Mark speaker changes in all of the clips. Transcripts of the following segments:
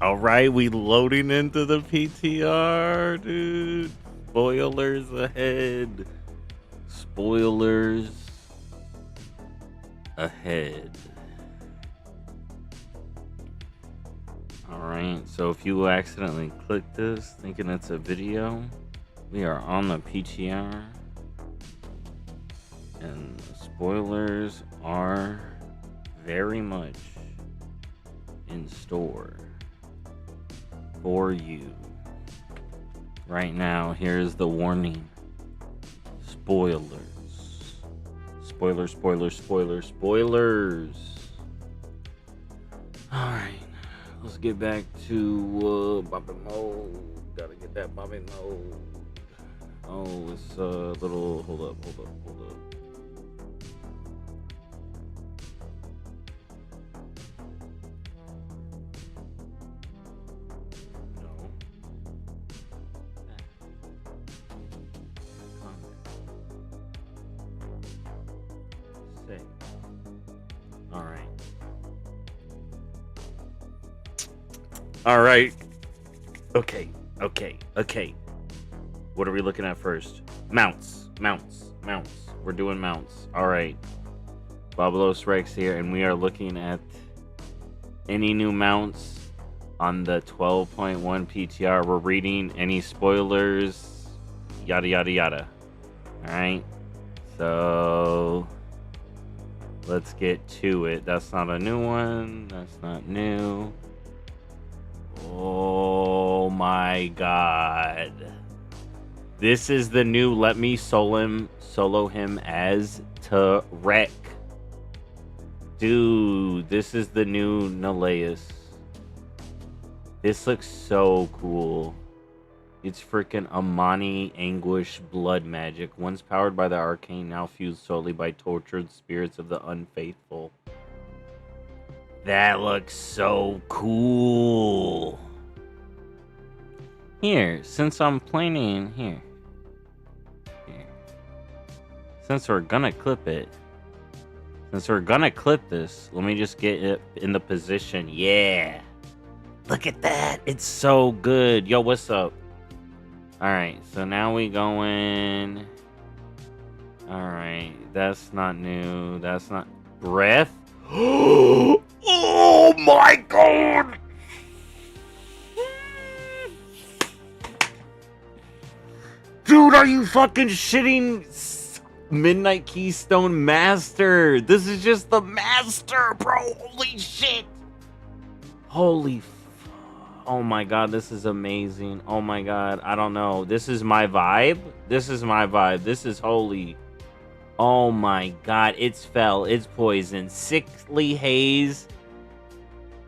Speaker 1: All right, we loading into the PTR, dude. Spoilers ahead. Spoilers ahead. All right, so if you accidentally click this thinking it's a video, we are on the PTR, and the spoilers are very much in store for you. Right now, here's the warning. Spoilers. Spoilers, spoilers, spoilers, spoilers. Alright, let's get back to Bobby mode. Gotta get that Bobby mode. Oh, it's a little. Hold up. All right. Okay. What are we looking at first? Mounts. We're doing mounts. All right. Bablos Rex here, and we are looking at any new mounts on the 12.1 PTR. We're reading any spoilers, yada yada yada. All right. So let's get to it. That's not a new one. That's not new. Oh my god. This is the new Let Me Solo Him as Tarek. Dude, this is the new Neleus. This looks so cool. It's freaking Amani Anguish blood magic. Once powered by the arcane, now fused solely by tortured spirits of the unfaithful. That looks so cool. Here, since I'm planning here. Since we're gonna clip it. Since we're gonna clip this, let me just get it in the position. Yeah. Look at that. It's so good. Yo, what's up? Alright, so now we going. Alright, that's not new. That's not breath. Oh my god! Dude, are you fucking shitting? Midnight Keystone Master. This is just the master, bro. Holy shit. Oh my god, this is amazing. Oh my god, I don't know. This is my vibe. This is holy. Oh my god, it's fell, it's poison. Sickly haze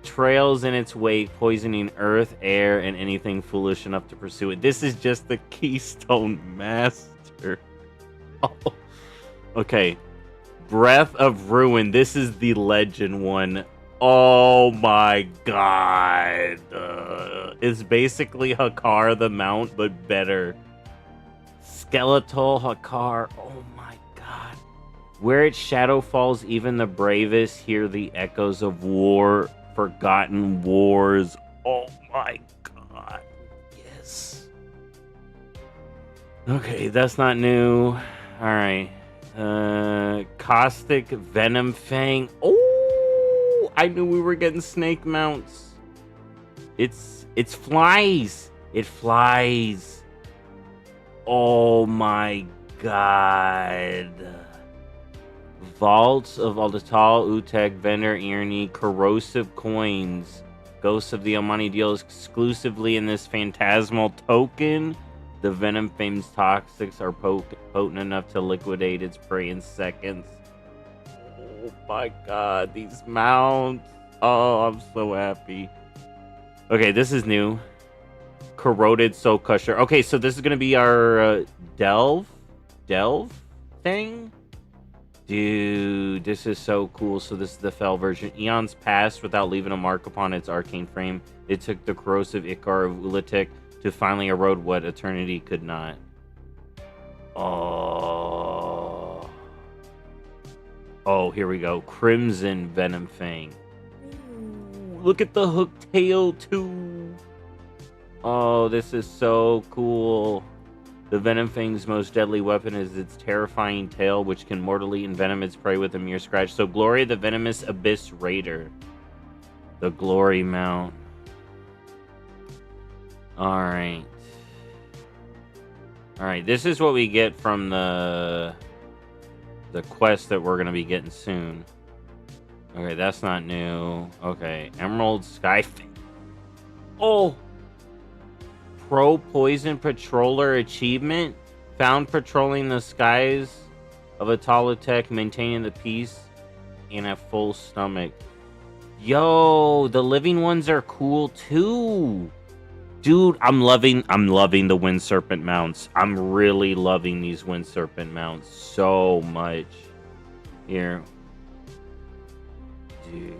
Speaker 1: trails in its wake, poisoning earth, air, and anything foolish enough to pursue it. This is just the Keystone Master. Oh. Okay. Breath of Ruin. This is the legend one. Oh my god. It's basically Hakar the Mount, but better. Skeletal Hakar. Oh my god. Where its shadow falls, even the bravest hear the echoes of war, forgotten wars. Oh my god. Yes. Okay, that's not new. Alright. Caustic Venom Fang. Oh, I knew we were getting snake mounts. It's flies. It flies. Oh my god. Vaults of Aldatal, Utek, Vendor, Irony, Corrosive Coins. Ghosts of the Omani deal exclusively in this phantasmal token. The Venom Fame's toxics are potent enough to liquidate its prey in seconds. Oh my god, these mounts. Oh, I'm so happy. Okay, this is new. Corroded Soul Crusher. Okay, so this is going to be our Delve thing? Dude, this is so cool. So this is the Fell version. Eons passed without leaving a mark upon its arcane frame. It took the corrosive Icar of Ulatek to finally erode what eternity could not. Oh, here we go. Crimson Venom Fang. Ooh, look at the hooked tail too. Oh, this is so cool. The Venom Fang's most deadly weapon is its terrifying tail, which can mortally envenom its prey with a mere scratch. So, Glory, the Venomous Abyss Raider. The Glory mount. Alright. Alright, this is what we get from the quest that we're going to be getting soon. Okay, that's not new. Okay, Emerald Skyfang. Oh! Pro Poison Patroller achievement. Found patrolling the skies of Atalutech, maintaining the peace in a full stomach. Yo, the living ones are cool too. Dude, I'm loving the Wind Serpent mounts. I'm really loving these Wind Serpent mounts so much. Here. Dude.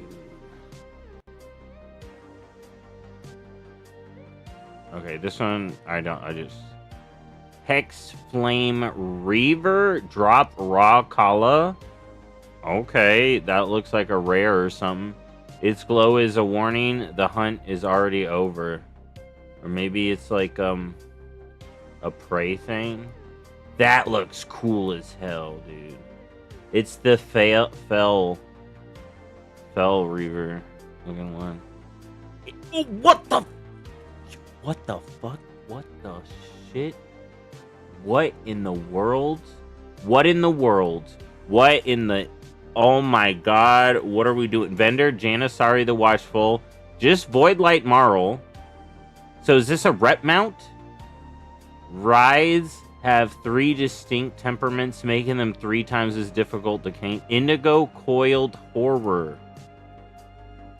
Speaker 1: Okay, this one, I just... Hex Flame Reaver, drop Raw Kala. Okay, that looks like a rare or something. Its glow is a warning, the hunt is already over. Or maybe it's like, a prey thing. That looks cool as hell, dude. It's the Fell Reaver looking one. Oh, what the fuck? What the shit? What in the world? What in the world? What in the... Oh my god. What are we doing? Vendor, Janissary the Watchful. Just Voidlight Marl. So is this a rep mount? Writhes have 3 distinct temperaments, making them 3 times as difficult to cane. Indigo Coiled Horror.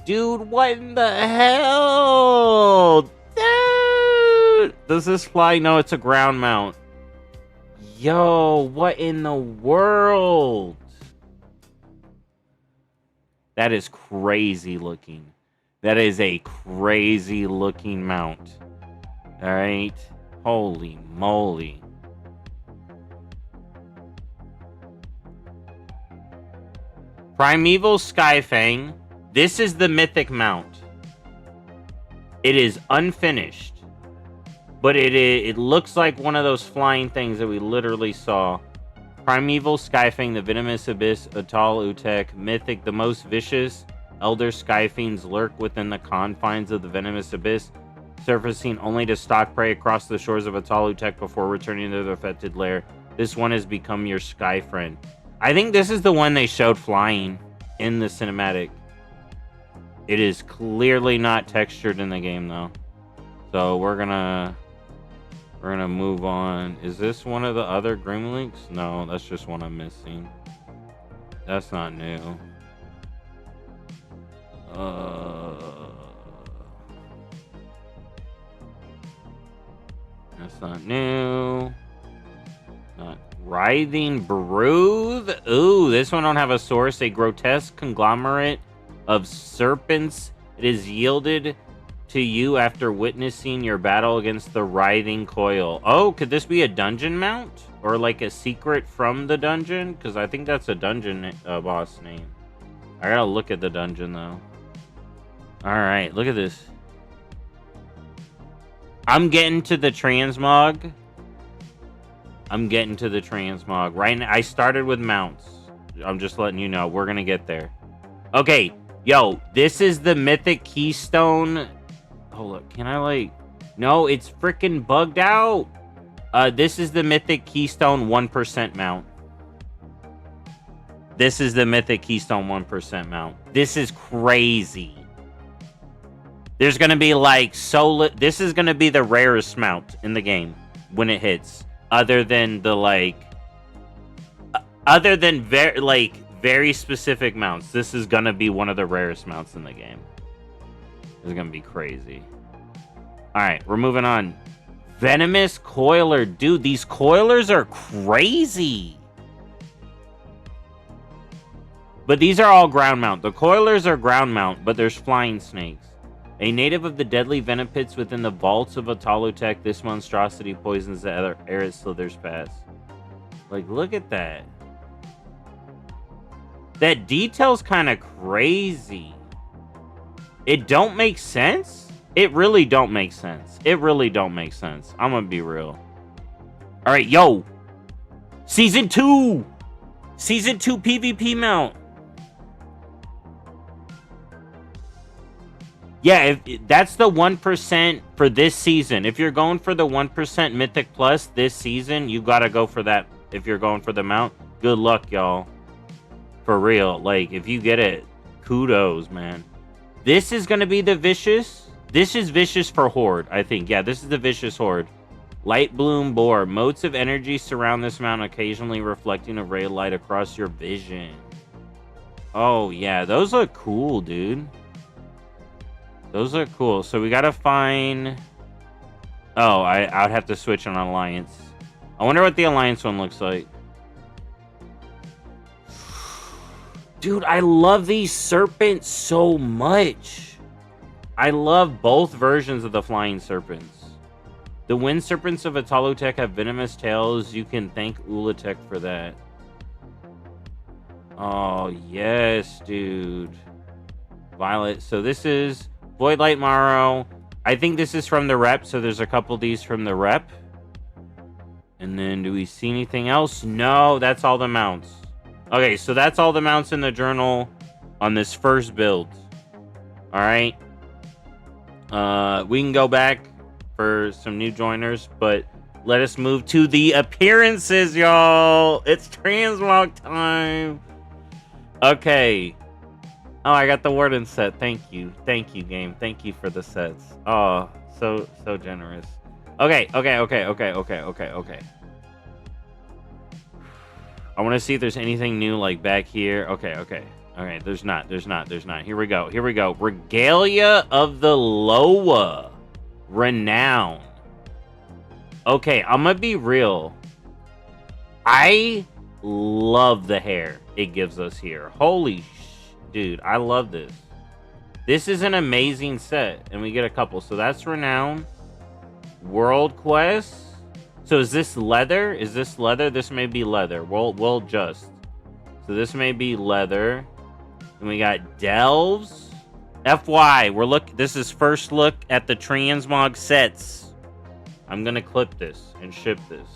Speaker 1: Dude, what in the hell? Dude! Does this fly? No, it's a ground mount. Yo, what in the world? That is crazy looking. That is a crazy looking mount. Alright. Holy moly. Primeval Skyfang. This is the mythic mount. It is unfinished. But it looks like one of those flying things that we literally saw. Primeval Skyfang, the Venomous Abyss, Atalutech, Mythic, the most vicious Elder Skyfiends lurk within the confines of the Venomous Abyss, surfacing only to stalk prey across the shores of Atalutech before returning to their affected lair. This one has become your sky friend. I think this is the one they showed flying in the cinematic. It is clearly not textured in the game, though. So we're gonna move on. Is this one of the other Grimlinks? No, that's just one I'm missing. That's not new. That's not new. Not Writhing Brood. Ooh, this one don't have a source. A grotesque conglomerate of serpents. It is yielded to you after witnessing your battle against the Writhing Coil. Oh, could this be a dungeon mount? Or like a secret from the dungeon? Because I think that's a dungeon boss name. I gotta look at the dungeon, though. Alright, look at this. I'm getting to the transmog. Right now, I started with mounts. I'm just letting you know. We're gonna get there. Okay, yo, this is the Mythic Keystone. Hold up, can I like... No, it's freaking bugged out. This is the Mythic Keystone 1% mount. This is the Mythic Keystone 1% mount. This is crazy. There's going to be like this is going to be the rarest mount in the game when it hits. Other than the very specific mounts. This is going to be one of the rarest mounts in the game. This is going to be crazy. Alright, we're moving on. Venomous Coiler. Dude, these coilers are crazy. But these are all ground mount. The coilers are ground mount, but there's flying snakes. A native of the deadly venom pits within the vaults of Atalutech, this monstrosity poisons the air it slithers past. Like, look at that. That detail's kind of crazy. It don't make sense. It really don't make sense. It really don't make sense. I'm gonna be real. All right, yo. Season 2. Season 2 PvP mount. Yeah, that's the 1% for this season. If you're going for the 1% Mythic Plus this season, you gotta go for that. If you're going for the mount, good luck, y'all. For real. Like, if you get it, kudos, man. This is gonna be the Vicious. This is Vicious for Horde, I think. Yeah, this is the Vicious Horde. Light Bloom Boar. Motes of energy surround this mount, occasionally reflecting a ray of light across your vision. Oh, yeah. Those look cool, dude. Those are cool. So we gotta find... Oh, I would have to switch on Alliance. I wonder what the Alliance one looks like. Dude, I love these serpents so much. I love both versions of the flying serpents. The wind serpents of Atalutech have venomous tails. You can thank Ulatech for that. Oh, yes, dude. Violet. So this is... Voidlight Morrow. I think this is from the rep, so there's a couple of these from the rep. And then do we see anything else? No, that's all the mounts. Okay, so that's all the mounts in the journal on this first build. All right. We can go back for some new joiners, but let us move to the appearances, y'all. It's transmog time. Okay. Oh, I got the Warden set. Thank you. Thank you, game. Thank you for the sets. Oh, so generous. Okay. I want to see if there's anything new, like, back here. Okay. There's not. Here we go. Regalia of the Loa. Renown. Okay, I'm gonna be real. I love the hair it gives us here. Holy dude, I love this. This is an amazing set, and we get a couple. So that's Renown. World Quest. So is this leather? Is this leather? This may be leather. We'll adjust. So this may be leather. And we got Delves. FY, this is first look at the transmog sets. I'm gonna clip this and ship this.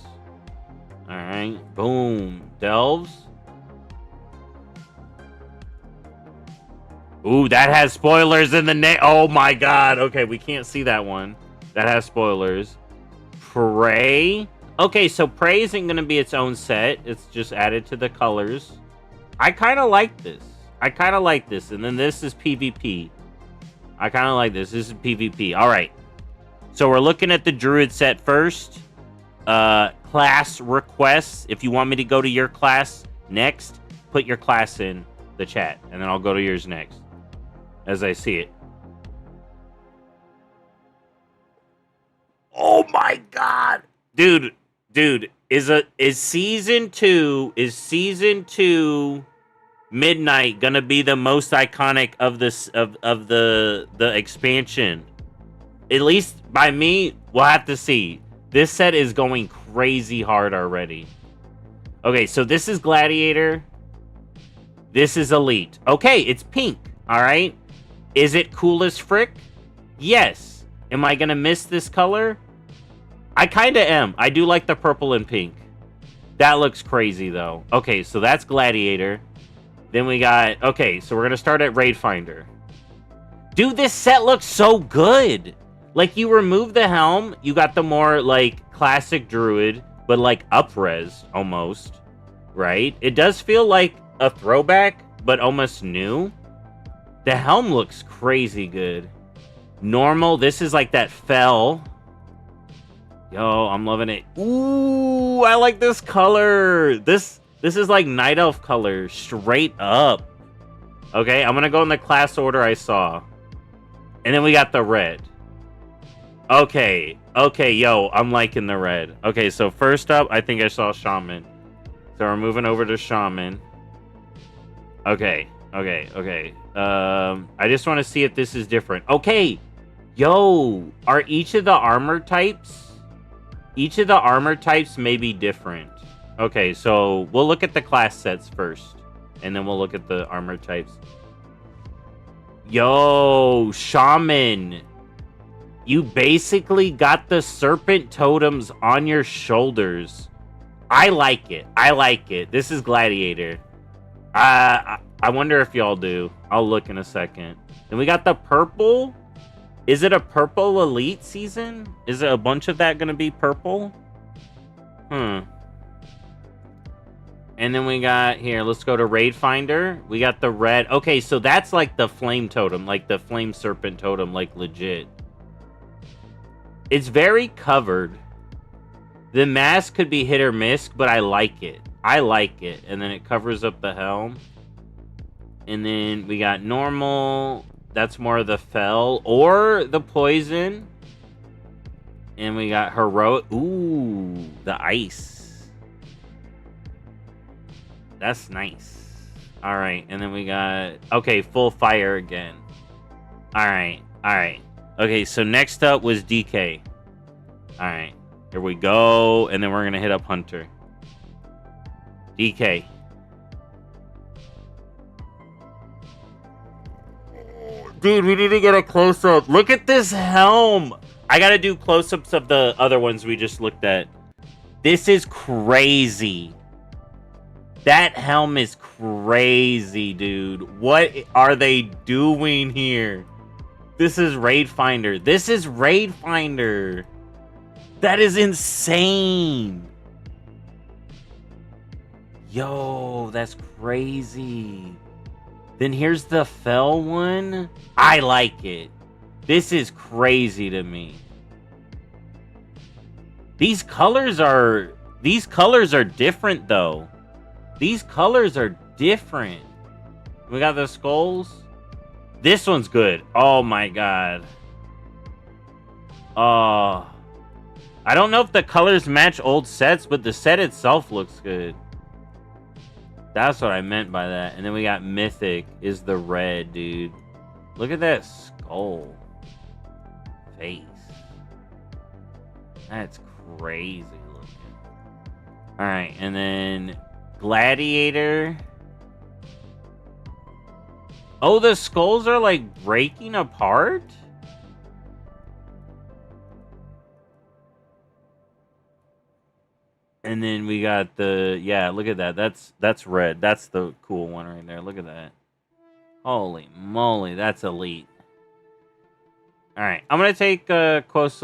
Speaker 1: Alright. Boom. Delves. Ooh, that has spoilers in the name. Oh my god. Okay, we can't see that one. That has spoilers. Prey. Okay, so Prey isn't going to be its own set. It's just added to the colors. I kind of like this. And then this is PvP. I kind of like this. This is PvP. All right. So we're looking at the Druid set first. Class requests. If you want me to go to your class next, put your class in the chat. And then I'll go to yours next. As I see it. Oh my god. Dude, is season 2 Midnight gonna be the most iconic of this of the expansion? At least by me, we'll have to see. This set is going crazy hard already. Okay, so this is Gladiator. This is Elite. Okay, it's pink. All right. Is it cool as frick? Yes. Am I gonna miss this color? I kind of am. I do like the purple and pink. That looks crazy, though. Okay, so that's Gladiator. Then we got... Okay, so we're going to start at Raid Finder. Dude, this set looks so good. Like, you remove the helm, you got the more, like, classic Druid, but, like, up-res, almost. Right? It does feel like a throwback, but almost new. The helm looks crazy good. Normal, this is like that fell. Yo, I'm loving it. Ooh, I like this color. This is like Night Elf color, straight up. Okay, I'm gonna go in the class order I saw. And then we got the red. Okay, yo, I'm liking the red. Okay, so first up, I think I saw Shaman. So we're moving over to Shaman. Okay. I just want to see if this is different. Okay, yo, are each of the armor types may be different. Okay, so we'll look at the class sets first, and then we'll look at the armor types. Yo, Shaman. You basically got the serpent totems on your shoulders. I like it. I like it. This is Gladiator. I wonder if y'all do. I'll look in a second. Then we got the purple. Is it a purple elite season? Is it a bunch of that going to be purple? And then we got here. Let's go to Raid Finder. We got the red. Okay, so that's like the flame totem, like the flame serpent totem, like legit. It's very covered. The mask could be hit or miss, but I like it. I like it. And then it covers up the helm. And then we got normal. That's more of the fell or the poison. And we got heroic. Ooh, the ice. That's nice. All right. And then we got, okay, full fire again. All right. All right. Okay, so next up was DK. All right. Here we go. And then we're going to hit up Hunter. DK. Dude, we need to get a close-up. Look at this helm. I got to do close-ups of the other ones we just looked at. This is crazy. That helm is crazy, dude. What are they doing here? This is Raid Finder. This is Raid Finder. That is insane. Yo, that's crazy. Then here's the fell one. I like it. This is crazy to me. These colors are different though. These colors are different. We got the skulls. This one's good. Oh my god. Oh. I don't know if the colors match old sets, but the set itself looks good. That's what I meant by that. And then we got Mythic is the red, dude. Look at that skull. Face. That's crazy looking. Alright, and then Gladiator. Oh, the skulls are like breaking apart? And then we got the, yeah, look at that. That's red. That's the cool one right there. Look at that. Holy moly, that's elite. All right, I'm gonna take quick close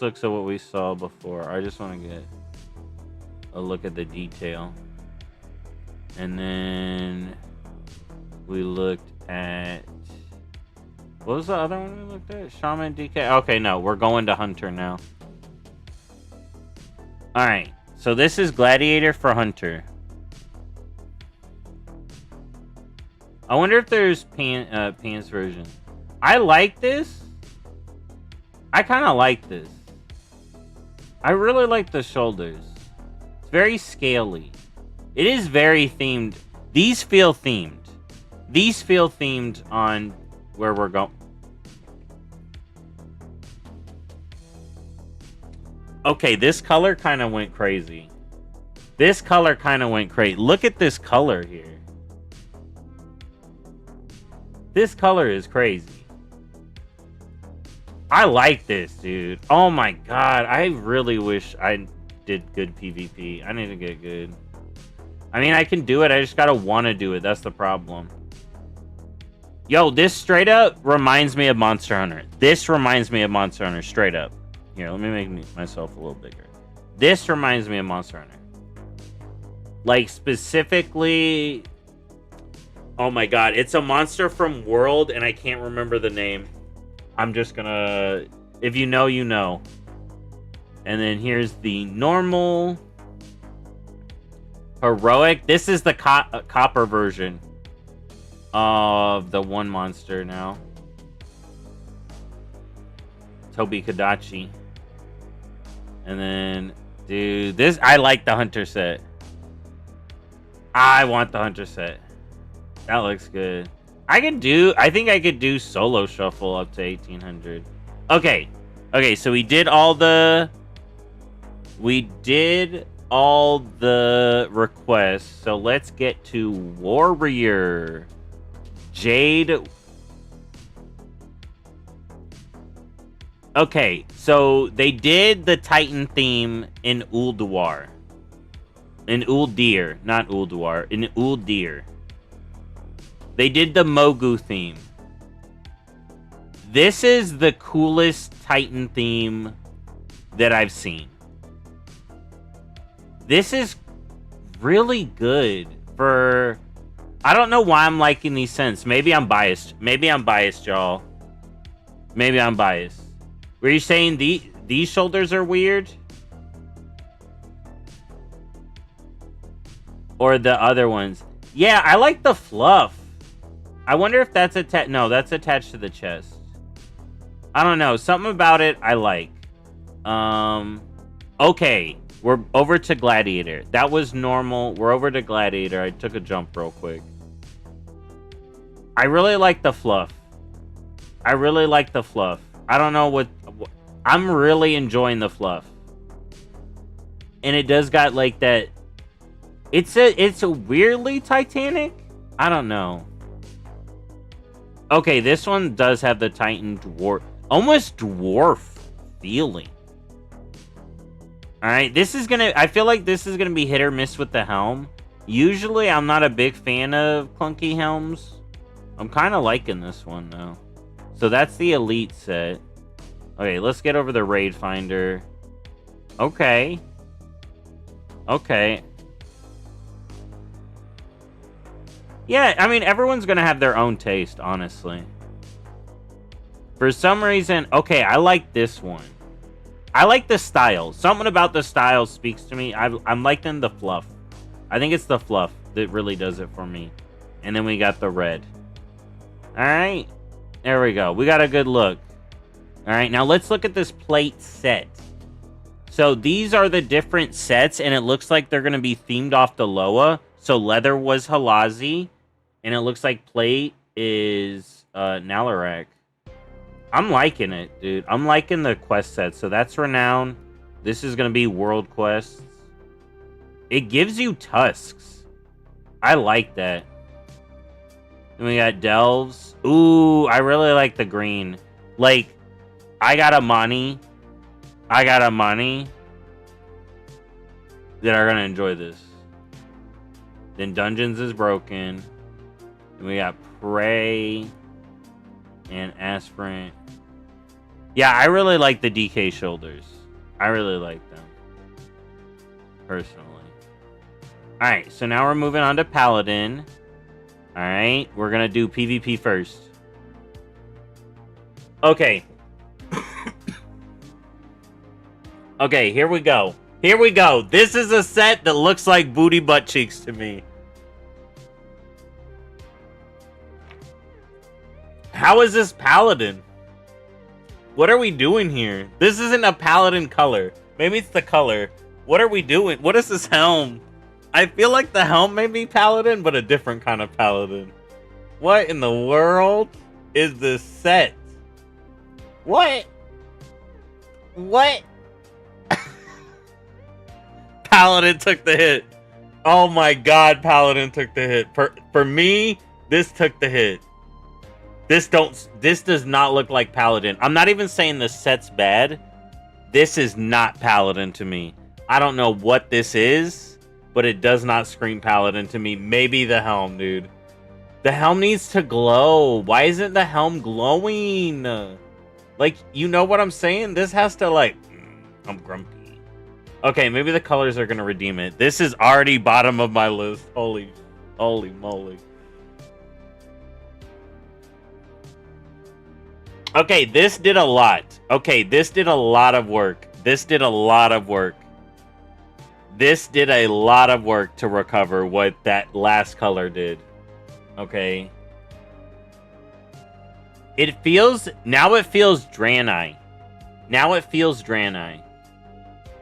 Speaker 1: looks at what we saw before. I just want to get a look at the detail. And then we looked at, what was the other one we looked at? Shaman DK. Okay, no, we're going to Hunter now. All right, so this is Gladiator for Hunter. I wonder if there's pants version. I like this. I kind of like this. I really like the shoulders. It's very scaly. It is very themed. These feel themed. These feel themed on where we're going. Okay, this color kind of went crazy. This color kind of went crazy. Look at this color here. This color is crazy. I like this, dude. Oh my god. I really wish I did good PvP. I need to get good. I mean, I can do it. I just gotta want to do it. That's the problem. Yo, this straight up reminds me of Monster Hunter. This reminds me of Monster Hunter, straight up. Here, let me make myself a little bigger. This reminds me of Monster Hunter. Like, specifically... Oh my god, it's a monster from World, and I can't remember the name. I'm just gonna... If you know, you know. And then here's the normal... Heroic. This is the copper version of the one monster now. Tobi Kadachi. And then, dude, this, I like the Hunter set. I want the Hunter set. That looks good. I think I could do solo shuffle up to 1800. Okay. Okay, so we did all the requests. So let's get to Warrior. Jade. Okay, so they did the Titan theme in Ulduar. In Uldir, not Ulduar. In Uldir. They did the Mogu theme. This is the coolest Titan theme that I've seen. This is really good for... I don't know why I'm liking these scents. Maybe I'm biased. Maybe I'm biased, y'all. Maybe I'm biased. Were you saying these shoulders are weird? Or the other ones? Yeah, I like the fluff. I wonder if that's attached. No, that's attached to the chest. I don't know. Something about it I like. Okay. We're over to Gladiator. That was normal. We're over to Gladiator. I took a jump real quick. I really like the fluff. I really like the fluff. I don't know what... I'm really enjoying the fluff. And it does got like that... It's a weirdly Titanic? I don't know. Okay, this one does have the Titan dwarf... Almost dwarf feeling. Alright, this is gonna... I feel like this is gonna be hit or miss with the helm. Usually, I'm not a big fan of clunky helms. I'm kind of liking this one, though. So that's the Elite set. Okay, let's get over the Raid Finder. Okay. Okay. Yeah, I mean, everyone's gonna have their own taste, honestly. For some reason... Okay, I like this one. I like the style. Something about the style speaks to me. I'm liking the fluff. I think it's the fluff that really does it for me. And then we got the red. Alright. There we go. We got a good look. Alright, now let's look at this plate set. So these are the different sets, and it looks like they're going to be themed off the Loa. So leather was Halazi, and it looks like plate is Nalarak. I'm liking it, dude. I'm liking the quest set. So that's Renown. This is going to be World Quests. It gives you tusks. I like that. Then we got Delves. Ooh, I really like the green. Like, I got a money that are going to enjoy this. Then Dungeons is broken. Then we got Prey and Aspirant. Yeah, I really like the DK shoulders. I really like them. Personally. Alright, so now we're moving on to Paladin. Alright, we're going to do PvP first. Okay. Okay, here we go. Here we go. This is a set that looks like booty butt cheeks to me. How is this Paladin? What are we doing here? This isn't a Paladin color. Maybe it's the color. What are we doing? What is this helm? I feel like the helm may be Paladin, but a different kind of Paladin. What in the world is this set? What? What? Paladin took the hit. Oh my god, Paladin took the hit. For me, this took the hit. This does not look like Paladin. I'm not even saying the set's bad. This is not Paladin to me. I don't know what this is, but it does not scream Paladin to me. Maybe the helm, dude. The helm needs to glow. Why isn't the helm glowing? Like, you know what I'm saying? This has to, like... I'm grumpy. Okay, maybe the colors are going to redeem it. This is already bottom of my list. Holy moly. Okay, this did a lot. Okay, this did a lot of work. This did a lot of work. This did a lot of work to recover what that last color did. Okay. Now it feels Draenei. Now it feels Draenei.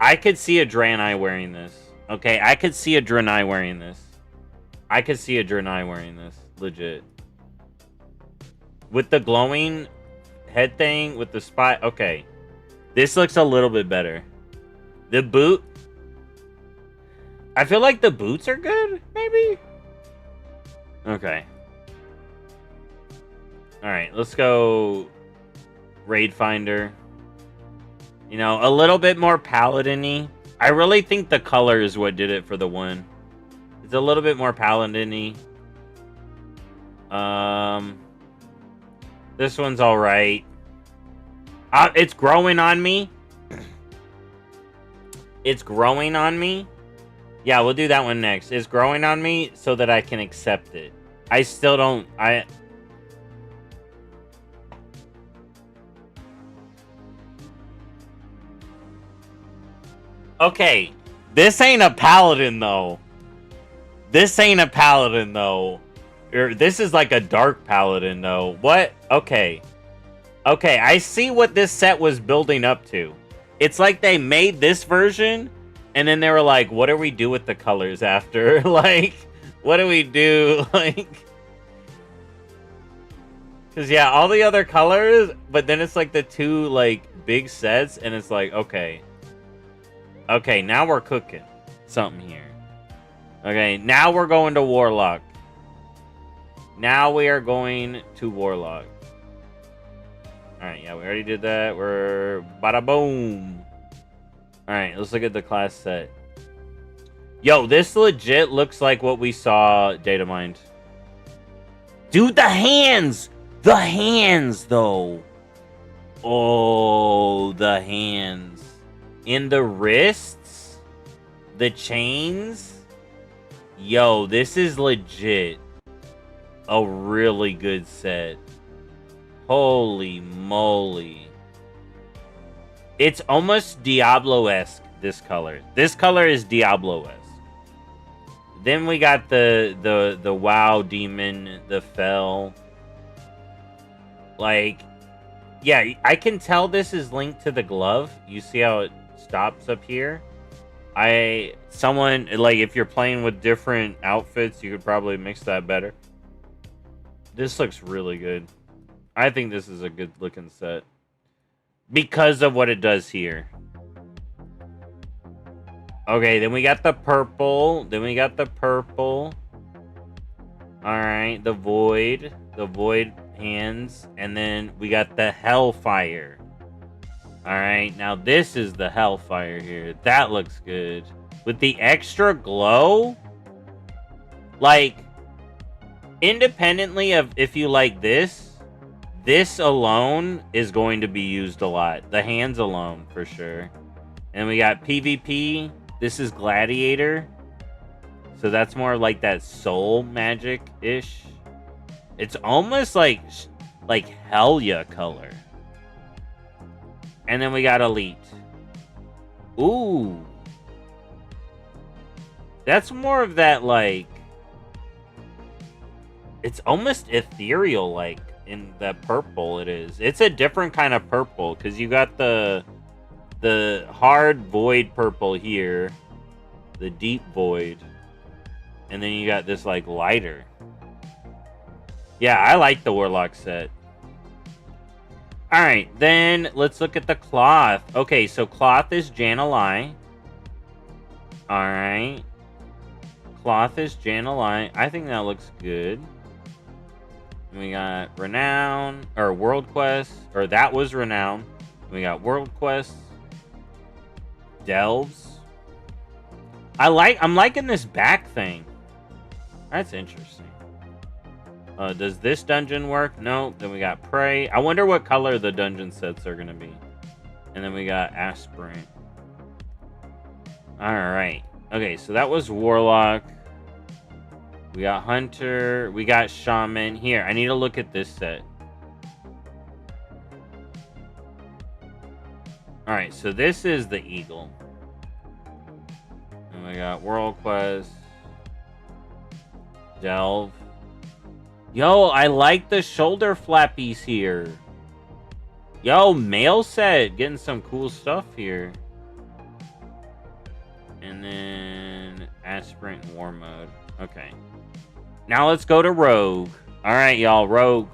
Speaker 1: I could see a Draenei wearing this. Okay, I could see a Draenei wearing this. I could see a Draenei wearing this. Legit. With the glowing head thing, with the spot. Okay. This looks a little bit better. The boot. I feel like the boots are good, maybe? Okay. All right, let's go Raid Finder. You know, a little bit more paladin-y. I really think the color is what did it for the win. It's a little bit more paladin-y. This one's all right. It's growing on me. It's growing on me. Yeah, we'll do that one next. It's growing on me so that I can accept it. I still don't... Okay, this ain't a paladin, though. This ain't a paladin, though. This is like a dark paladin, though. What? Okay. Okay, I see what this set was building up to. It's like they made this version, and then they were like, what do we do with the colors after? Like, what do we do? Like... Because, yeah, all the other colors, but then it's like the two, like, big sets, and it's like, okay. Okay, now we're cooking something here. Okay, now we're going to Warlock. Now we are going to Warlock. Alright, yeah, we already did that. We're bada boom. Alright, let's look at the class set. Yo, this legit looks like what we saw data mined. Dude, the hands! The hands, though. Oh, the hands. In the wrists? The chains? Yo, this is legit a really good set. Holy moly. It's almost Diablo-esque, this color. This color is Diablo-esque. Then we got the WoW demon, the Fel. Like, yeah, I can tell this is linked to the glove. You see how it stops up here? Someone, like, if you're playing with different outfits, you could probably mix that better. This looks really good. I think this is a good looking set. Because of what it does here. Okay, then we got the purple. Then we got the purple. Alright, the void. The void hands. And then we got the hellfire. Alright, now this is the hellfire here. That looks good. With the extra glow. Like, independently of if you like this, this alone is going to be used a lot. The hands alone, for sure. And we got PvP. This is Gladiator. So that's more like that soul magic-ish. It's almost like Helya color. And then we got Elite. Ooh. That's more of that, like... It's almost ethereal, like, in that purple it is. It's a different kind of purple, because you got the hard void purple here. The deep void. And then you got this, like, lighter. Yeah, I like the Warlock set. Alright, then let's look at the cloth. Okay, so cloth is Jan'alai. Alright. Cloth is Jan'alai. I think that looks good. We got Renown, or World Quest, or that was Renown. We got World Quest. Delves. I'm liking this back thing. That's interesting. Does this dungeon work? No. Then we got Prey. I wonder what color the dungeon sets are going to be. And then we got Aspirant. Alright. Okay, so that was Warlock. We got Hunter. We got Shaman. Here, I need to look at this set. Alright, so this is the Eagle. And we got World Quest. Delve. Yo, I like the shoulder flappies here. Yo, mail set. Getting some cool stuff here. And then Aspirant and War Mode. Okay. Now let's go to Rogue. Alright, y'all. Rogue.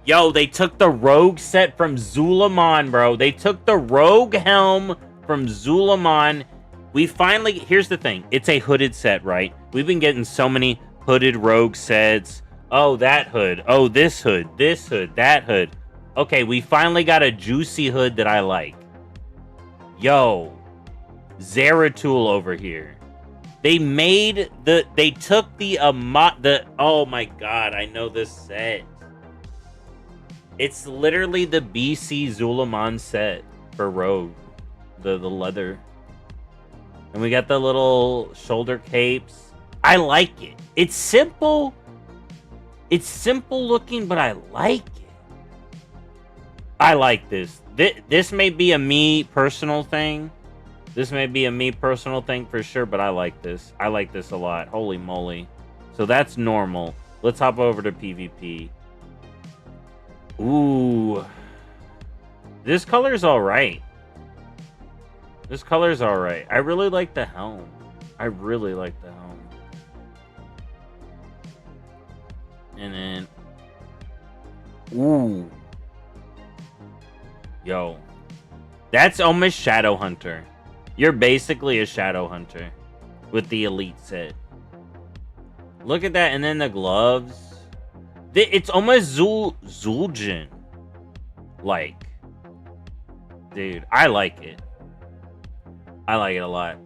Speaker 1: Yo, they took the Rogue set from Zulamon, bro. They took the Rogue helm from Zulamon. We finally... Here's the thing. It's a hooded set, right? We've been getting so many hooded rogue sets. Oh, that hood. Oh, this hood, that hood. Okay, we finally got a juicy hood that I like. Yo, Zeratul over here. They took the oh my god, I know this set. It's literally the BC Zulaman set for Rogue. The leather. And we got the little shoulder capes. I like it. It's simple. It's simple looking, but I like it. I like this. This may be a me personal thing. This may be a me personal thing for sure, but I like this. I like this a lot. Holy moly. So that's normal. Let's hop over to PvP. Ooh. This color's alright. This color's alright. I really like the helm. I really like the helm. And then... Ooh. Yo. That's almost Shadow Hunter. You're basically a Shadow Hunter with the elite set. Look at that, and then the gloves. It's almost Zul'jin. Like. Dude, I like it. I like it a lot.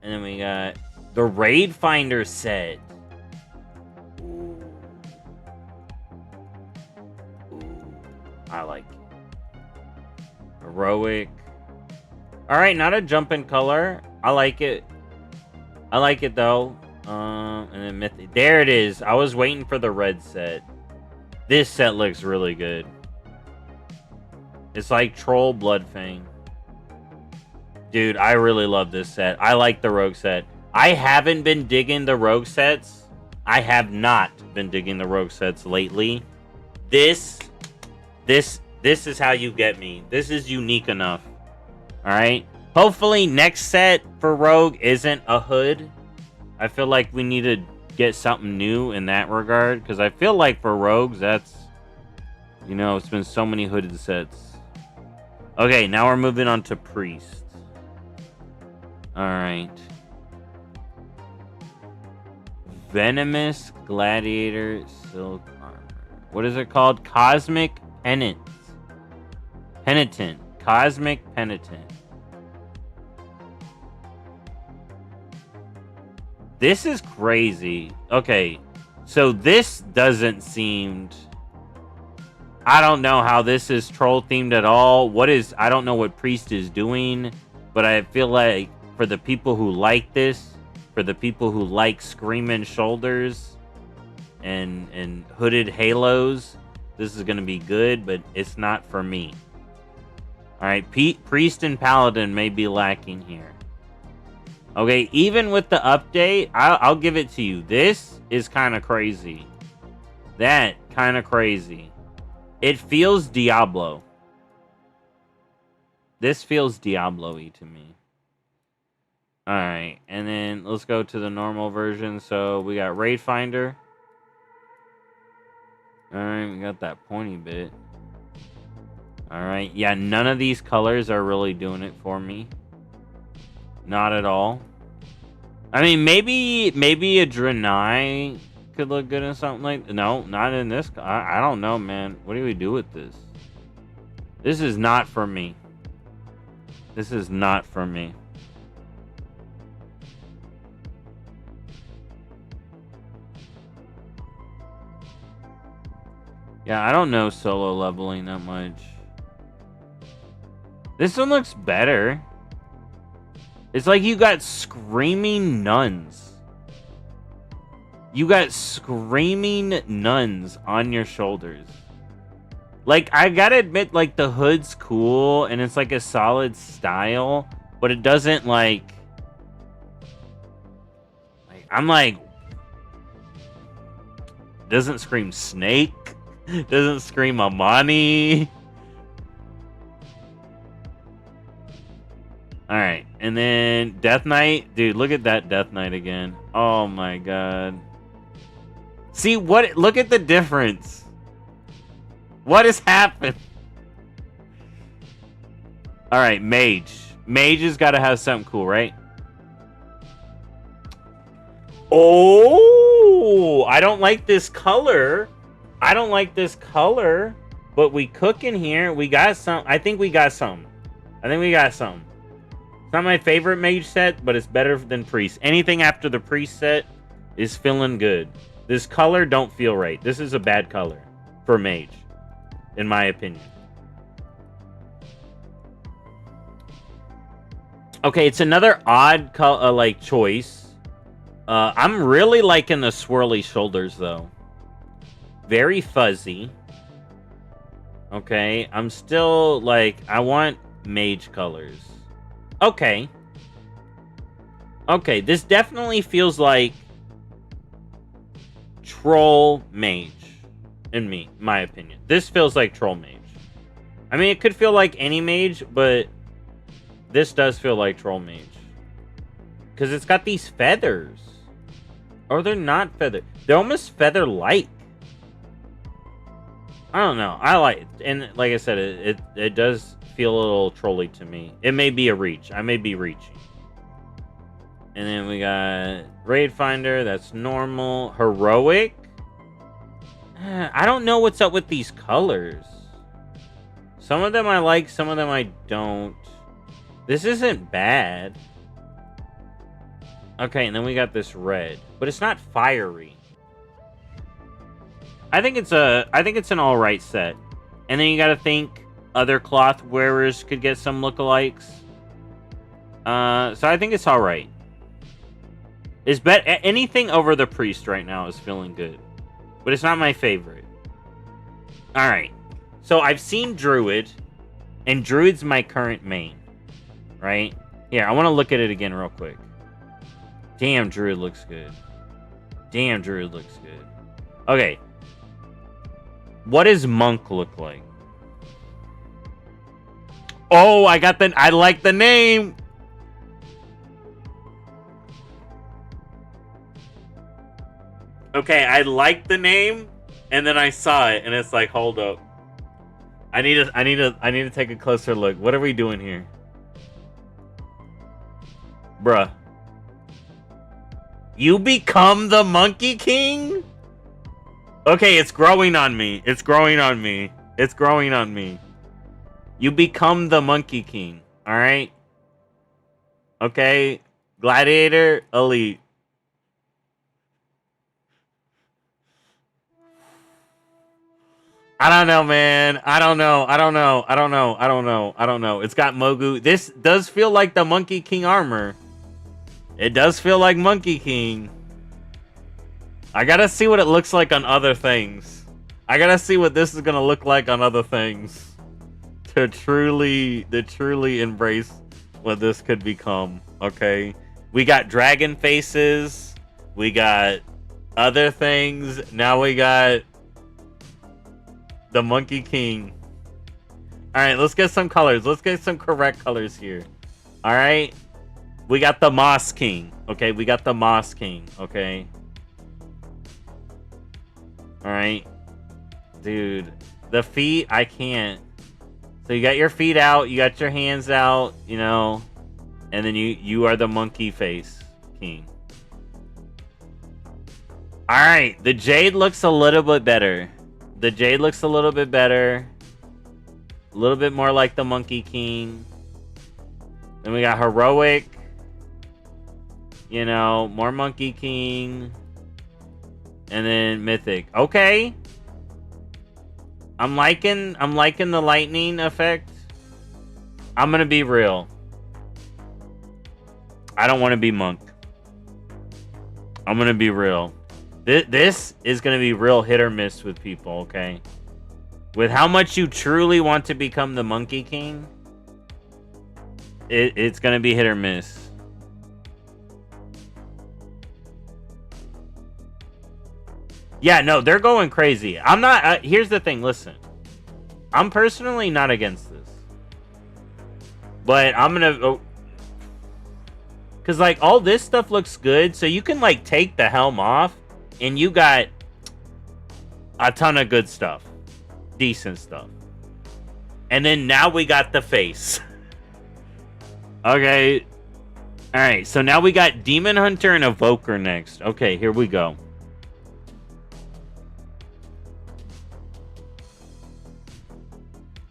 Speaker 1: And then we got the Raid Finder set. Ooh. Ooh. I like it. Heroic. Alright, not a jump in color. I like it. I like it though. And then Mythic. There it is. I was waiting for the red set. This set looks really good. It's like Troll Bloodfang. Dude, I really love this set. I like the Rogue set. I haven't been digging the Rogue sets. I have not been digging the Rogue sets lately. This is how you get me. This is unique enough. Alright? Hopefully next set for Rogue isn't a hood. I feel like we need to get something new in that regard. Because I feel like for Rogues, that's... You know, it's been so many hooded sets. Okay, now we're moving on to Priest. Alright. Venomous Gladiator Silk Armor. What is it called? Cosmic Penitent. Cosmic Penitent. This is crazy. Okay, so this doesn't seem... I don't know how this is troll themed at all. I don't know what Priest is doing, but I feel like for the people who like this, for the people who like screaming shoulders and hooded halos, this is going to be good, but it's not for me. Alright, Priest and Paladin may be lacking here. Okay, even with the update, I'll give it to you. This is kind of crazy. That kind of crazy. It feels Diablo. This feels Diablo-y to me. Alright, and then let's go to the normal version. So we got Raid Finder. Alright, we got that pointy bit. Alright, yeah, none of these colors are really doing it for me. Not at all. I mean, maybe a Draenei could look good in something like... No, not in this. I don't know, man. What do we do with this? This is not for me. This is not for me. Yeah, I don't know solo leveling that much. This one looks better. It's like you got screaming nuns. You got screaming nuns on your shoulders. Like, I gotta admit, like, the hood's cool, and it's like a solid style, but it doesn't, like I'm like... Doesn't scream Snake. Doesn't scream Amani. Alright, and then Death Knight. Dude, look at that Death Knight again. Oh my god. See, look at the difference. What has happened? Alright, Mage. Mage has got to have something cool, right? Oh! Ooh, I don't like this color. I don't like this color. But we cook in here. We got some. I think we got some. I think we got some. It's not my favorite mage set, but it's better than priest. Anything after the priest set is feeling good. This color don't feel right. This is a bad color for mage, in my opinion. Okay, it's another odd like choice. I'm really liking the swirly shoulders though. Very fuzzy. Okay, I'm still like, I want mage colors. Okay. Okay, this definitely feels like troll mage in my opinion. This feels like troll mage. I mean, it could feel like any mage, but this does feel like troll mage. Because it's got these feathers. Or they're not feathered. They're almost feather-like. I don't know. I like it. And like I said, it does feel a little trolly to me. It may be a reach. I may be reaching. And then we got Raid Finder. That's normal. Heroic. I don't know what's up with these colors. Some of them I like. Some of them I don't. This isn't bad. Okay, and then we got this red. But it's not fiery. I think it's an alright set. And then you gotta think other cloth wearers could get some lookalikes. So I think it's alright. It's anything over the priest right now is feeling good. But it's not my favorite. Alright. So I've seen Druid. And Druid's my current main. Right? Here, I want to look at it again real quick. Damn, Druid looks good. Damn, Druid looks good. Okay. What does Monk look like? Oh, I like the name. Okay, I like the name, and then I saw it, and it's like, hold up. I need to take a closer look. What are we doing here? Bruh. You become the Monkey King? Okay, it's growing on me. It's growing on me. It's growing on me. You become the Monkey King. Alright? Okay. Gladiator, Elite. I don't know, man. I don't know. It's got Mogu. This does feel like the Monkey King armor. It does feel like Monkey King. I gotta see what it looks like on other things. I gotta see what this is gonna look like on other things. To truly embrace what this could become. Okay? We got dragon faces. We got other things. Now we got the Monkey King. Alright, let's get some colors. Let's get some correct colors here. Alright? We got the Moss King. Okay, we got the Moss King. Okay? Alright. Dude. The feet, I can't. So you got your feet out. You got your hands out. You know. And then you are the monkey face king. Alright. The Jade looks a little bit better. The Jade looks a little bit better. A little bit more like the Monkey King. Then we got Heroic. You know, more Monkey King. And then Mythic. Okay. I'm liking the lightning effect. I'm gonna be real. I don't want to be Monk. I'm gonna be real. This is gonna be real hit or miss with people, okay? With how much you truly want to become the Monkey King, it's gonna be hit or miss. Yeah, no, they're going crazy. I'm not... here's the thing, listen. I'm personally not against this. But I'm gonna... Oh, because, like, all this stuff looks good. So you can, like, take the helm off. And you got a ton of good stuff. Decent stuff. And then now we got the face. Okay. Alright, so now we got Demon Hunter and Evoker next. Okay, here we go.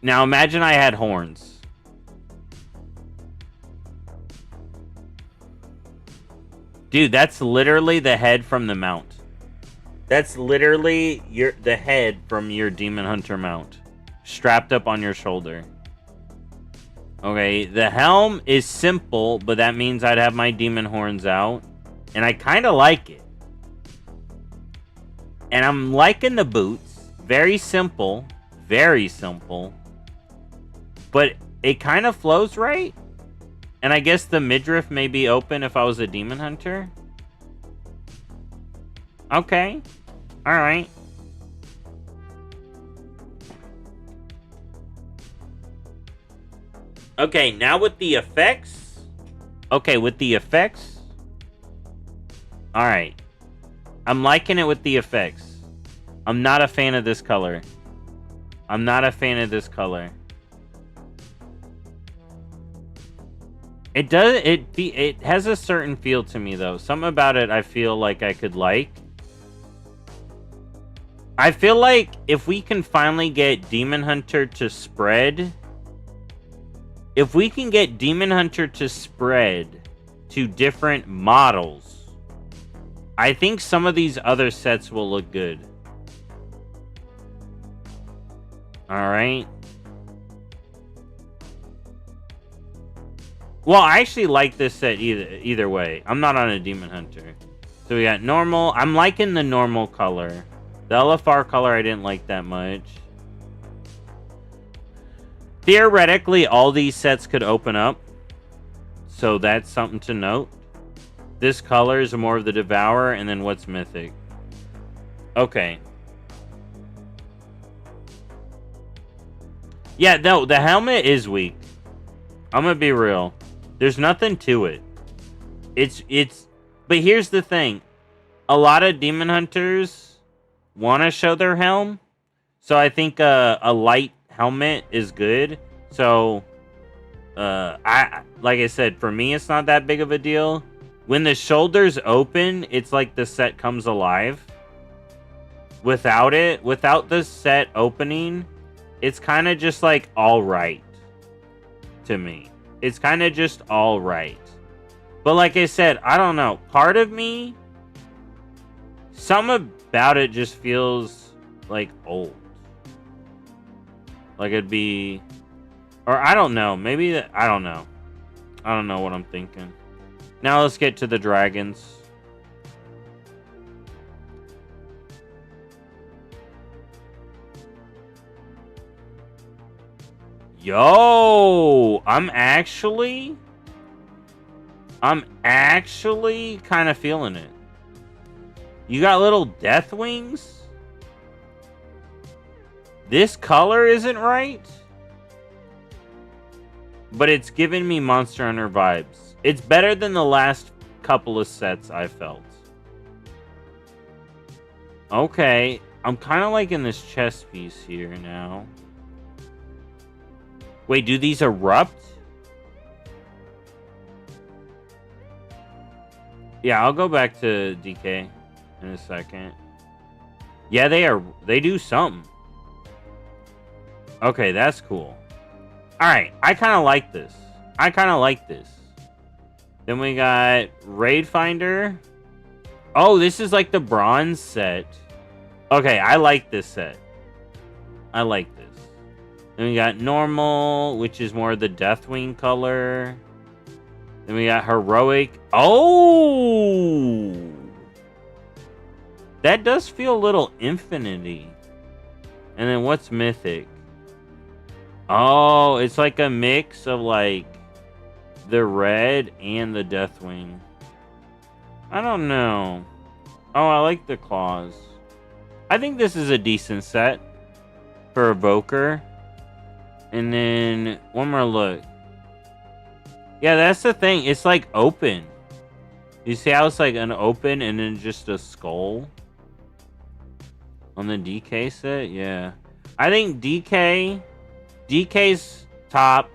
Speaker 1: Now imagine I had horns. Dude, that's literally the head from the mount. That's literally the head from your Demon Hunter mount. Strapped up on your shoulder. Okay, the helm is simple, but that means I'd have my demon horns out. And I kind of like it. And I'm liking the boots. Very simple. Very simple. But it kind of flows right. And I guess the midriff may be open if I was a demon hunter. Okay. Alright. Okay, now with the effects. Okay, with the effects. Alright. I'm liking it with the effects. I'm not a fan of this color. I'm not a fan of this color. It does it has a certain feel to me though. Something about it I feel like I could like. I feel like if we can finally get Demon Hunter to spread, if we can get Demon Hunter to spread to different models, I think some of these other sets will look good. Alright. Well, I actually like this set either way. I'm not on a Demon Hunter. So we got normal. I'm liking the normal color. The LFR color I didn't like that much. Theoretically, all these sets could open up. So that's something to note. This color is more of the Devourer, and then what's Mythic? Okay. Yeah, no, the helmet is weak. I'm gonna be real. There's nothing to it. But here's the thing. A lot of Demon Hunters want to show their helm. So I think a light helmet is good. So, like I said, for me, it's not that big of a deal. When the shoulders open, it's like the set comes alive. Without the set opening, it's kind of just like all right to me. It's kind of just all right. But like I said, I don't know. Part of me, something about it just feels like old. Like it'd be, or I don't know. Maybe I don't know. I don't know what I'm thinking. Now let's get to the dragons. Yo, I'm actually kind of feeling it. You got little death wings? This color isn't right, but it's giving me Monster Hunter vibes. It's better than the last couple of sets I felt. Okay, I'm kind of liking this chest piece here now. Wait, do these erupt? Yeah, I'll go back to DK in a second. Yeah, they do something. Okay, that's cool. Alright, I kind of like this. Then we got Raid Finder. Oh, this is like the bronze set. Okay, I like this set. I like this. Then we got normal, which is more the Deathwing color. Then we got heroic. Oh! That does feel a little infinity. And then what's mythic? Oh, it's like a mix of like the red and the Deathwing. I don't know. Oh, I like the claws. I think this is a decent set for Evoker. And then one more look. Yeah, that's the thing. It's like open. You see how it's like an open and then just a skull on the DK set? Yeah. I think DK's top.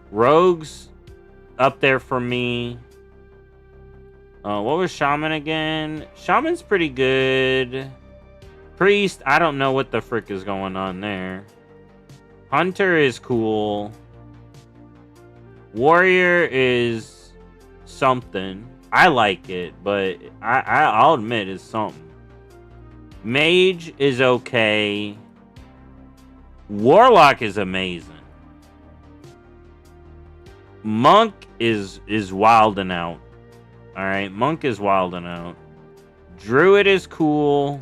Speaker 1: Rogue's up there for me. What was Shaman again? Shaman's pretty good. Priest, I don't know what the frick is going on there. Hunter is cool. Warrior is something. I like it, but I'll admit it's something. Mage is okay. Warlock is amazing. Monk is wilding out. All right, Monk is wilding out. Druid is cool.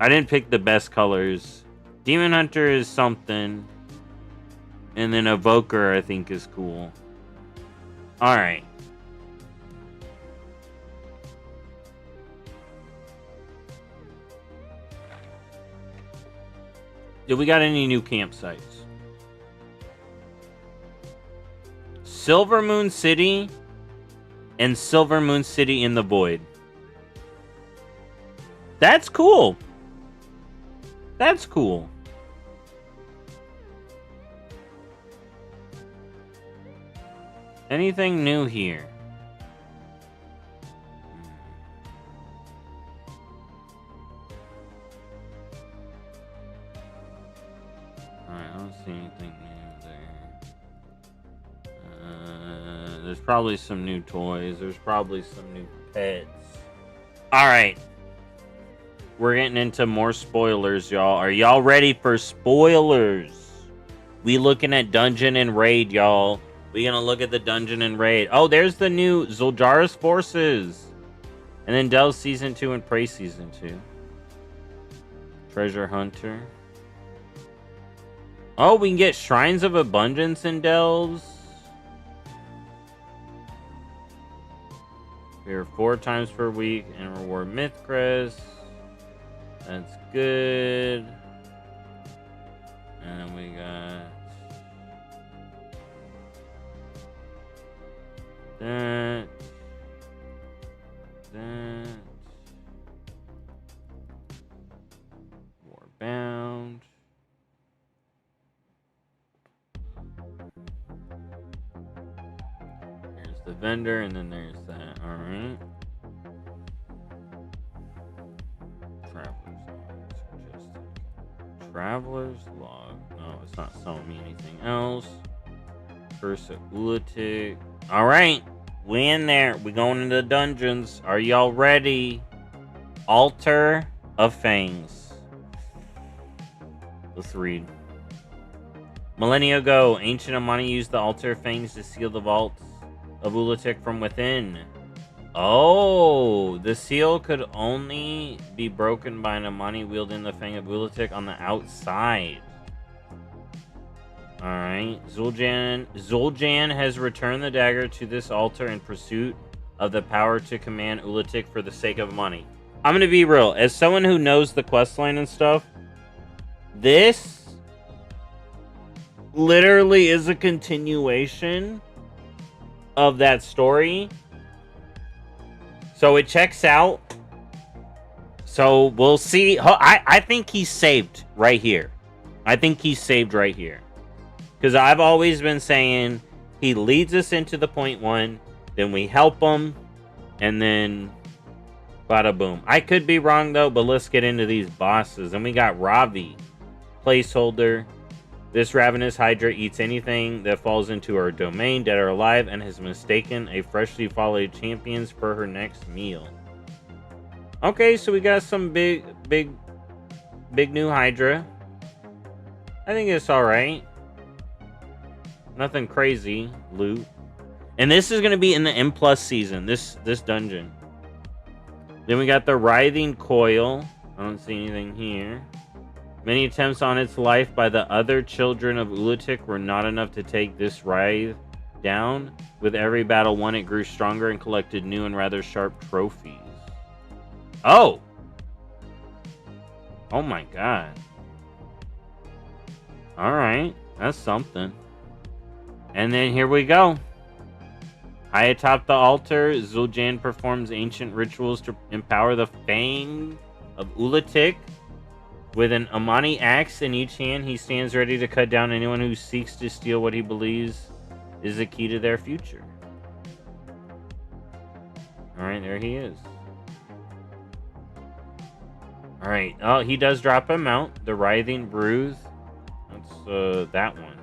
Speaker 1: I didn't pick the best colors. Demon Hunter is something. And then Evoker, I think, is cool. All right. Did we got any new campsites? Silver Moon City and Silver Moon City in the Void. That's cool. That's cool. Anything new here? Alright, I don't see anything new there. There's probably some new toys. There's probably some new pets. Alright. We're getting into more spoilers, y'all. Are y'all ready for spoilers? We looking at Dungeon and Raid, y'all. We gonna look at the Dungeon and Raid. Oh, there's the new Zul'Jara's Forces. And then Del's Season 2 and Prey Season 2. Treasure Hunter. Oh, we can get Shrines of Abundance in Del's. Here 4 times per week and reward Myth Crest. That's good. And then we got that. Warbound. Here's the vendor, and then there's that. All right. Traveler's Log. No, it's not selling me anything else. Curse of Ulatic. All right, we in there. We going into the dungeons. Are y'all ready? Altar of Fangs. Let's read. Millennia ago, ancient Amani used the Altar of Fangs to seal the vaults of Ulatic from within. Oh, the seal could only be broken by an Amani wielding the Fang of Ulatic on the outside. Alright. Zul'Jan has returned the dagger to this altar in pursuit of the power to command Ulatic for the sake of money. I'm gonna be real. As someone who knows the questline and stuff, this literally is a continuation of that story. So it checks out. So we'll see. I think he's saved right here. I think he's saved right here. Because I've always been saying he leads us into the point 1, then we help him, and then bada boom. I could be wrong though, but let's get into these bosses. And we got Ravi, placeholder. This ravenous Hydra eats anything that falls into her domain, dead or alive, and has mistaken a freshly followed champions for her next meal. Okay, so we got some big new Hydra. I think it's alright. Nothing crazy loot. And this is going to be in the M+ season, this dungeon. Then we got the Writhing Coil. I don't see anything here. Many attempts on its life by the other children of Ulatic were not enough to take this writhe down. With every battle won, it grew stronger and collected new and rather sharp trophies. Oh! Oh my god. Alright, that's something. And then here we go. High atop the altar, Zul'Jan performs ancient rituals to empower the Fang of Ulatic. With an Amani axe in each hand, he stands ready to cut down anyone who seeks to steal what he believes is the key to their future. Alright, there he is. Alright, oh, he does drop a mount. The Writhing Bruise. What's that one?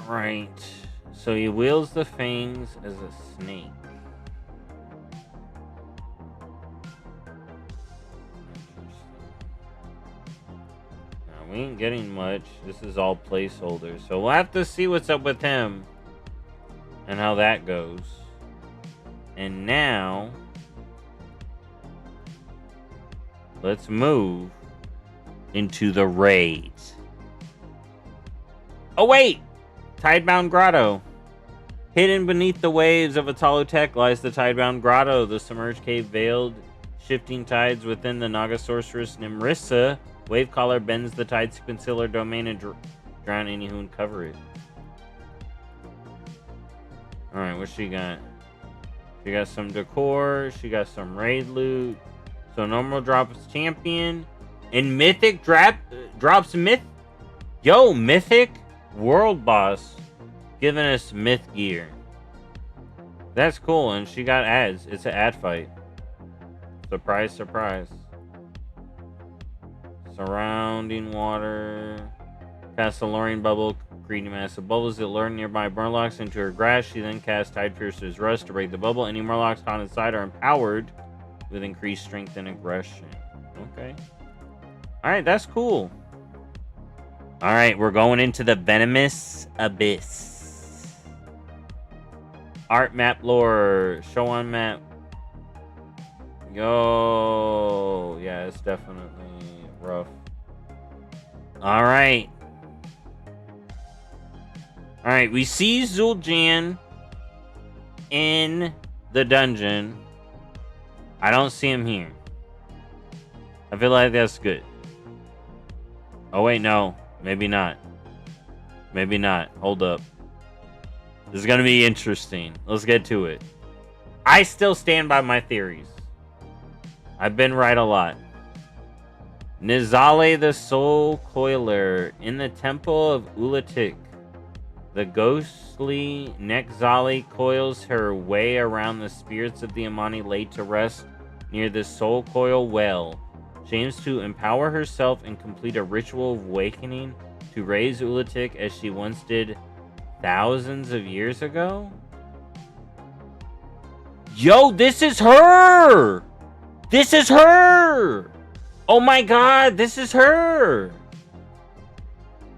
Speaker 1: Alright. So he wields the fangs as a snake. Now, we ain't getting much. This is all placeholders. So we'll have to see what's up with him. And how that goes. And now, let's move into the raids. Oh wait! Tidebound Grotto. Hidden beneath the waves of Atalutech lies the Tidebound Grotto, the submerged cave veiled, shifting tides within the Naga sorceress Nimrissa. Wavecaller bends the tides to conceal her domain and drown any who uncover it. Alright, what she got? She got some decor. She got some raid loot. So normal drops champion. And mythic drops myth. Yo, mythic world boss. Giving us myth gear. That's cool. And she got ads. It's an ad fight. Surprise, surprise. Surrounding water. Cast a luring bubble, creating massive bubbles that lure nearby murlocs into her grasp. She then casts Tide Piercer's Rust to break the bubble. Any murlocs caught inside are empowered with increased strength and aggression. Okay. Alright, that's cool. Alright, we're going into the Venomous Abyss. Art map lore. Show on map. Yo. Yeah, it's definitely rough. Alright. Alright, we see Zul'Jan in the dungeon. I don't see him here. I feel like that's good. Oh, wait, no. Maybe not. Maybe not. Hold up. This is going to be interesting. Let's get to it. I still stand by my theories. I've been right a lot. Nizale the Soul Coiler in the Temple of Ulatik. The ghostly Nexali coils her way around the spirits of the Amani laid to rest near the Soul Coil Well. She aims to empower herself and complete a ritual of awakening to raise Ulatik as she once did thousands of years ago. Yo, this is her! This is her! Oh my god, this is her!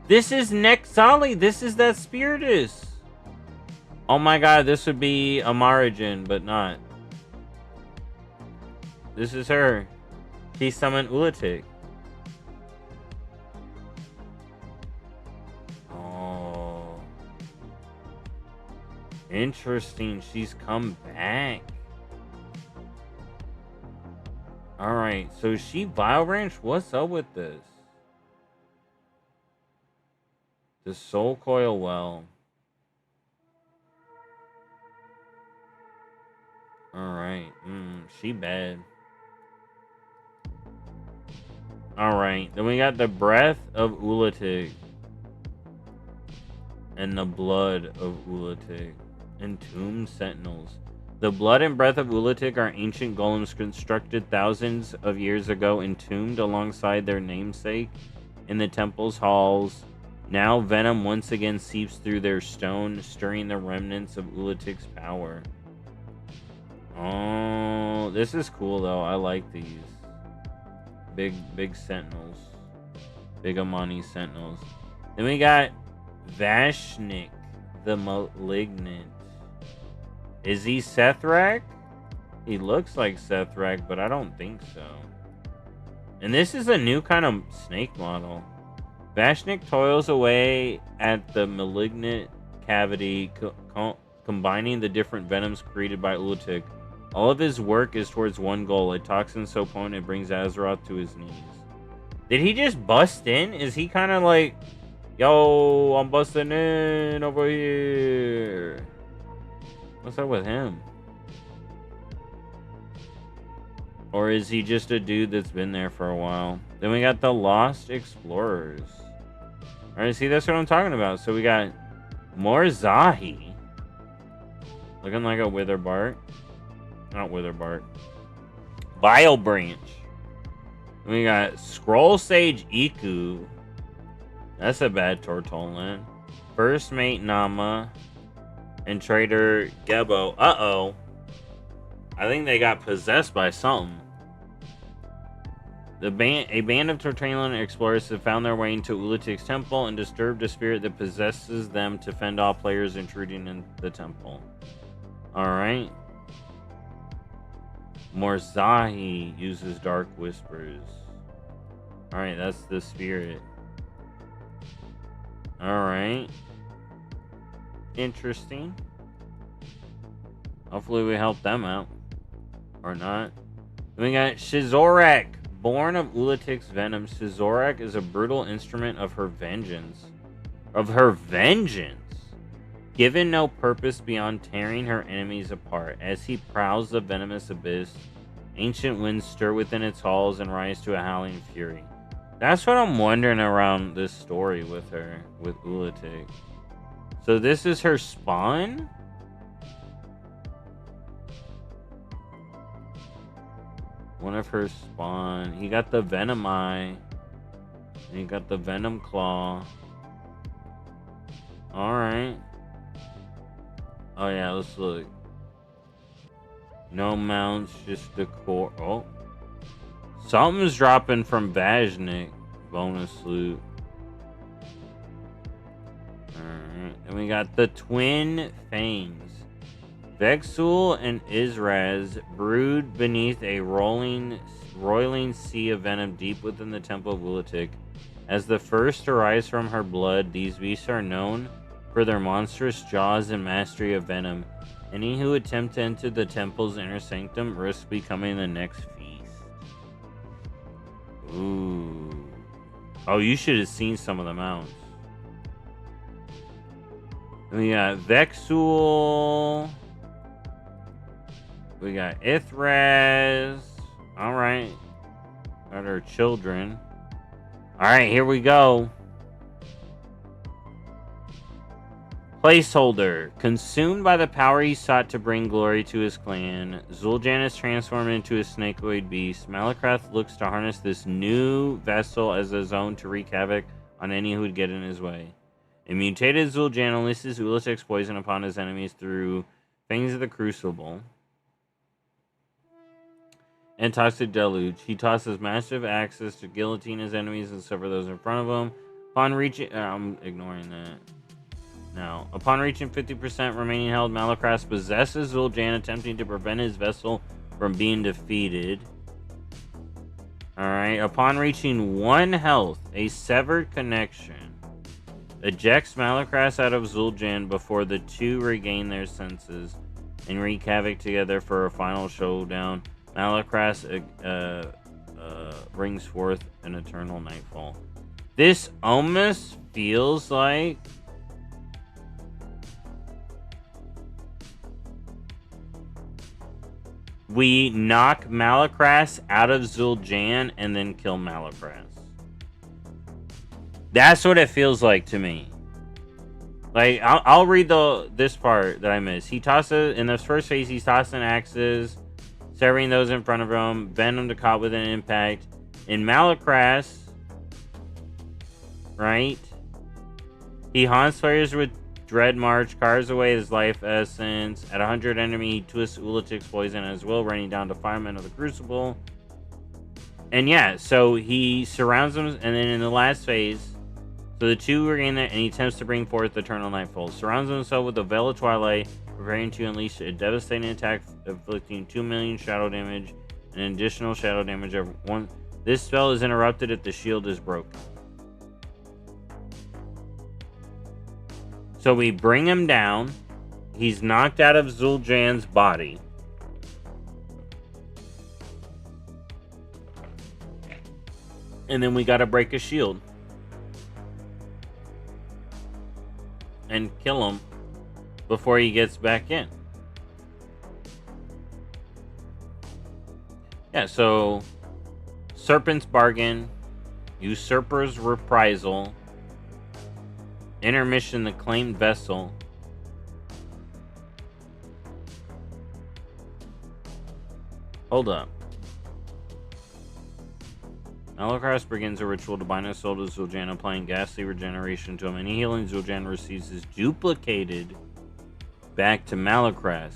Speaker 1: This is Nexali. This is that Spiritus. Oh my god, this would be Amarajin, but not. This is her. She summoned Ulatik. Oh. Interesting. She's come back. Alright, so she Vile Ranch? What's up with this? The Soul Coil Well. Alright. She bad. Alright. Then we got the Breath of Ulatik. And the Blood of Ulatik. Entombed Sentinels. The blood and breath of Ulatik are ancient golems constructed thousands of years ago, entombed alongside their namesake in the temple's halls. Now venom once again seeps through their stone, stirring the remnants of Ulatik's power. Oh, this is cool though. I like these. Big sentinels. Big Amani sentinels. Then we got Vashnik, the Malignant. Is he Sethrak? He looks like Sethrak, but I don't think so. And this is a new kind of snake model. Vashnik toils away at the malignant cavity, combining the different venoms created by Ulatik. All of his work is towards one goal, a toxin so potent it brings Azeroth to his knees. Did he just bust in? Is he kind of like, yo, I'm busting in over here? What's up with him? Or is he just a dude that's been there for a while? Then we got the Lost Explorers. Alright, see, that's what I'm talking about. So we got Morzahi. Looking like a Witherbark. Not Witherbark. Bile Branch. We got Scroll Sage Iku. That's a bad Tortolan. First Mate Nama. And Trader Gebo. Uh-oh. I think they got possessed by something. A band of Tortolan explorers have found their way into Ulatik's temple and disturbed a spirit that possesses them to fend off players intruding in the temple. Alright. Morzahi uses Dark Whispers. Alright, that's the spirit. Alright. Interesting. Hopefully we help them out. Or not. Then we got Shizorak. Born of Ulatik's venom, Shizorak is a brutal instrument of her vengeance. Given no purpose beyond tearing her enemies apart, as he prowls the venomous abyss, ancient winds stir within its halls and rise to a howling fury. That's what I'm wondering around this story with her, with Ulatik. So this is her spawn? One of her spawn. He got the Venom Eye. And he got the Venom Claw. Alright. Oh yeah, let's look. No mounts, just the core. Oh. Something's dropping from Vajnik. Bonus loot. Alright. And we got the Twin Fangs. Vexul and Izraz brood beneath a roiling sea of venom deep within the temple of Ulatik. As the first to rise from her blood, these beasts are known for their monstrous jaws and mastery of venom. Any who attempt to enter the temple's inner sanctum risk becoming the next feast. Ooh. Oh, you should have seen some of the mounts. We got Vexul. We got Ithraz. Alright. Got our children. Alright, here we go. Placeholder. Consumed by the power he sought to bring glory to his clan, Zul'Jan is transformed into a snakeoid beast. Malachrath looks to harness this new vessel as his own to wreak havoc on any who would get in his way. A mutated Zul'Jan unleashes Ulatik's poison upon his enemies through Fangs of the Crucible and Toxic Deluge. He tosses massive axes to guillotine his enemies and sever those in front of him. Upon reaching... I'm ignoring that. Now, upon reaching 50% remaining health, Malachrath possesses Zul'Jan, attempting to prevent his vessel from being defeated. Alright, upon reaching 1 health, a severed connection ejects Malachrath out of Zul'Jan before the two regain their senses and wreak havoc together for a final showdown. Malachrath brings forth an eternal nightfall. This almost feels like we knock Malachrath out of Zul'Jan and then kill Malachrath. That's what it feels like to me. Like, I'll read this part that I missed. He tosses, in the first phase, he's tossing axes, severing those in front of him, venom to caught with an impact. In Malachrath, right? He haunts players with Dread March, carves away his life essence. At 100 enemy, he twists Ulatik's poison as well, raining down defilement of the Crucible. And yeah, so he surrounds them, and then in the last phase, so the two regain there, and he attempts to bring forth Eternal Nightfall. Surrounds himself with the Veil of Twilight, preparing to unleash a devastating attack, inflicting 2 million shadow damage, and additional shadow damage every one. This spell is interrupted if the shield is broken. So we bring him down. He's knocked out of Zul'Jan's body. And then we gotta break his shield. And kill him before he gets back in. Yeah, so Serpent's Bargain, Usurper's Reprisal, Intermission, the Claimed Vessel, hold up. Malacras begins a ritual to bind his soul to Zul'Jan, applying ghastly regeneration to him. Any healing Zul'Jan receives is duplicated back to Malacras.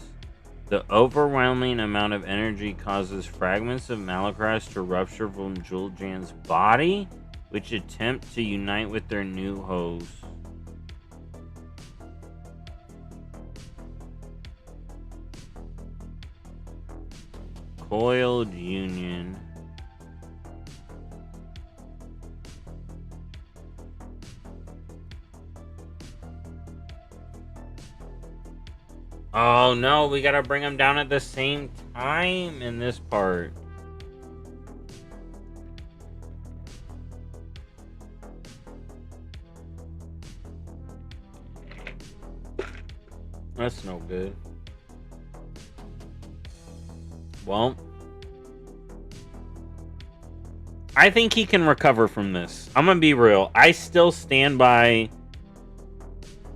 Speaker 1: The overwhelming amount of energy causes fragments of Malacras to rupture from Zul'Jan's body, which attempt to unite with their new host. Coiled Union. Oh no, we gotta bring them down at the same time in this part. That's no good. Well, I think he can recover from this. I'm gonna be real. I still stand by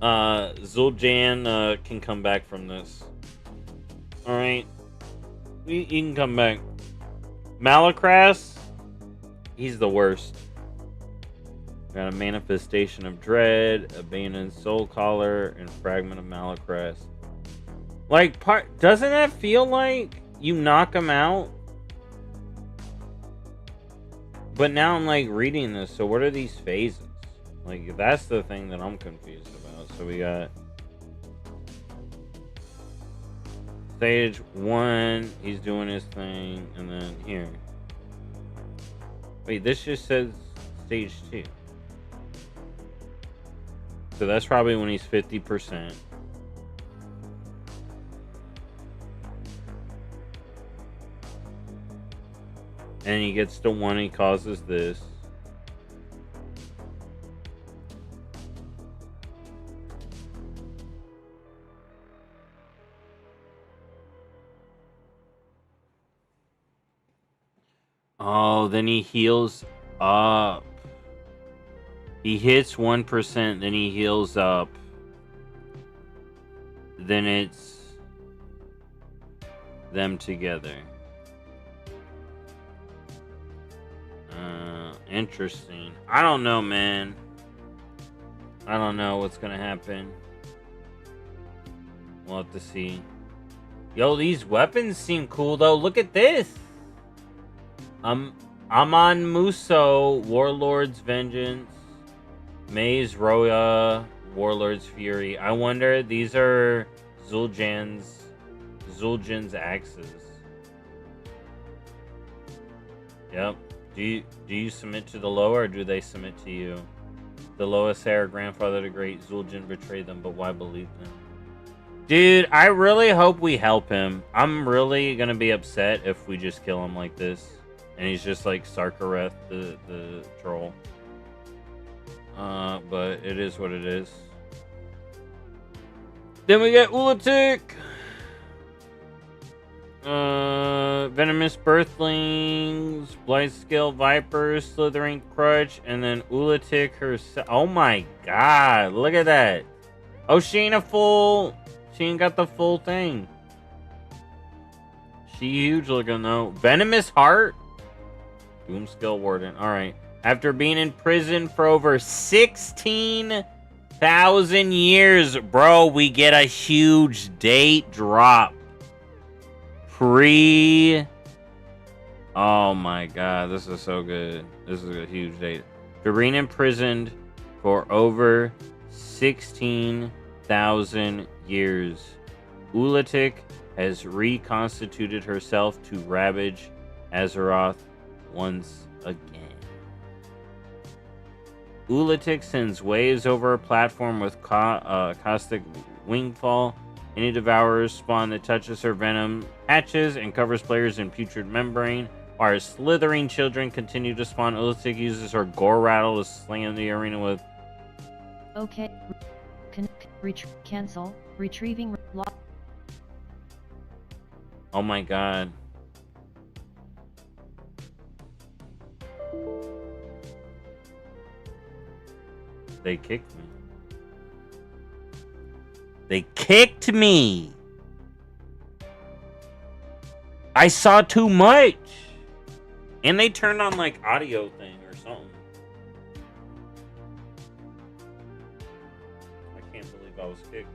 Speaker 1: Zul'Jan can come back from this. Alright. He can come back. Malacras, he's the worst. Got a Manifestation of Dread, Abandoned Soul Collar, and Fragment of Malacras. Like, doesn't that feel like you knock him out? But now I'm like reading this, so what are these phases? Like, that's the thing that I'm confused about. So we got stage 1, he's doing his thing, and then here. Wait, this just says stage 2. So that's probably when he's 50%. And he gets to 1, he causes this. Oh, then he heals up. He hits 1%, then he heals up. Then it's them together. Interesting. I don't know, man. I don't know what's gonna happen. We'll have to see. Yo, these weapons seem cool though. Look at this. Amon Muso, Warlord's Vengeance. Maze Roya, Warlord's Fury. I wonder, these are Zul'Jan's axes. Yep. Do you submit to the Loa, or do they submit to you? The Loa say our grandfather the great Zul'Jan betrayed them, but why believe them? Dude, I really hope we help him. I'm really gonna be upset if we just kill him like this. And he's just like Sarkareth, the troll. But it is what it is. Then we get Ulatik. Venomous Birthlings, Blightscale Vipers, Slithering Crutch, and then Ulatik herself. Oh my god, look at that. Oh, she ain't got the full thing. She huge looking though. Venomous Heart? Doomscale Warden. Alright. After being in prison for over 16,000 years, bro, we get a huge date drop. Oh my god, this is so good. This is a huge date. After being imprisoned for over 16,000 years, Ulatik has reconstituted herself to ravage Azeroth once again. Ulatik sends waves over a platform with caustic wingfall. Any devourer's spawn that touches her venom hatches and covers players in putrid membrane. Our slithering children continue to spawn. Ulatik uses her gore rattle to slam the arena with.
Speaker 2: Okay. Cancel. Retrieving.
Speaker 1: Oh my god. They kicked me. They kicked me. I saw too much. And they turned on like audio thing or something. I can't believe I was kicked.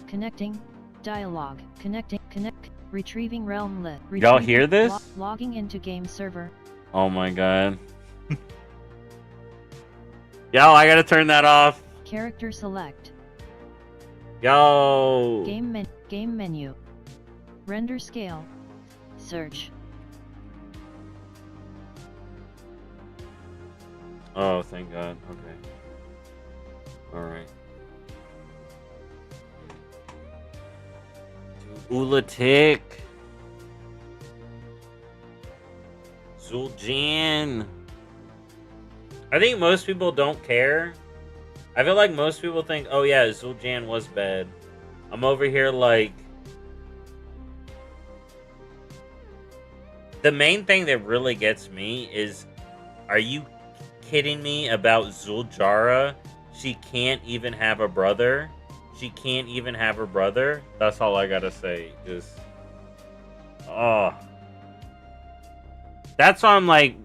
Speaker 2: Connecting. Dialogue. Connecting. Connect. Retrieving realm lit.
Speaker 1: Y'all hear this?
Speaker 2: Logging into game server.
Speaker 1: Oh my god. Yo, I gotta turn that off.
Speaker 2: Character select.
Speaker 1: Yo.
Speaker 2: Game menu. Render scale. Search.
Speaker 1: Oh, thank God. Okay. Alright. Ulatik. Zul'Jin. I think most people don't care. I feel like most people think, oh yeah, Zul'Jin was bad. I'm over here like... The main thing that really gets me is, are you kidding me about Zul'Jara? She can't even have a brother. She can't even have her brother. That's all I gotta say. Just, oh, that's why I'm like,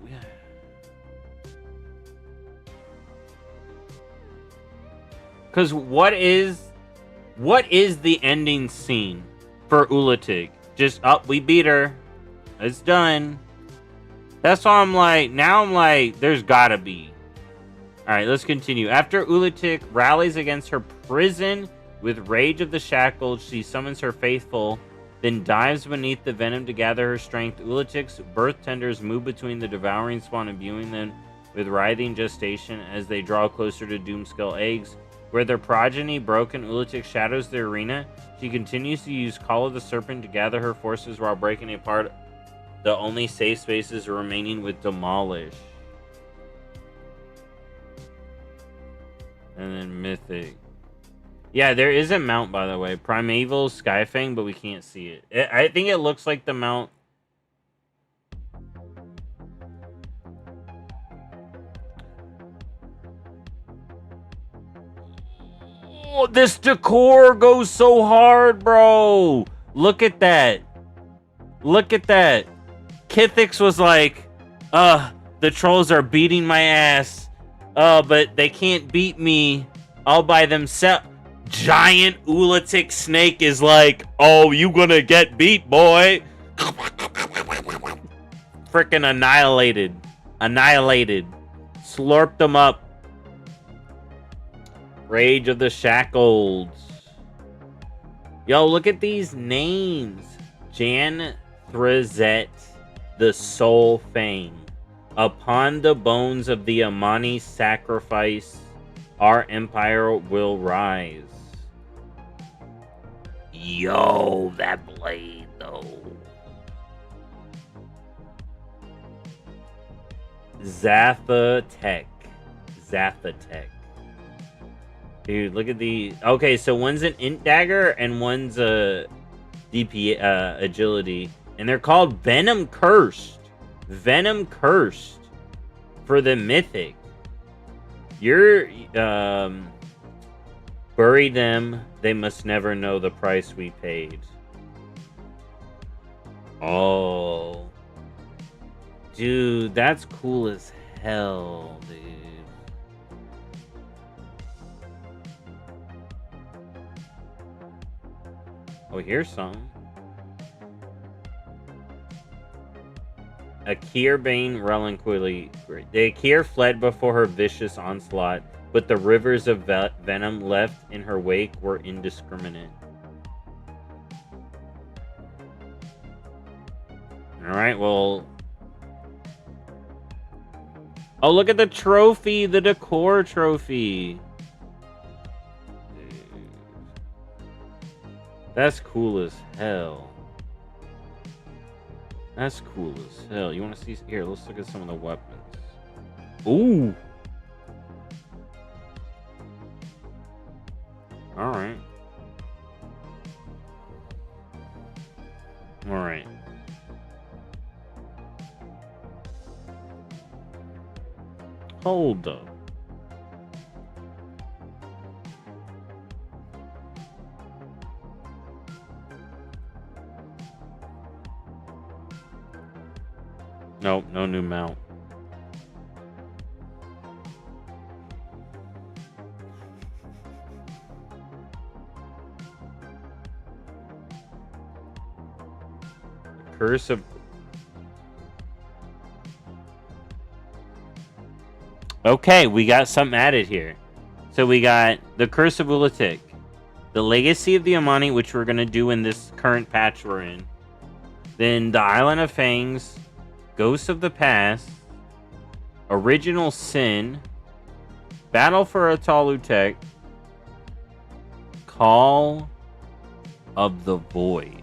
Speaker 1: because what is the ending scene for Ulatik? Just up, we beat her. It's done. That's why I'm like, now I'm like, there's gotta be. Alright, let's continue. After Ulatik rallies against her prison with rage of the shackled, she summons her faithful, then dives beneath the venom to gather her strength. Ulatik's birth tenders move between the devouring spawn, imbuing them with writhing gestation as they draw closer to Doomskull eggs. Where their progeny broken, Ulatik shadows the arena. She continues to use Call of the Serpent to gather her forces while breaking apart the only safe spaces remaining with Demolish. And then Mythic. Yeah, there is a mount, by the way. Primeval Skyfang, but we can't see it. I think it looks like the mount. Oh, this decor goes so hard, bro. Look at that. Look at that. Kithix was like, the trolls are beating my ass. But they can't beat me all by themselves. Giant Ulatik snake is like, oh, you gonna get beat, boy. Freaking annihilated. Annihilated. Slurped them up. Rage of the Shackled. Yo, look at these names. Jan Thrizet, the Soul Fang. Upon the bones of the Amani sacrifice, our empire will rise. Yo, that blade, though. Zaphatech. Zaphatech. Dude, look at the... Okay, so one's an int dagger and one's a DP agility. And they're called Venom Cursed. Venom Cursed. For the Mythic. You're... Bury them. They must never know the price we paid. Oh. Dude, that's cool as hell, dude. Oh, here's some. Akir Bane Relinquilly. The Akir fled before her vicious onslaught, but the rivers of venom left in her wake were indiscriminate. Alright, well... Oh, look at the trophy! The decor trophy! Dude. That's cool as hell. That's cool as hell. You want to see... Here, let's look at some of the weapons. Ooh! Alright. Alright. Hold up. Nope, no new mount. Curse of... Okay, we got something added here. So we got the Curse of Ulatik, the Legacy of the Amani, which we're going to do in this current patch we're in. Then the Island of Fangs, Ghosts of the Past, Original Sin, Battle for Atalutek, Call of the Void.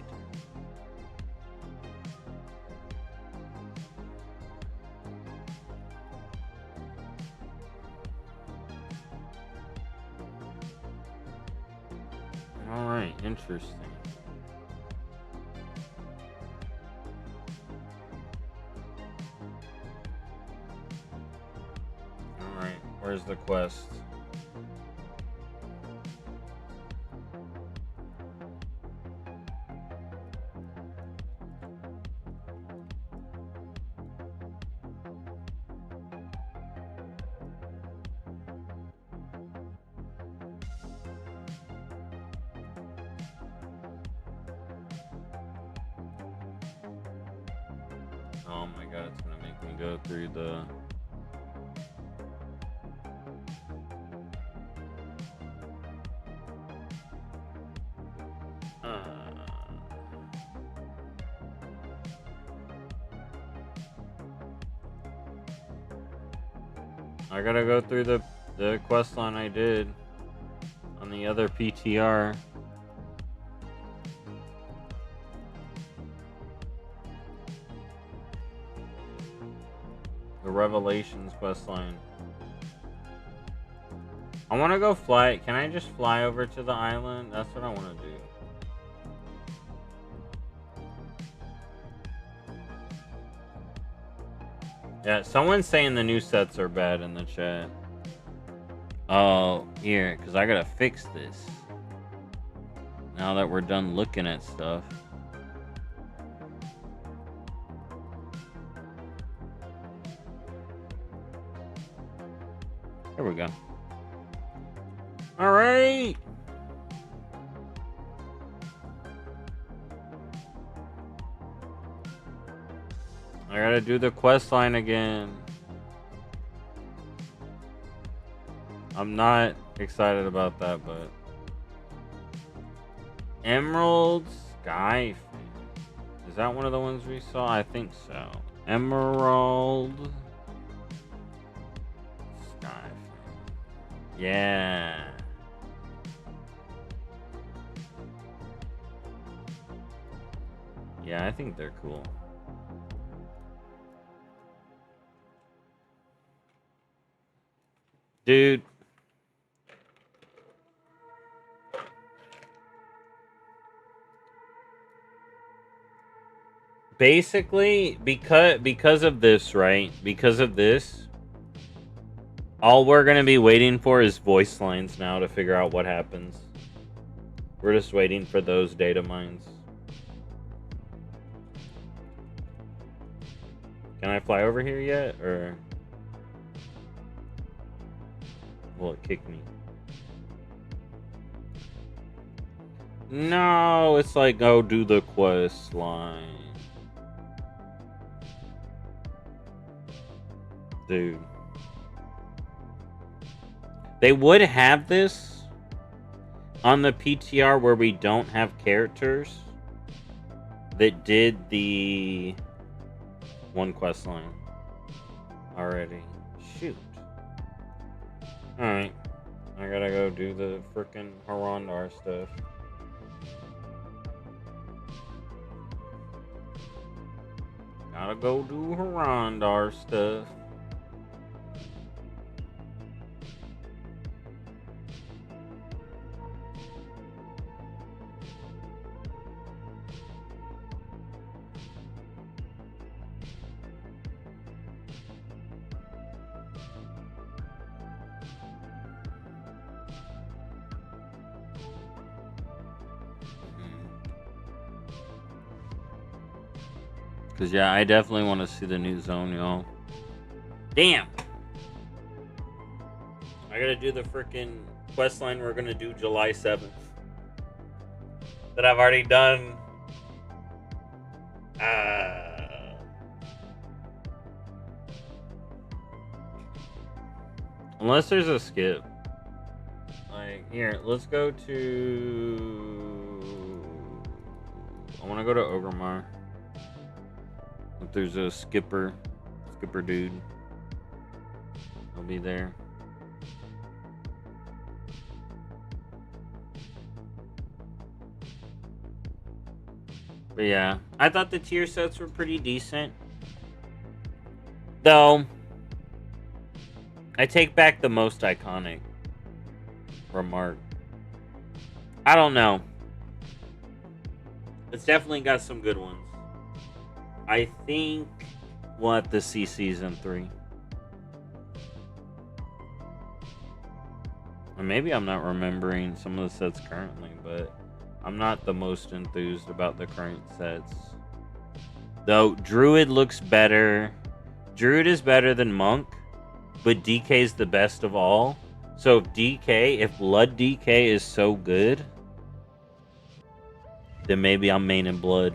Speaker 1: Alright, interesting. Alright, where's the quest? Oh my god, it's gonna make me go through the... I gotta go through the quest line I did on the other PTR. The Revelations quest line. I want to go fly. Can I just fly over to the island? That's what I want to do. Yeah, someone's saying the new sets are bad in the chat. Oh, here, because I gotta fix this. Now that we're done looking at stuff. There we go. All right. I gotta do the quest line again. I'm not excited about that, but Emerald Sky. Is that one of the ones we saw? I think so. Emerald Sky. Yeah. Yeah, I think they're cool. Dude. Basically, because of this, right? Because of this, all we're gonna be waiting for is voice lines now to figure out what happens. We're just waiting for those data mines. Can I fly over here yet, or will it kick me? No, it's like, go do the quest line. Dude. They would have this on the PTR where we don't have characters that did the one quest line already. Shoot. Alright. I gotta go do the frickin' Harondar stuff. Gotta go do Harondar stuff. Cause yeah, I definitely want to see the new zone, y'all. Damn. I gotta do the freaking quest line we're gonna do July 7th. That I've already done. Unless there's a skip. Like, here, let's go to... I want to go to Ogremar. If there's a skipper dude, I'll be there. But yeah, I thought the tier sets were pretty decent. Though, I take back the most iconic remark. I don't know. It's definitely got some good ones. I think we'll have to see season 3. Or maybe I'm not remembering some of the sets currently, but I'm not the most enthused about the current sets. Though Druid looks better. Druid is better than Monk, but DK is the best of all. So if Blood DK is so good, then maybe I'm main in Blood.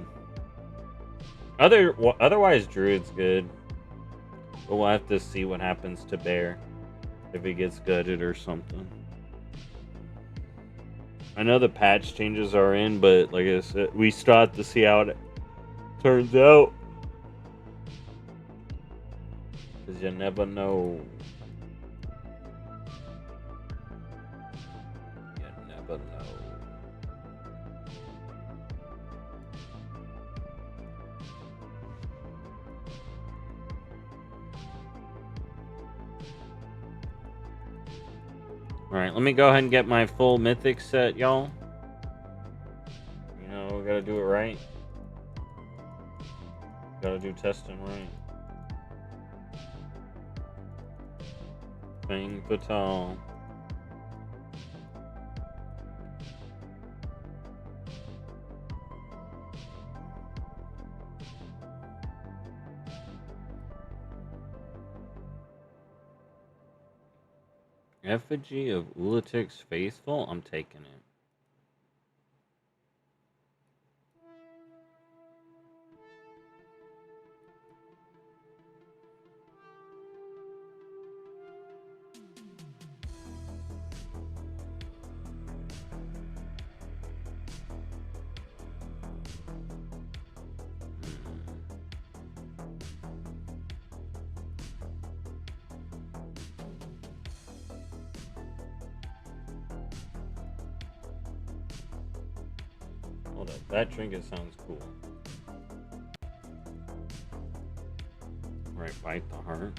Speaker 1: Otherwise, Druid's good. But we'll have to see what happens to Bear. If he gets gutted or something. I know the patch changes are in, but like I said, we still have to see how it turns out. Because you never know. You never know. Alright, let me go ahead and get my full mythic set, y'all. You know, we gotta do it right. Gotta do testing right. Fang Fatal. Effigy of Ulatik's Faithful? I'm taking it. Hold up, that trinket sounds cool. Right, bite the heart.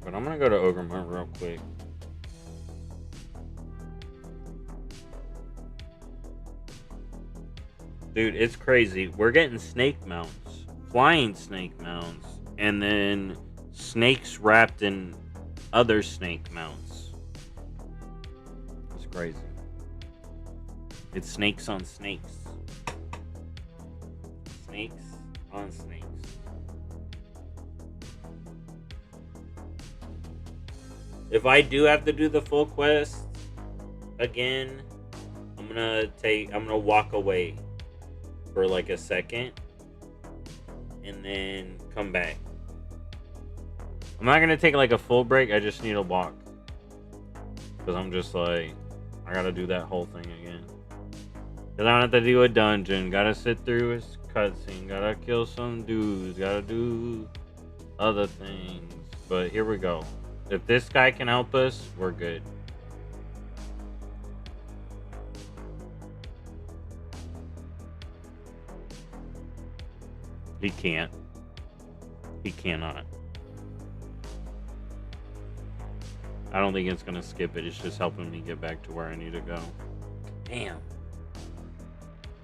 Speaker 1: But I'm gonna go to Ogremont real quick. Dude, it's crazy. We're getting snake mounts, flying snake mounts, and then snakes wrapped in other snake mounts. It's crazy. It's snakes on snakes. Snakes on snakes. If I do have to do the full quest again, I'm gonna walk away for like a second and then come back. I'm not gonna take like a full break. I just need to walk because I'm just like, I gotta do that whole thing again. Cause I don't have to do a dungeon. Gotta sit through a cutscene. Gotta kill some dudes. Gotta do other things. But here we go. If this guy can help us, we're good. He can't. He cannot. I don't think it's gonna skip it. It's just helping me get back to where I need to go. Damn.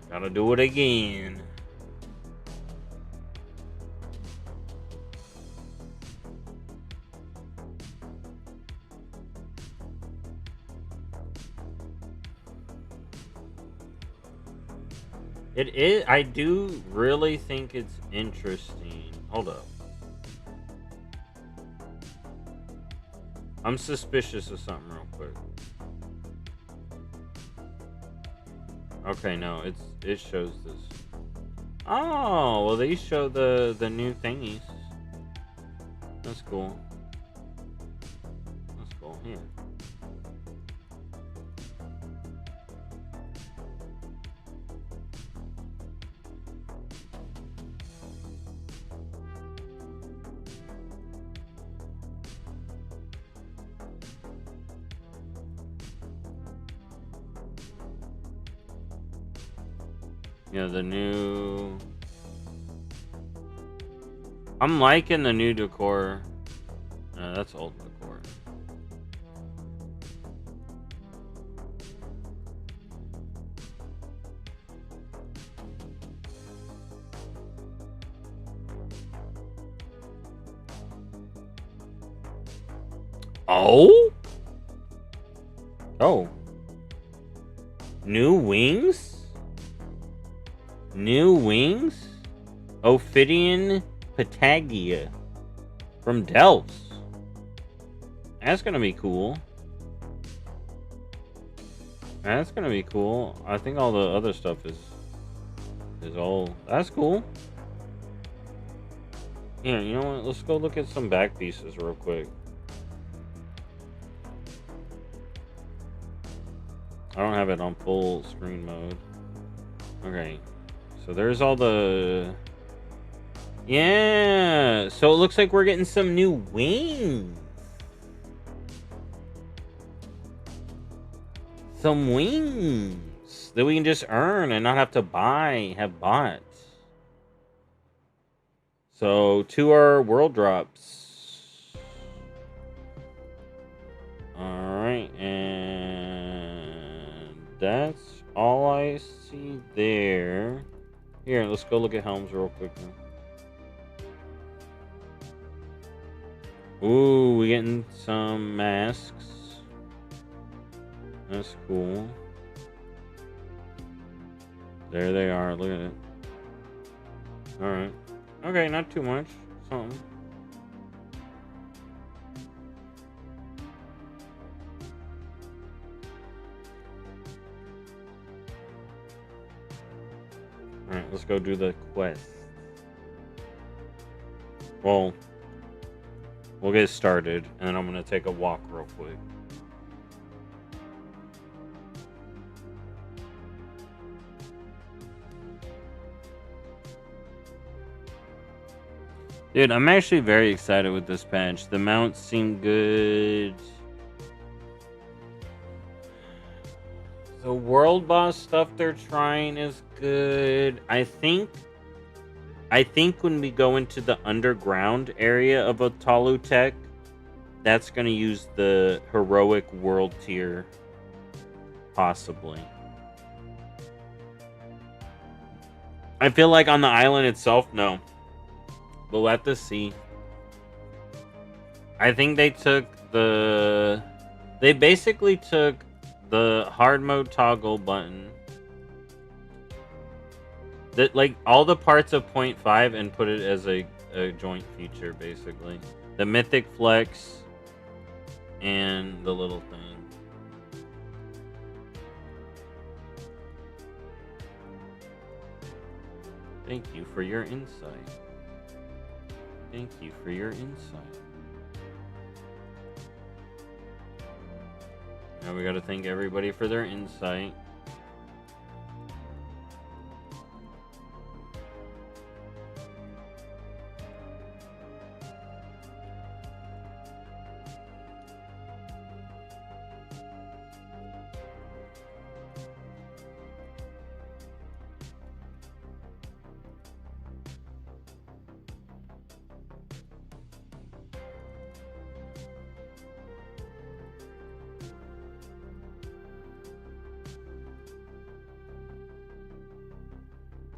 Speaker 1: Gotta do it again. It is. I do really think it's interesting. Hold up. I'm suspicious of something real quick. Okay, no, it shows this. Oh, well, they show the new thingies. That's cool. That's cool. Here. Yeah, the new. I'm liking the new decor. That's old decor. Oh? Oh. New wings? New wings? Ophidian Patagia from Delphs. That's gonna be cool. That's gonna be cool. I think all the other stuff is all. That's cool. Yeah, you know what? Let's go look at some back pieces real quick. I don't have it on full screen mode. Okay, so there's all the. Yeah, so it looks like we're getting some new wings. Some wings that we can just earn and not have to have bought. So, 2 are world drops. Alright, and that's all I see there. Here, let's go look at helms real quick now. Ooh, we getting some masks. That's cool. There they are. Look at it. Alright. Okay, not too much. Something. Alright, let's go do the quest. Well, we'll get started, and then I'm going to take a walk real quick. Dude, I'm actually very excited with this patch. The mounts seem good. The world boss stuff they're trying is good. I think when we go into the underground area of Otalu Tech, that's going to use the heroic world tier. Possibly. I feel like on the island itself, no. We'll have to see. I think they basically took the hard mode toggle button, that like all the parts of 0.5, and put it as a joint feature, basically. The mythic flex and the little thing. Thank you for your insight. Thank you for your insight. Now we gotta thank everybody for their insight.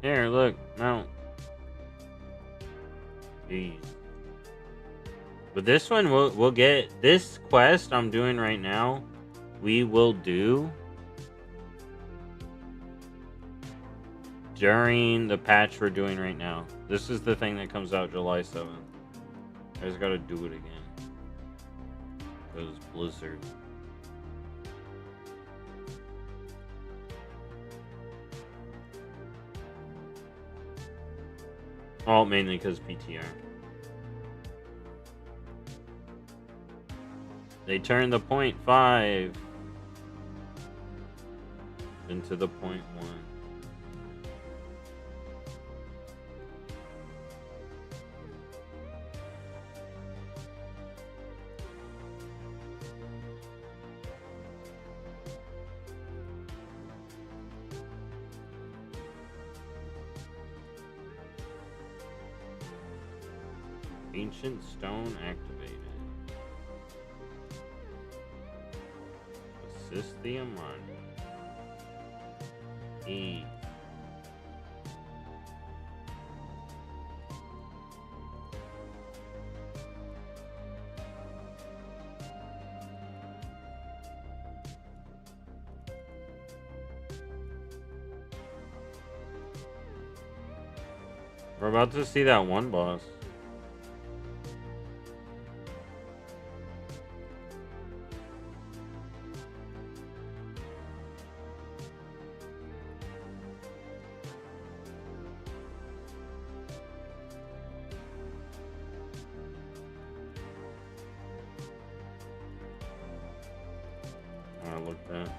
Speaker 1: Here, look, mount. Jeez. But this one, we'll get this quest I'm doing right now. We will do during the patch we're doing right now. This is the thing that comes out July 7th. I just gotta do it again. Because Blizzard. Oh, mainly because PTR. They turned the 0.5 into the 0.1. Ancient stone activated. Assist the Amon. E. We're about to see that one boss. I looked at.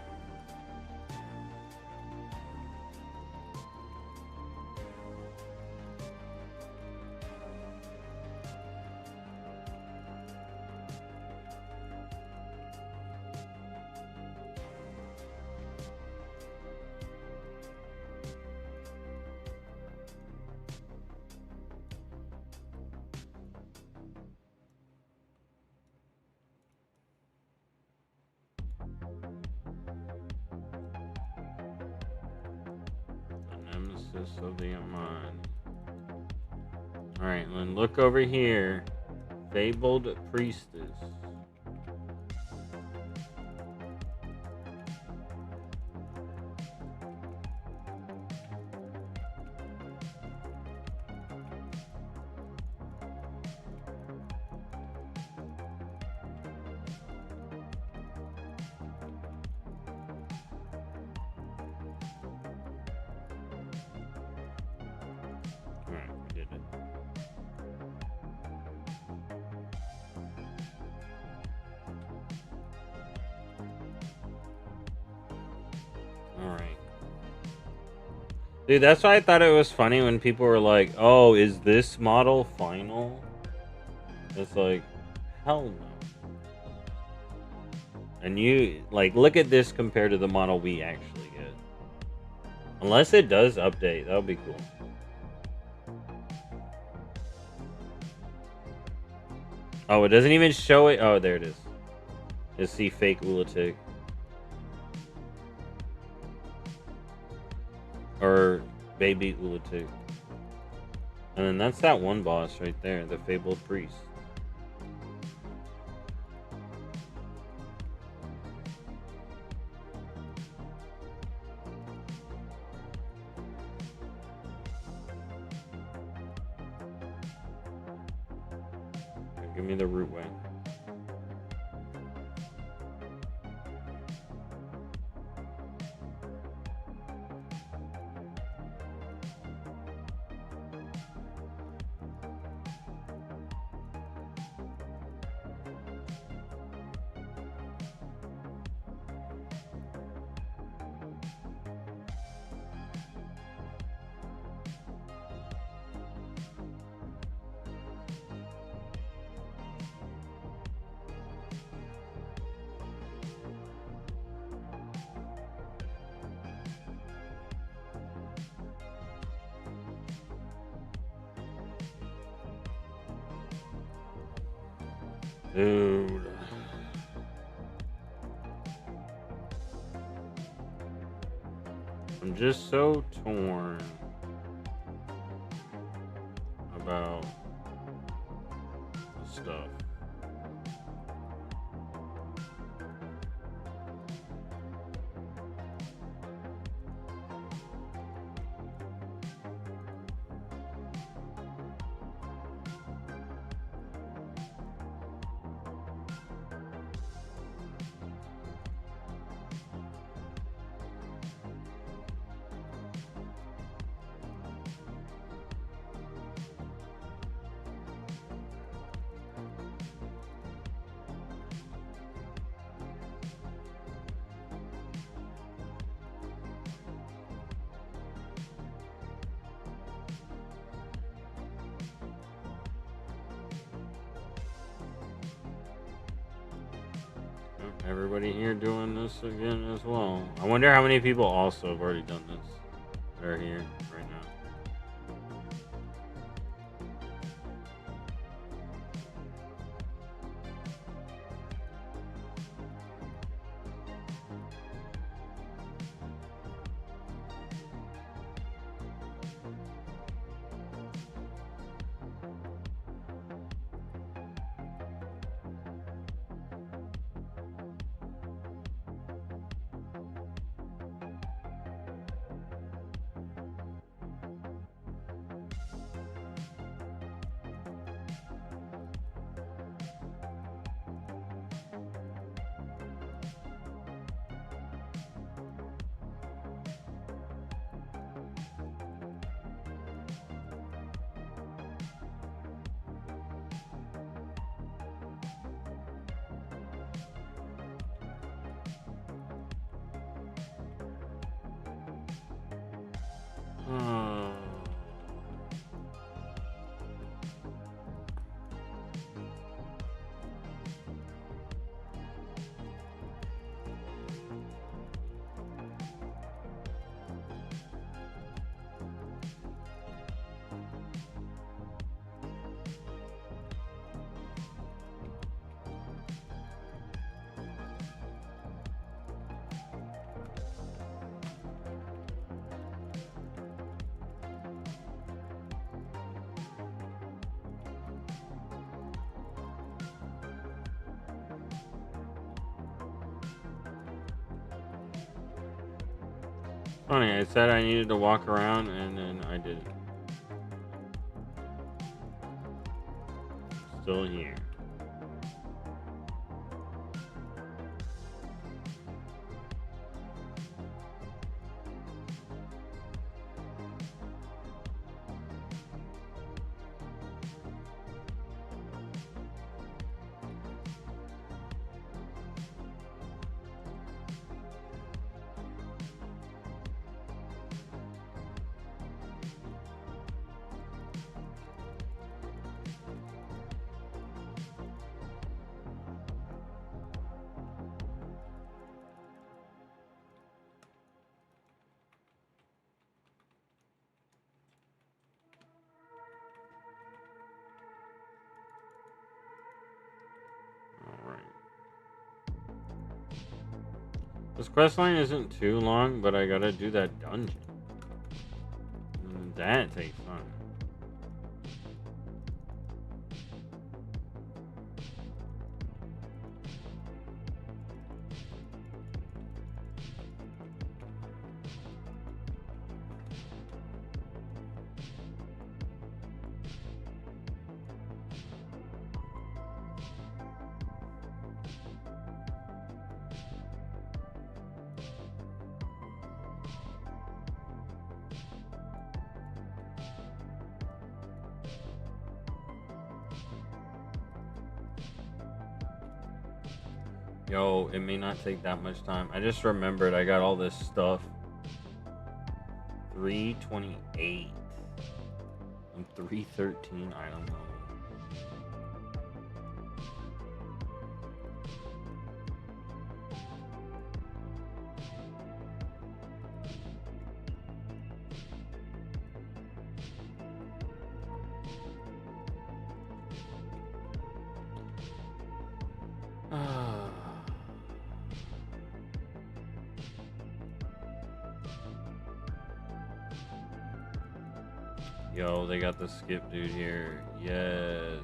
Speaker 1: Nemesis of the Amon. Alright, then look over here. Fabled Priestess. Alright, we did it. Alright. Dude, that's why I thought it was funny when people were like, oh, is this model final? It's like, hell no. And you, like, look at this compared to the model we actually get. Unless it does update, that would be cool. Oh, it doesn't even show it. Oh, there it is. Just see fake Ulatic. Or baby Ulatic. And then that's that one boss right there, the Fabled Priest. Give me the root way. Dude. I'm just so torn about the stuff. everybody here doing this again as well. I wonder how many people also have already done this that are here right now. Hmm. Funny, I said I needed to walk around and then I did it. Still here. Alright. This questline isn't too long, but I gotta do that dungeon. That takes time. Yo, it may not take that much time. I just remembered I got all this stuff. 328. I'm 313. I don't know. Yo, they got the skip dude here. Yes.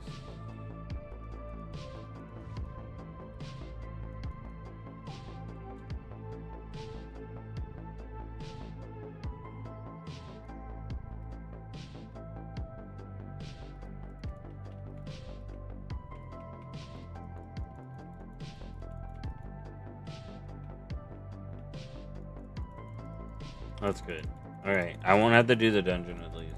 Speaker 1: That's good. Alright, I won't have to do the dungeon at least.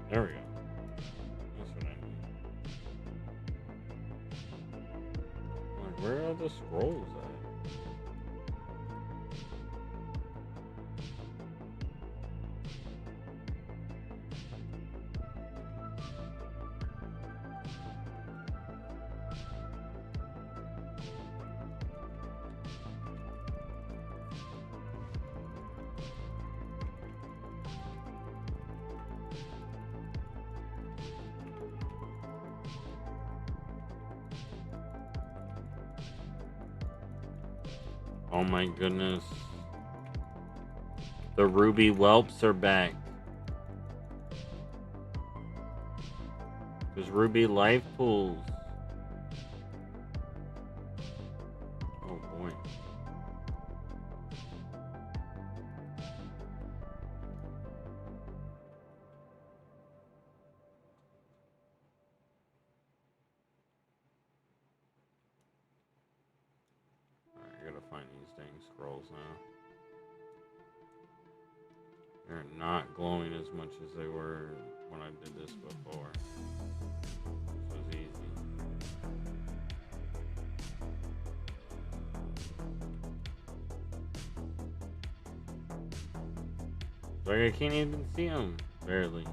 Speaker 1: There we go. That's what I need. Like, where are the scrolls at? Oh my goodness. The ruby whelps are back. There's ruby life pools. Oh boy. Alright, I gotta find these dang scrolls now. They're not glowing as much as they were when I did this before. This was easy. Like I can't even see them. Barely.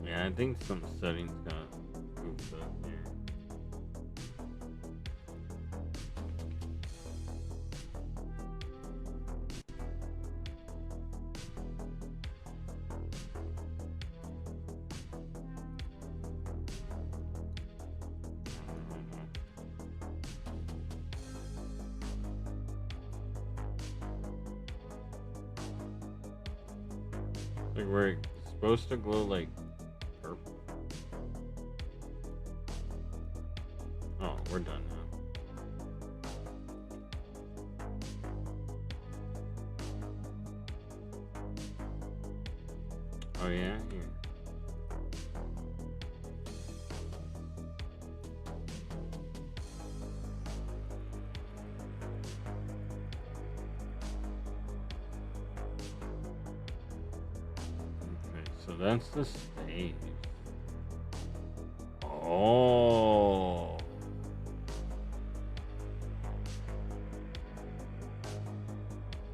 Speaker 1: Yeah, I think some settings got goofed up here. Like we're supposed to glow like purple. Oh, we're done now. Oh yeah, here. Okay, so that's the stage. Oh.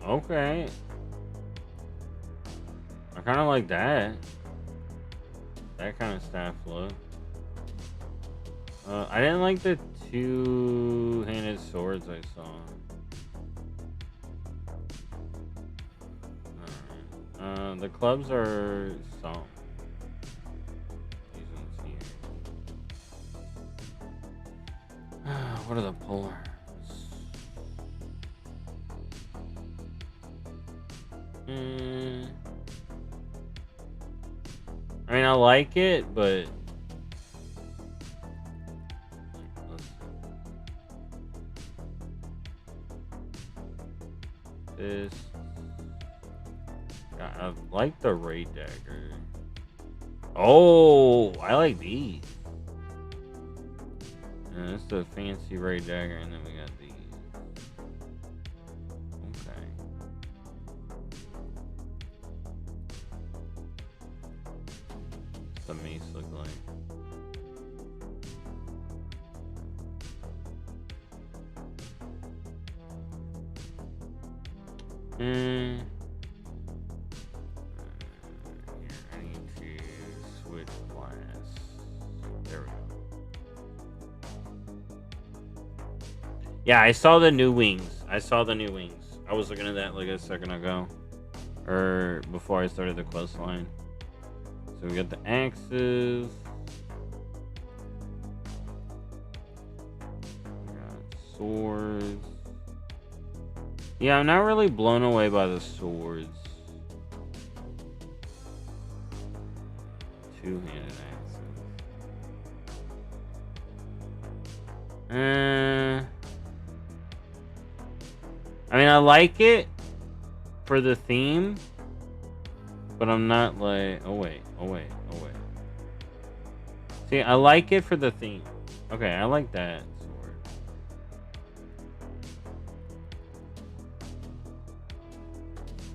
Speaker 1: Okay. I kind of like that. That kind of staff look. I didn't like the two-handed swords I saw. Alright. The clubs are some. These ones here. What are the polars? I mean, I like it, but this. I like the raid dagger. Oh, I like these. And that's the fancy raid dagger, and then we got these. Okay. What's the mace look like? Here, I need to switch class. There we go. Yeah, I saw the new wings. I was looking at that like a second ago. Or before I started the quest line. So we got the axes. We got swords. Yeah, I'm not really blown away by the swords. Two-handed axes. I mean, I like it for the theme, but I'm not like. Oh wait. See, I like it for the theme. Okay, I like that sword.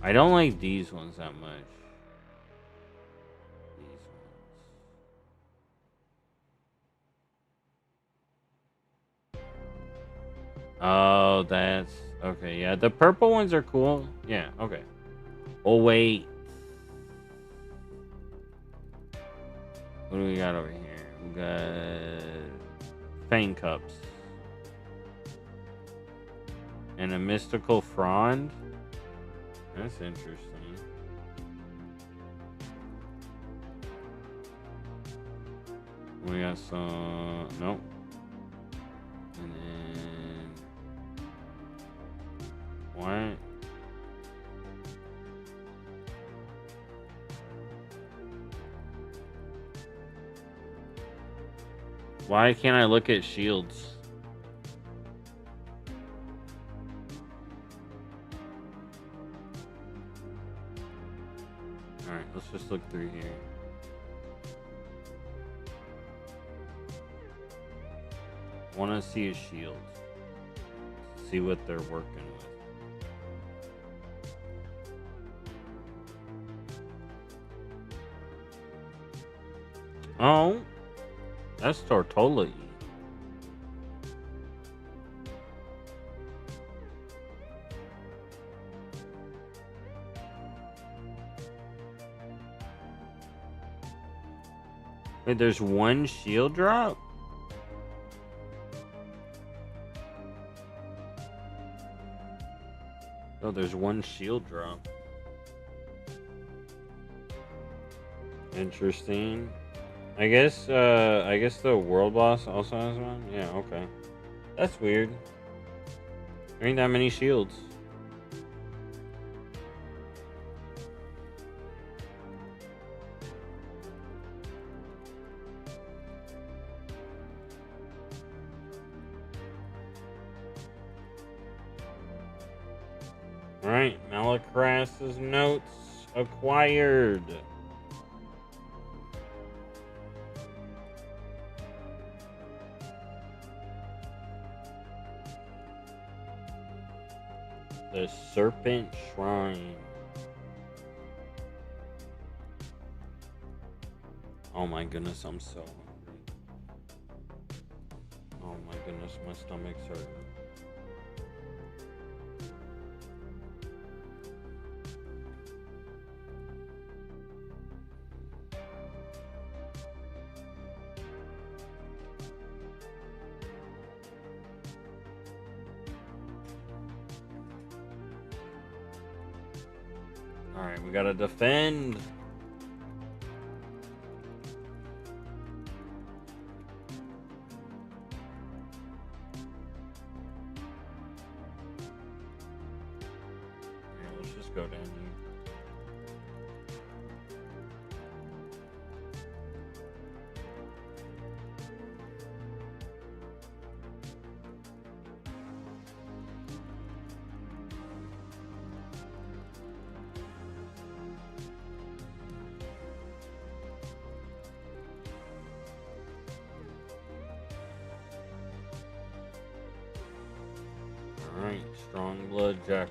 Speaker 1: I don't like these ones that much. These ones. Oh, that's okay. Yeah, the purple ones are cool. Yeah, okay. Oh wait. What do we got over here? We got Fang Cups. And a mystical frond. That's interesting. We got some. Nope. And then. What? Why can't I look at shields? Alright, let's just look through here. I want to see a shield. See what they're working with. Oh, that's Tortola. Wait, there's one shield drop? Oh, there's one shield drop. Interesting. I guess the world boss also has one? Yeah, okay. That's weird. There ain't that many shields. Alright, Malacras's notes acquired. The Serpent Shrine. Oh my goodness, I'm so hungry. Oh my goodness, my stomach's hurting. Alright, we gotta defend. Yeah, let's just go down here. Alright, Strong Blood Jackmo.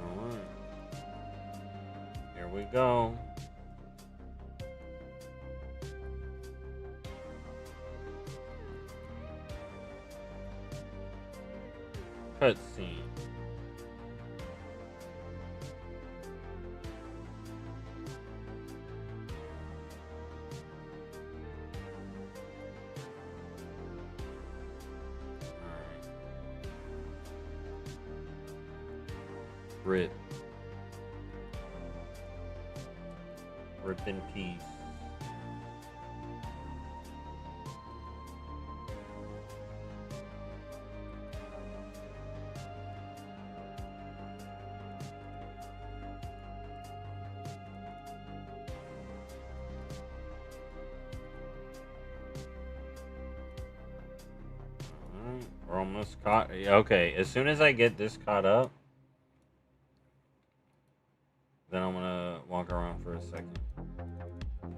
Speaker 1: Alright. Here we go. Cutscene. Rip. Rip in peace. We're almost caught. Okay, as soon as I get this caught up, then I'm gonna walk around for a second,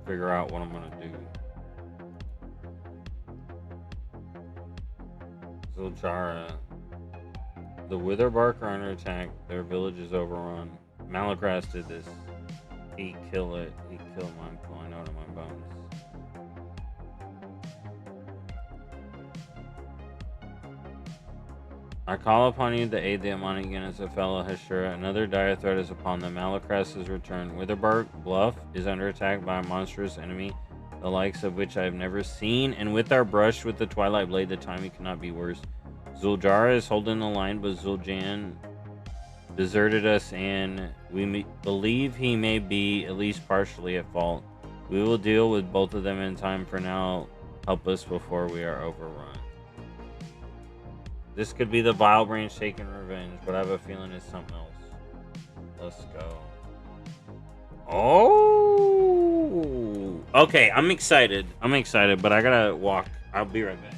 Speaker 1: figure out what I'm gonna do. Zuljara. The Witherbark are under attack. Their village is overrun. Malakras did this. He killed it. He killed my note of my bones. I call upon you to aid the Amani against a fellow Hashira. Another dire threat is upon them. Malakras has returned. Witherbark Bluff is under attack by a monstrous enemy, the likes of which I have never seen. And with our brush with the Twilight Blade, the timing cannot be worse. Zuljara is holding the line, but Zul'Jin deserted us, and we believe he may be at least partially at fault. We will deal with both of them in time. For now, help us before we are overrun. This could be the Vile Branch taking revenge, but I have a feeling it's something else. Let's go. Oh! Okay, I'm excited. But I gotta walk. I'll be right back.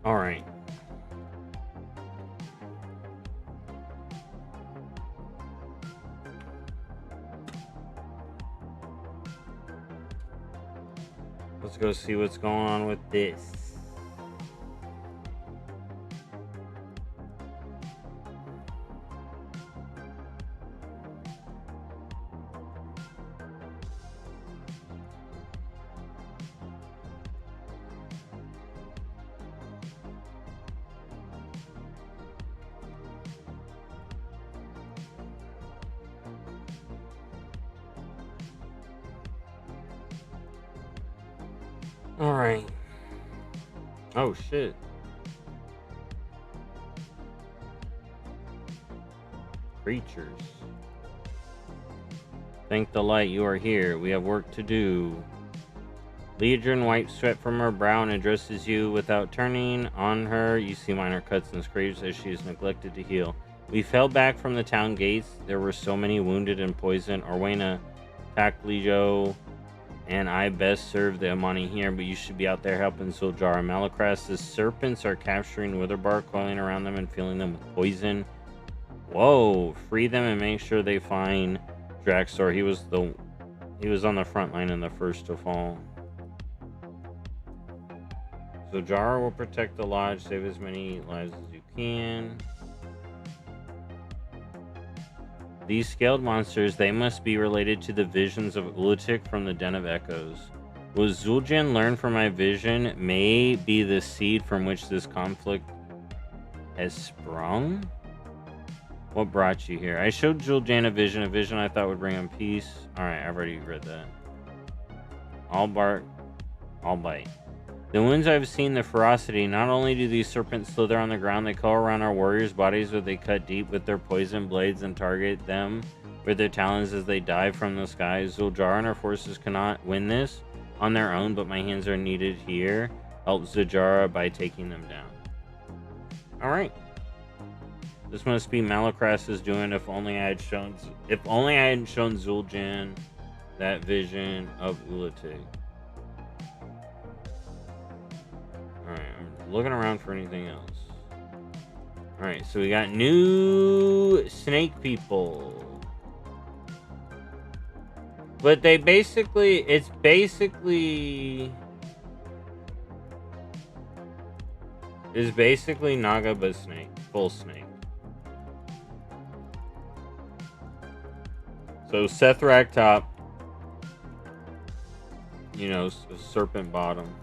Speaker 1: All right. Let's go see what's going on with this. All right. Oh shit. Creatures. Thank the light you are here. We have work to do. Legion wipes sweat from her brow and addresses you without turning on her. You see minor cuts and scrapes as she is neglected to heal. We fell back from the town gates. There were so many wounded and poisoned. Orwena, Taklijo, and I best serve the Amani here, but you should be out there helping Zuljara. Malakras' serpents are capturing Witherbark, coiling around them and filling them with poison. Whoa! Free them and make sure they find Draxor. He was on the front line and the first to fall. Zuljara will protect the lodge, save as many lives as you can. These scaled monsters, they must be related to the visions of Ulutik from the Den of Echoes. Was Zul'Jin learned from my vision may be the seed from which this conflict has sprung? What brought you here? I showed Jul'jan a vision I thought would bring him peace. Alright, I've already read that. I'll bark, I'll bite. The wounds I've seen, the ferocity. Not only do these serpents slither on the ground, they curl around our warriors' bodies where they cut deep with their poison blades and target them with their talons as they dive from the skies. Zul'jara and our forces cannot win this on their own, but my hands are needed here. Help Zul'jara by taking them down. Alright. This must be Malakras' doing. If only I had shown Zul'jin that vision of Ulatig. Alright, I'm looking around for anything else. Alright, so we got new snake people. But it's basically Naga but snake, full snake. So Sethrak top, you know, serpent bottom.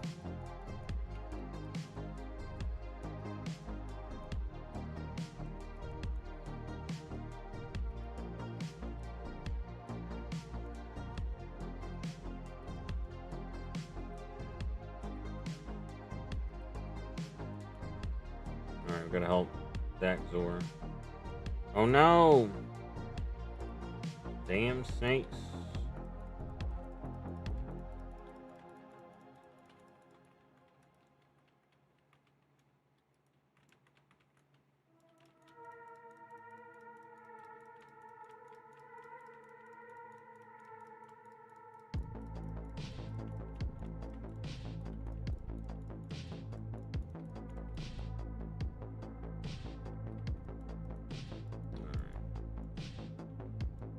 Speaker 1: Alright, we're gonna help Daxor. Oh no! Damn snakes.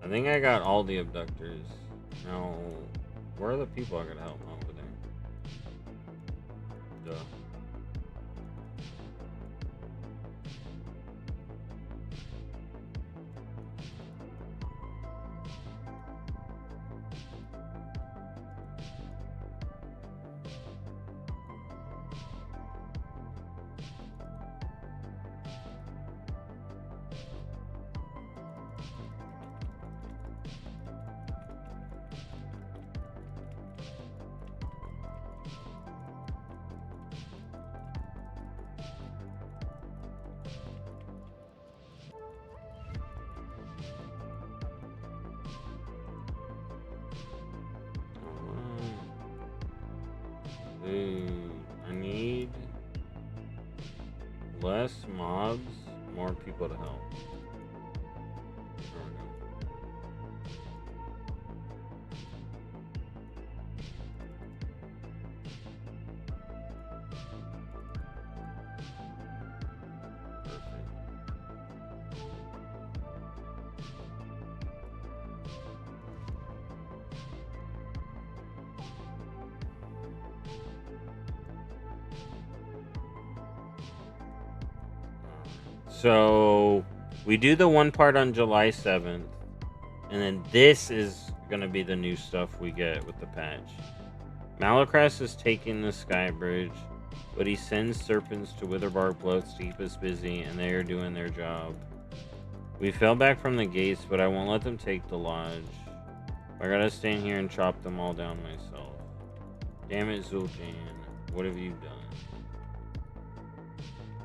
Speaker 1: I think I got all the abductors. Now, where are the people I gotta help over there? Duh. Dude, I need less mobs, more people to help. There we go. Perfect. So we do the one part on July 7th, and then this is gonna be the new stuff we get with the patch. Malakras is taking the Sky Bridge, but he sends serpents to Witherbark Bloats to keep us busy, and they are doing their job. We fell back from the gates, but I won't let them take the lodge. I gotta stand here and chop them all down myself. Damn it, Zul'jin. What have you done?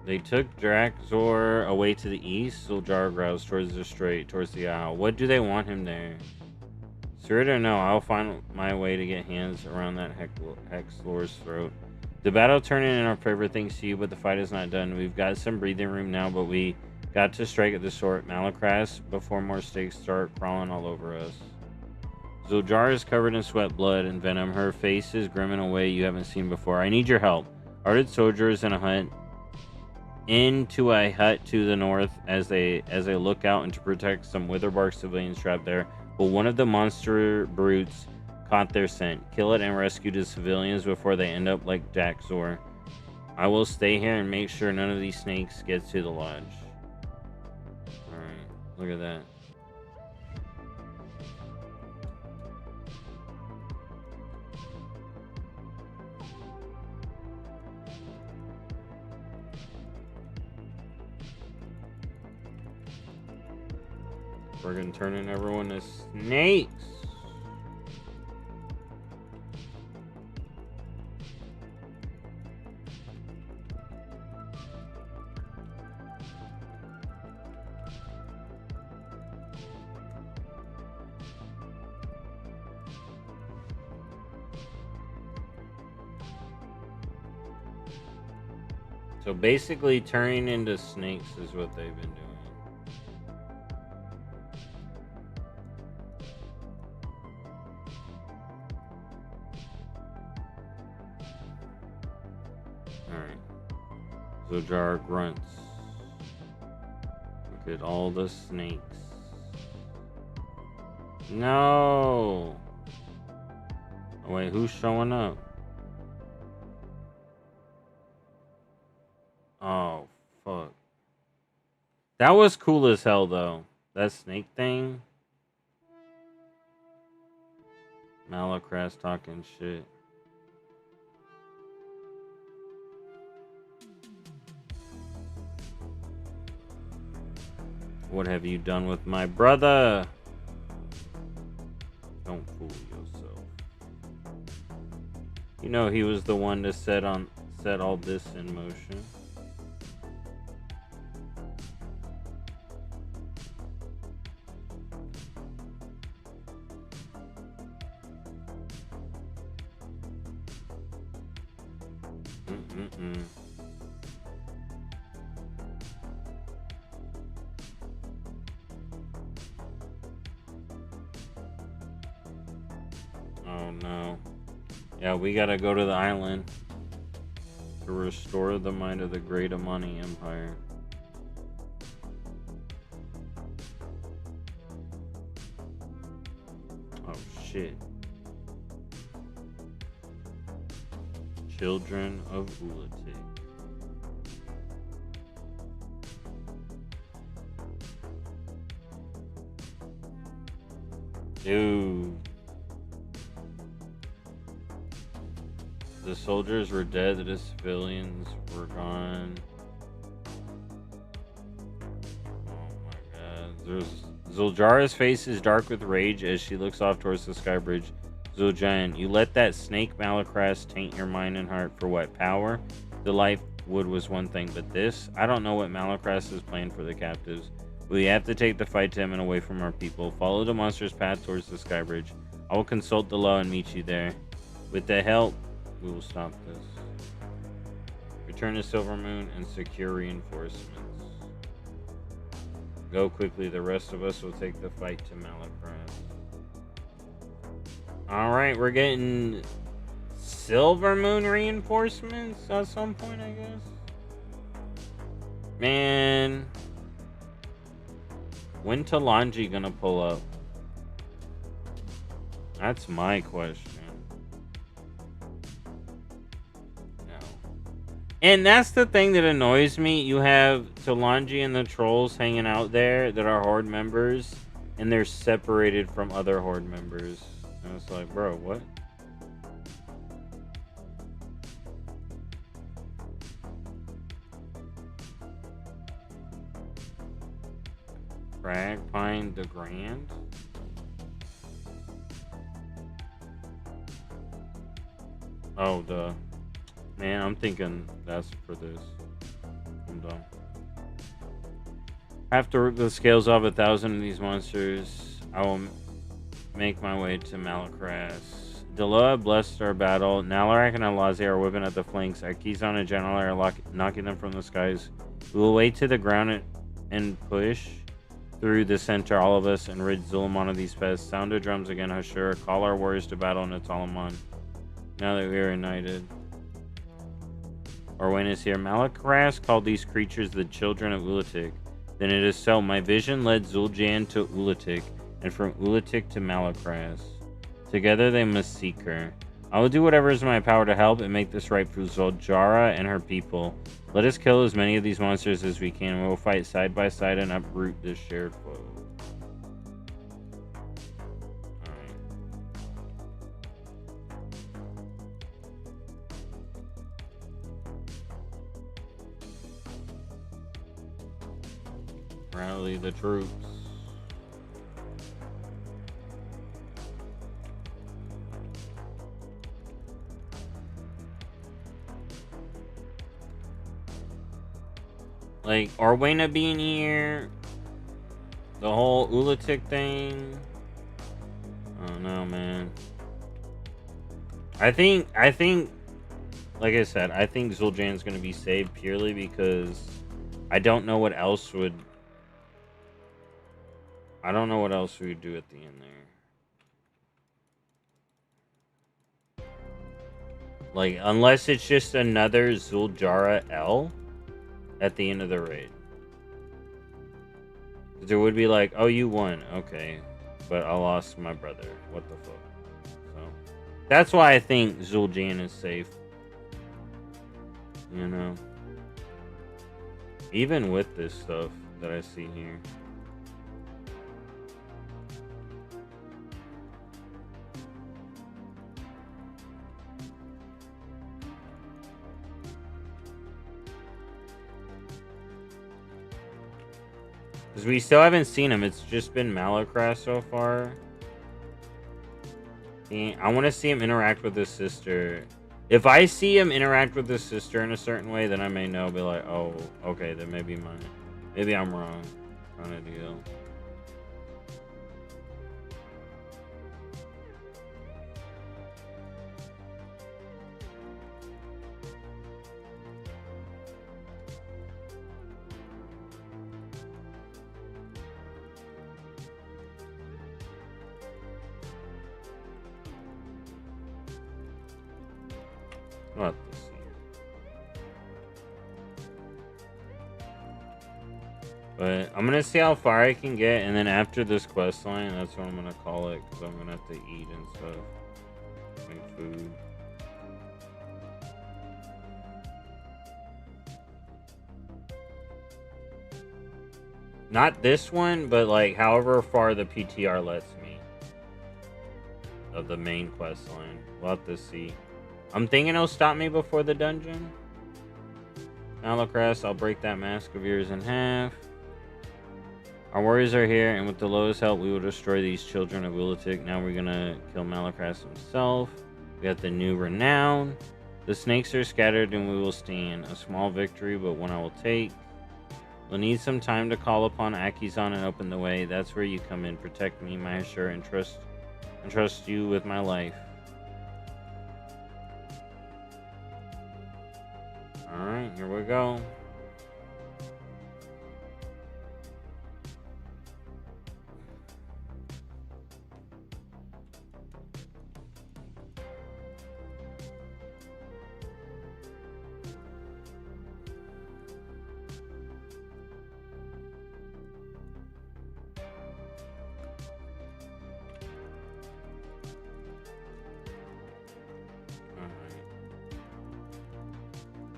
Speaker 1: They took Daxor away to the east. Zul'jara growls towards the strait, towards the isle. What do they want him there? Sir, I don't know. I'll find my way to get hands around that Hexlord's throat. The battle turning in our favor thanks to you, but the fight is not done. We've got some breathing room now, but we got to strike at the sword Malakras before more stakes start crawling all over us. Zul'jara is covered in sweat, blood, and venom. Her face is grim in a way you haven't seen before. I need your help. Arted soldiers in a hut into a hut to the north as they look out and to protect some Witherbark civilians trapped there. But one of the monster brutes caught their scent. Kill it and rescue the civilians before they end up like Daxor. I will stay here and make sure none of these snakes get to the lodge. Alright, look at that. Friggin' turning everyone to snakes. So basically, turning into snakes is what they've been doing. Alright. Zojar grunts. Look at all the snakes. No! Oh, wait, who's showing up? Oh, fuck. That was cool as hell, though. That snake thing. Malacras talking shit. What have you done with my brother? Don't fool yourself. You know he was the one to set all this in motion. Oh no. Yeah, we gotta go to the island to restore the might of the Great Amani Empire. Oh shit. Children of Ulatik. Dude. The soldiers were dead, the civilians were gone. Oh my god. Zuljara's face is dark with rage as she looks off towards the sky bridge. Zul'Jin, you let that snake Malacras taint your mind and heart for what? Power? The life wood was one thing, but this? I don't know what Malacras is planned for the captives. We have to take the fight to him and away from our people. Follow the monster's path towards the sky bridge. I will consult the law and meet you there. With the help, we will stop this. Return to Silver Moon and secure reinforcements. Go quickly, the rest of us will take the fight to Malacras. Alright, we're getting Silver Moon reinforcements at some point, I guess. Man. When Talanji gonna pull up? That's my question. And that's the thing that annoys me. You have Talanji and the trolls hanging out there that are Horde members, and they're separated from other Horde members. And it's like, bro, what? Cragpine the Grand? Oh, duh. Man, I'm thinking that's for this. I'm done. After rip the scales off 1,000 of these monsters, I will make my way to Malacras. Deloa blessed our battle. Nalarak and Alazi are whipping at the flanks. Akizan and General are knocking them from the skies. We will wait to the ground and push through the center, all of us, and rid Zul'Aman of these pests. Sound the drums again, Hashur. Call our warriors to battle in Atalaman. Now that we are united. Orwain is here. Malacras called these creatures the children of Ulatik. Then it is so. My vision led Zul'Jin to Ulatik, and from Ulatik to Malacras. Together they must seek her. I will do whatever is in my power to help and make this right for Zuljara and her people. Let us kill as many of these monsters as we can. We will fight side by side and uproot this shared foe. Rally the troops. Like, Orwena being here, the whole Ulatic thing. I don't know, man. I think, like I said, I think Zul'Jan's gonna be saved purely because I don't know what else would. I don't know what else we would do at the end there. Like, unless it's just another Zuljara L at the end of the raid. There would be like, oh, you won. Okay. But I lost my brother. What the fuck? So, that's why I think Zul'Jan is safe. You know? Even with this stuff that I see here. Because we still haven't seen him. It's just been Malacrass so far. And I want to see him interact with his sister. If I see him interact with his sister in a certain way, then I may know. Be like, oh, okay, then maybe I'm wrong. Kind of deal. We'll have to see. But I'm gonna see how far I can get, and then after this quest line, that's what I'm gonna call it, because I'm gonna have to eat and stuff, make food. Not this one, but like however far the PTR lets me of the main quest line. We'll have to see. I'm thinking it'll stop me before the dungeon. Malacrass, I'll break that mask of yours in half. Our warriors are here, and with the lowest help, we will destroy these children of Ulatic. Now we're gonna kill Malacrass himself. We got the new renown. The snakes are scattered, and we will stand. A small victory, but one I will take. We'll need some time to call upon Akizan and open the way. That's where you come in. Protect me, my Ashur, and trust you with my life. Alright, here we go.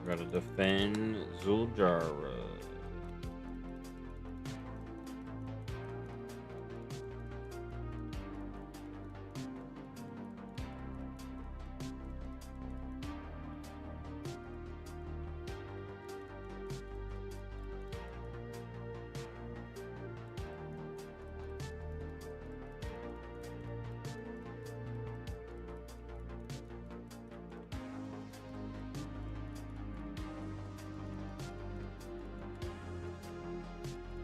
Speaker 1: Gotta defend Zuljara.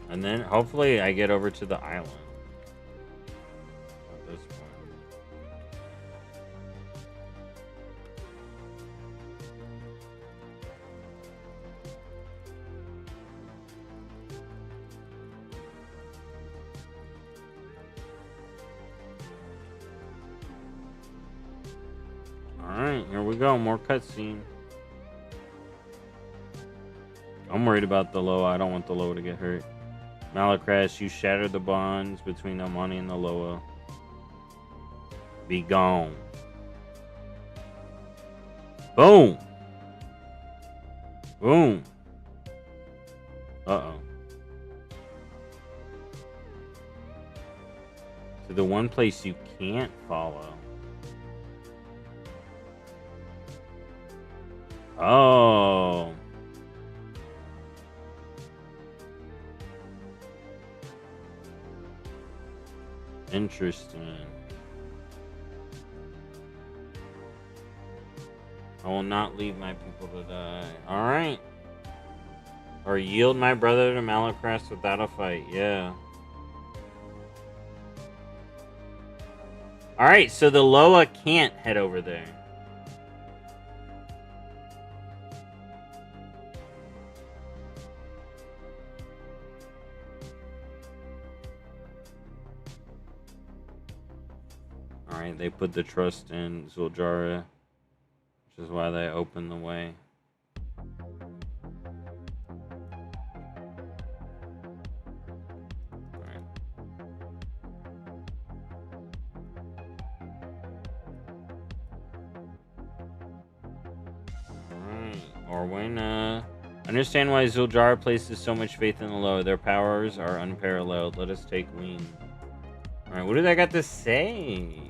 Speaker 1: And then hopefully I get over to the island at this point. Alright, here we go. More cutscene. I'm worried about the Loa. I don't want the Loa to get hurt. Malacrass, you shattered the bonds between the Amani and the Loa. Be gone. Boom. Boom. Uh-oh. To the one place you can't follow. Oh. Interesting. I will not leave my people to die. Alright. Or Or yield my brother to Malacrest without a fight. Yeah. Alright, so the Loa can't head over there. Alright, they put the trust in Zuljara, which is why they opened the way. Orwena. Understand why Zuljara places so much faith in the Loa. Their powers are unparalleled. Let us take wing. Alright, what did I got to say?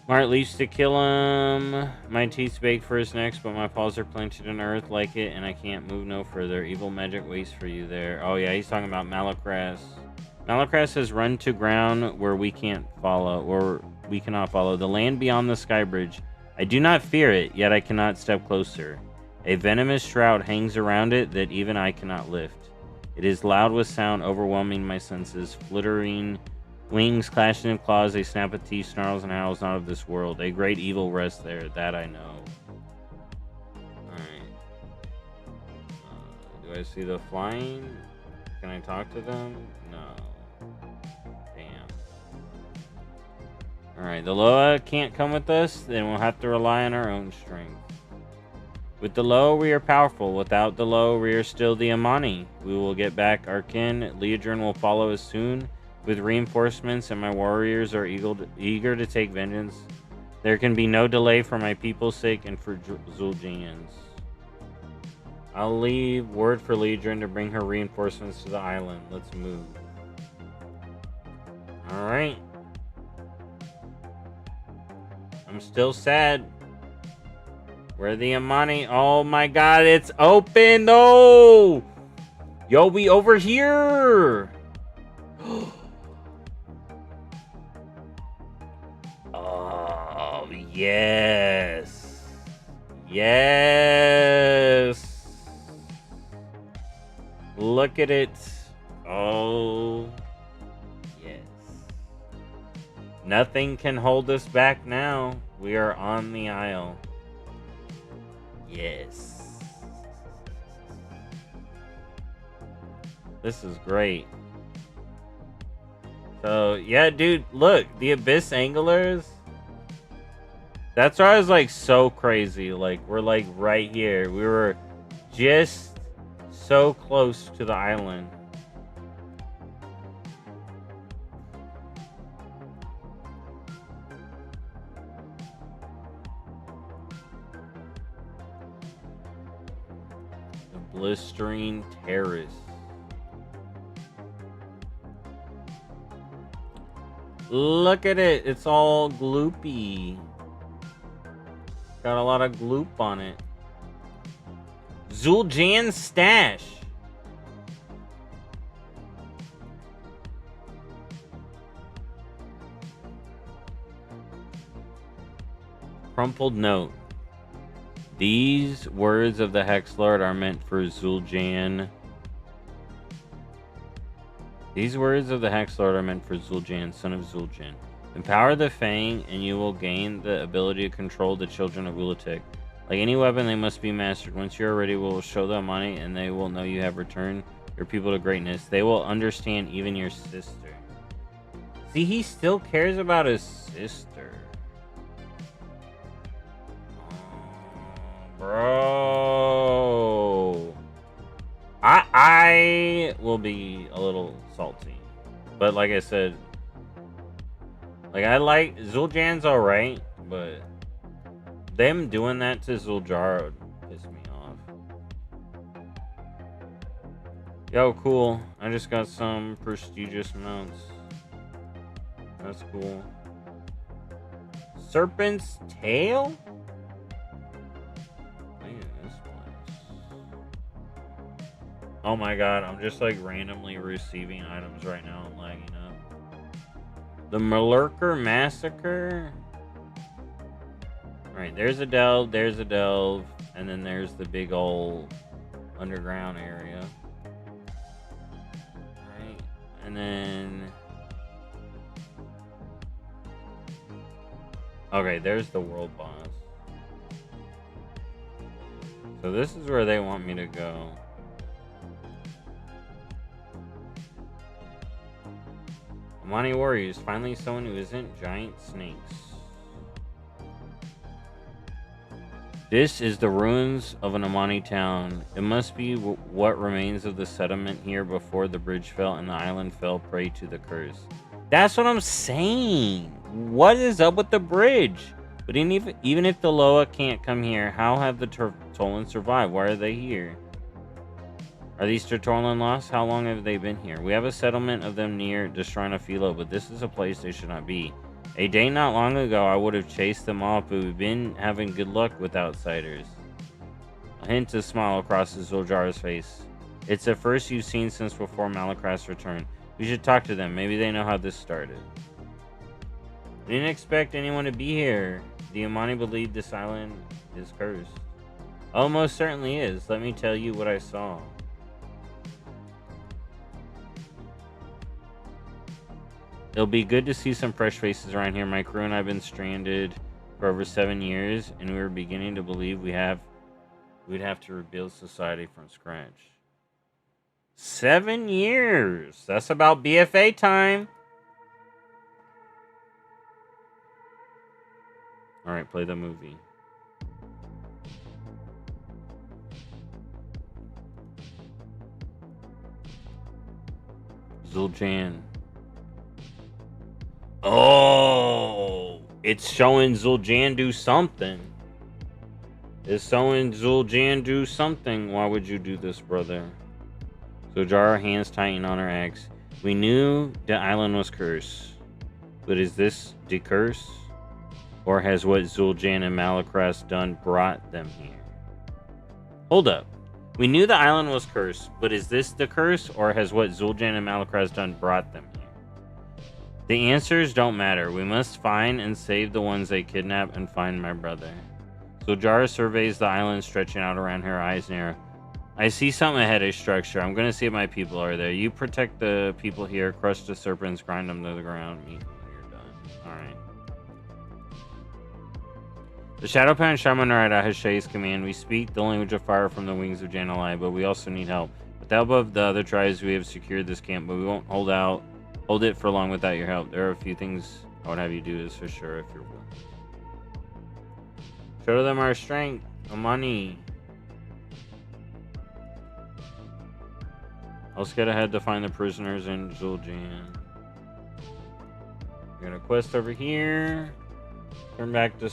Speaker 1: Smart leaves to kill him. My teeth bake for his next, but my paws are planted in earth like it, and I can't move no further. Evil magic waits for you there. Oh yeah, he's talking about Malacrest. Malacrest has run to ground where we can't follow, or we cannot follow. The land beyond the sky bridge. I do not fear it, yet I cannot step closer. A venomous shroud hangs around it that even I cannot lift. It is loud with sound, overwhelming my senses. Flittering wings, clashing of claws, they snap at teeth, snarls and howls not of this world. A great evil rests there, that I know. Alright. Do I see the flying? Can I talk to them? No. Alright, the Loa can't come with us, then we'll have to rely on our own strength. With the Loa, we are powerful. Without the Loa, we are still the Amani. We will get back our kin. Leodrin will follow us soon with reinforcements, and my warriors are eager to take vengeance. There can be no delay for my people's sake and for Zul'Jan's. I'll leave word for Leodrin to bring her reinforcements to the island. Let's move. Alright. I'm still sad. Where the Amani? Oh my god, it's open though! Yo, we over here! Oh, yes. Yes. Look at it. Oh, yes. Nothing can hold us back now. We are on the Isle. Yes. This is great. So, yeah, dude, look. The Abyss Anglers. That's why I was, like, so crazy. Like, we're, like, right here. We were just so close to the island. Blistering Terrace. Look at it. It's all gloopy. Got a lot of gloop on it. Zul'Jan's stash. Crumpled note. These words of the Hex Lord are meant for Zul'Jan. These words of the Hex Lord are meant for Zul'Jan, son of Zul'Jan. Empower the Fang, and you will gain the ability to control the children of Ulatek. Like any weapon, they must be mastered. Once you are ready, we will show them money, and they will know you have returned your people to greatness. They will understand even your sister. See, he still cares about his sister. Bro, I will be a little salty, but like I said, like I like Zul'Jan's alright, but them doing that to Zuljara would piss me off. Yo, cool. I just got some prestigious mounts. That's cool. Serpent's Tail? Oh my god, I'm just like randomly receiving items right now and lagging up. The Malurker Massacre? Alright, there's a delve, and then there's the big old underground area. Right. And then... Okay, there's the world boss. So this is where they want me to go. Amani Warriors, finally someone who isn't giant snakes. This is the ruins of an Amani town. It must be what remains of the settlement here before the bridge fell and the island fell prey to the curse. That's what I'm saying. What is up with the bridge? But even if the Loa can't come here, how have the Tortolan survived? Why are they here? Are these Tortolan lost? How long have they been here? We have a settlement of them near Destrana Philo, but this is a place they should not be. A day not long ago, I would have chased them off, but we've been having good luck with outsiders. A hint of smile crosses Zuljara's face. It's the first you've seen since before Malakrat's return. We should talk to them. Maybe they know how this started. We didn't expect anyone to be here. The Amani believe this island is cursed. Oh, most certainly is. Let me tell you what I saw. It'll be good to see some fresh faces around here. My crew and I have been stranded for over 7 years, and we were beginning to believe we'd have to rebuild society from scratch. 7 years! That's about BFA time! Alright, play the movie. Zul'Jan. Oh, it's showing Zul'Jan do something. It's showing Zul'Jan do something. Why would you do this, brother? Zuljara hands tighten on her axe. We knew the island was cursed, but is this the curse? Or has what Zul'Jan and Malakrat's done brought them here? Hold up. We knew the island was cursed, but is this the curse? Or has what Zul'Jan and Malakrat's done brought them here? The answers don't matter. We must find and save the ones they kidnap and find my brother. Zuljara surveys the island, stretching out around her eyes narrow. I see something ahead, a structure. I'm going to see if my people are there. You protect the people here, crush the serpents, grind them to the ground. Meet when you're done. Alright. The Shadowpound Shaman are at Ahashay's command. We speak the language of fire from the wings of Janalai, but we also need help. With the help of the other tribes, we have secured this camp, but we won't hold it for long without your help. There are a few things I would have you do this for sure if you're willing. Show them our strength, our money. Let's get ahead to find the prisoners in Zul'Jan. We're gonna quest over here. Turn back to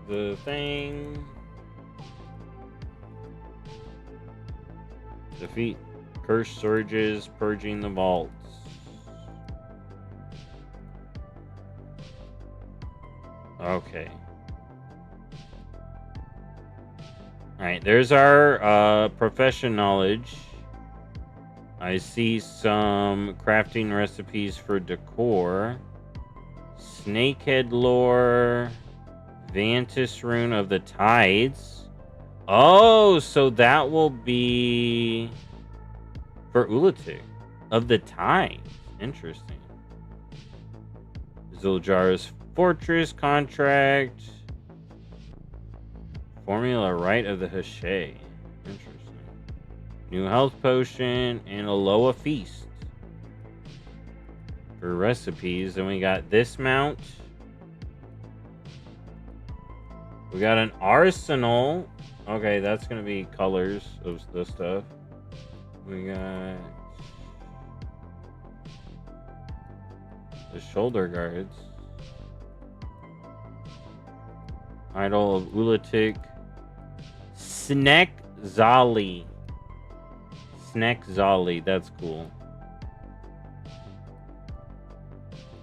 Speaker 1: the thing. Defeat cursed surges, purging the vaults. Okay. Alright, there's our profession knowledge. I see some crafting recipes for decor. Snakehead lore. Vantis rune of the tides. Oh, so that will be for Ulatik of the tides. Interesting. Zuljara's fortress contract. Formula right of the Hashay. Interesting. New health potion and a Loa feast. For recipes, then we got this mount. We got an arsenal. Okay, that's gonna be colors of the stuff. We got the shoulder guards. Idol of Ulatik. Snek Zali. Snek Zali, that's cool.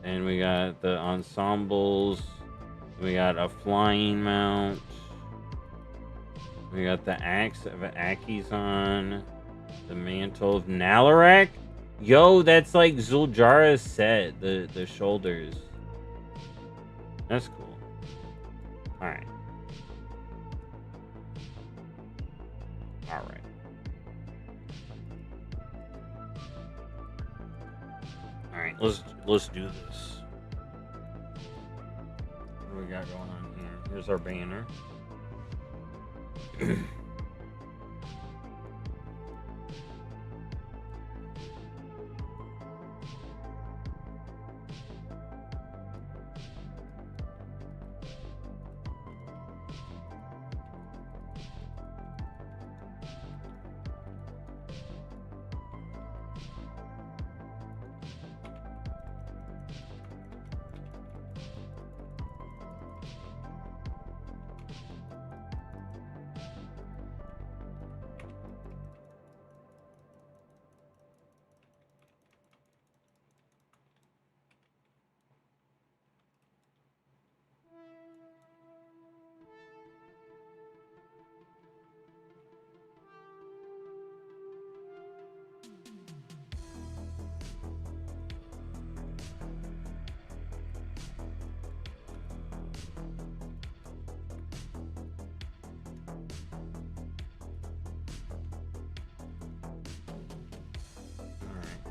Speaker 1: And we got the ensembles. We got a flying mount. We got the axe of Akizan. The mantle of Nalarak. Yo, that's like Zuljara's set. The shoulders. That's cool. Alright. Alright. Let's do this. What do we got going on here? Here's our banner.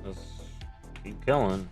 Speaker 1: Let's keep killing.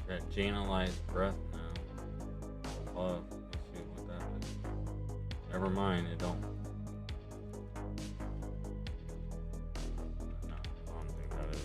Speaker 1: Got Janalized breath now. Oh, let's see what that is. Never mind, it don't. No, I don't think that is.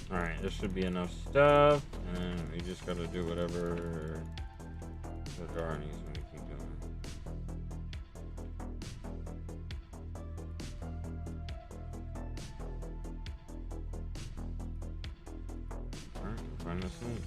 Speaker 1: Alright, this should be enough stuff, and we just gotta do whatever the jar needs when we keep doing it. Alright, find this thing.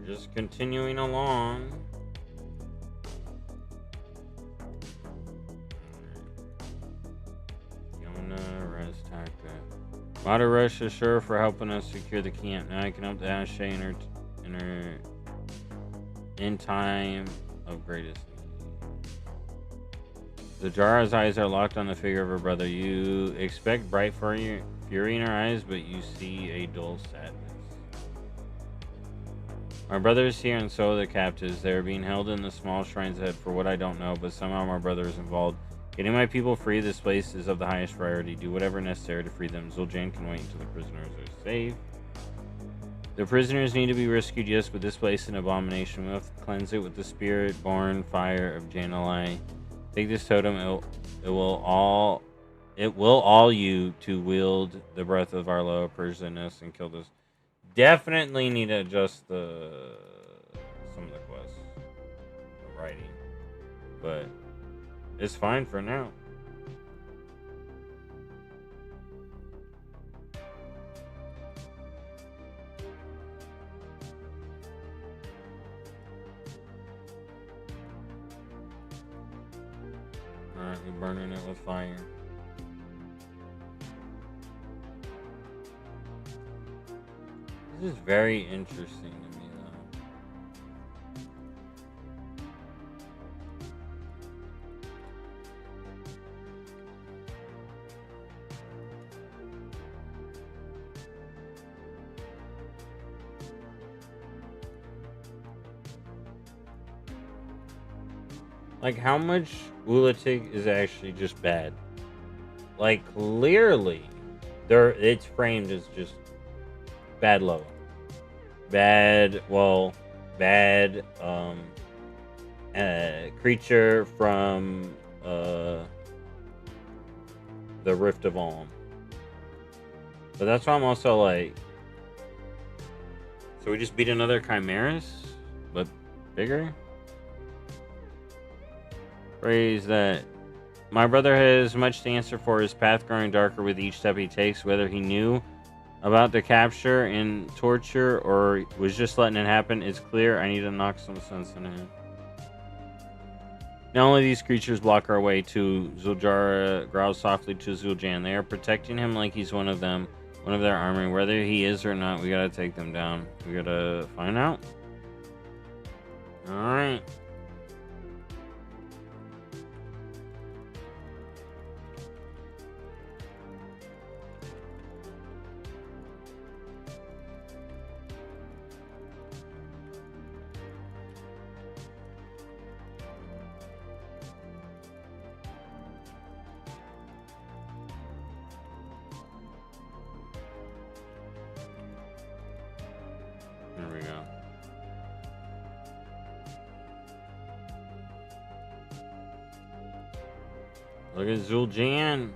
Speaker 1: Just continuing along. Yona, Res Taka. Mata Rush is sure for helping us secure the camp. Now I can help the Ashe in her in time of greatest need. The Jara's eyes are locked on the figure of her brother. You expect bright fury in her eyes, but you see a dull sadness. My brother is here and so are the captives. They are being held in the small shrines ahead for what I don't know, but somehow my brother is involved Getting my people free of this place is of the highest priority. Do whatever necessary to free them. Zul'jin can wait until the prisoners are safe. The prisoners need to be rescued, yes, but this place is an abomination. We have to cleanse it with the spirit-born fire of Jan'alai. Take this totem, it will all you to wield the breath of our low prisoners and kill this. Definitely need to adjust some of the quests. The writing. But it's fine for now. Alright, we're burning it with fire. This is very interesting to me, though. Like, how much Wulatig is actually just bad? Like, clearly, it's framed as just bad low. Bad creature from the Rift of Olm. But that's why I'm also like, so we just beat another Chimeras, but bigger? Phrase that my brother has much to answer for, his path growing darker with each step he takes, whether he knew about the capture and torture or was just letting it happen. It's clear I need to knock some sense into him. Not only these creatures block our way to Zuljara growls softly to Zul'jin. They are protecting him like he's one of them, one of their army. Whether he is or not, we gotta take them down. We gotta find out. Alright. There we go. Look at Zul'jin.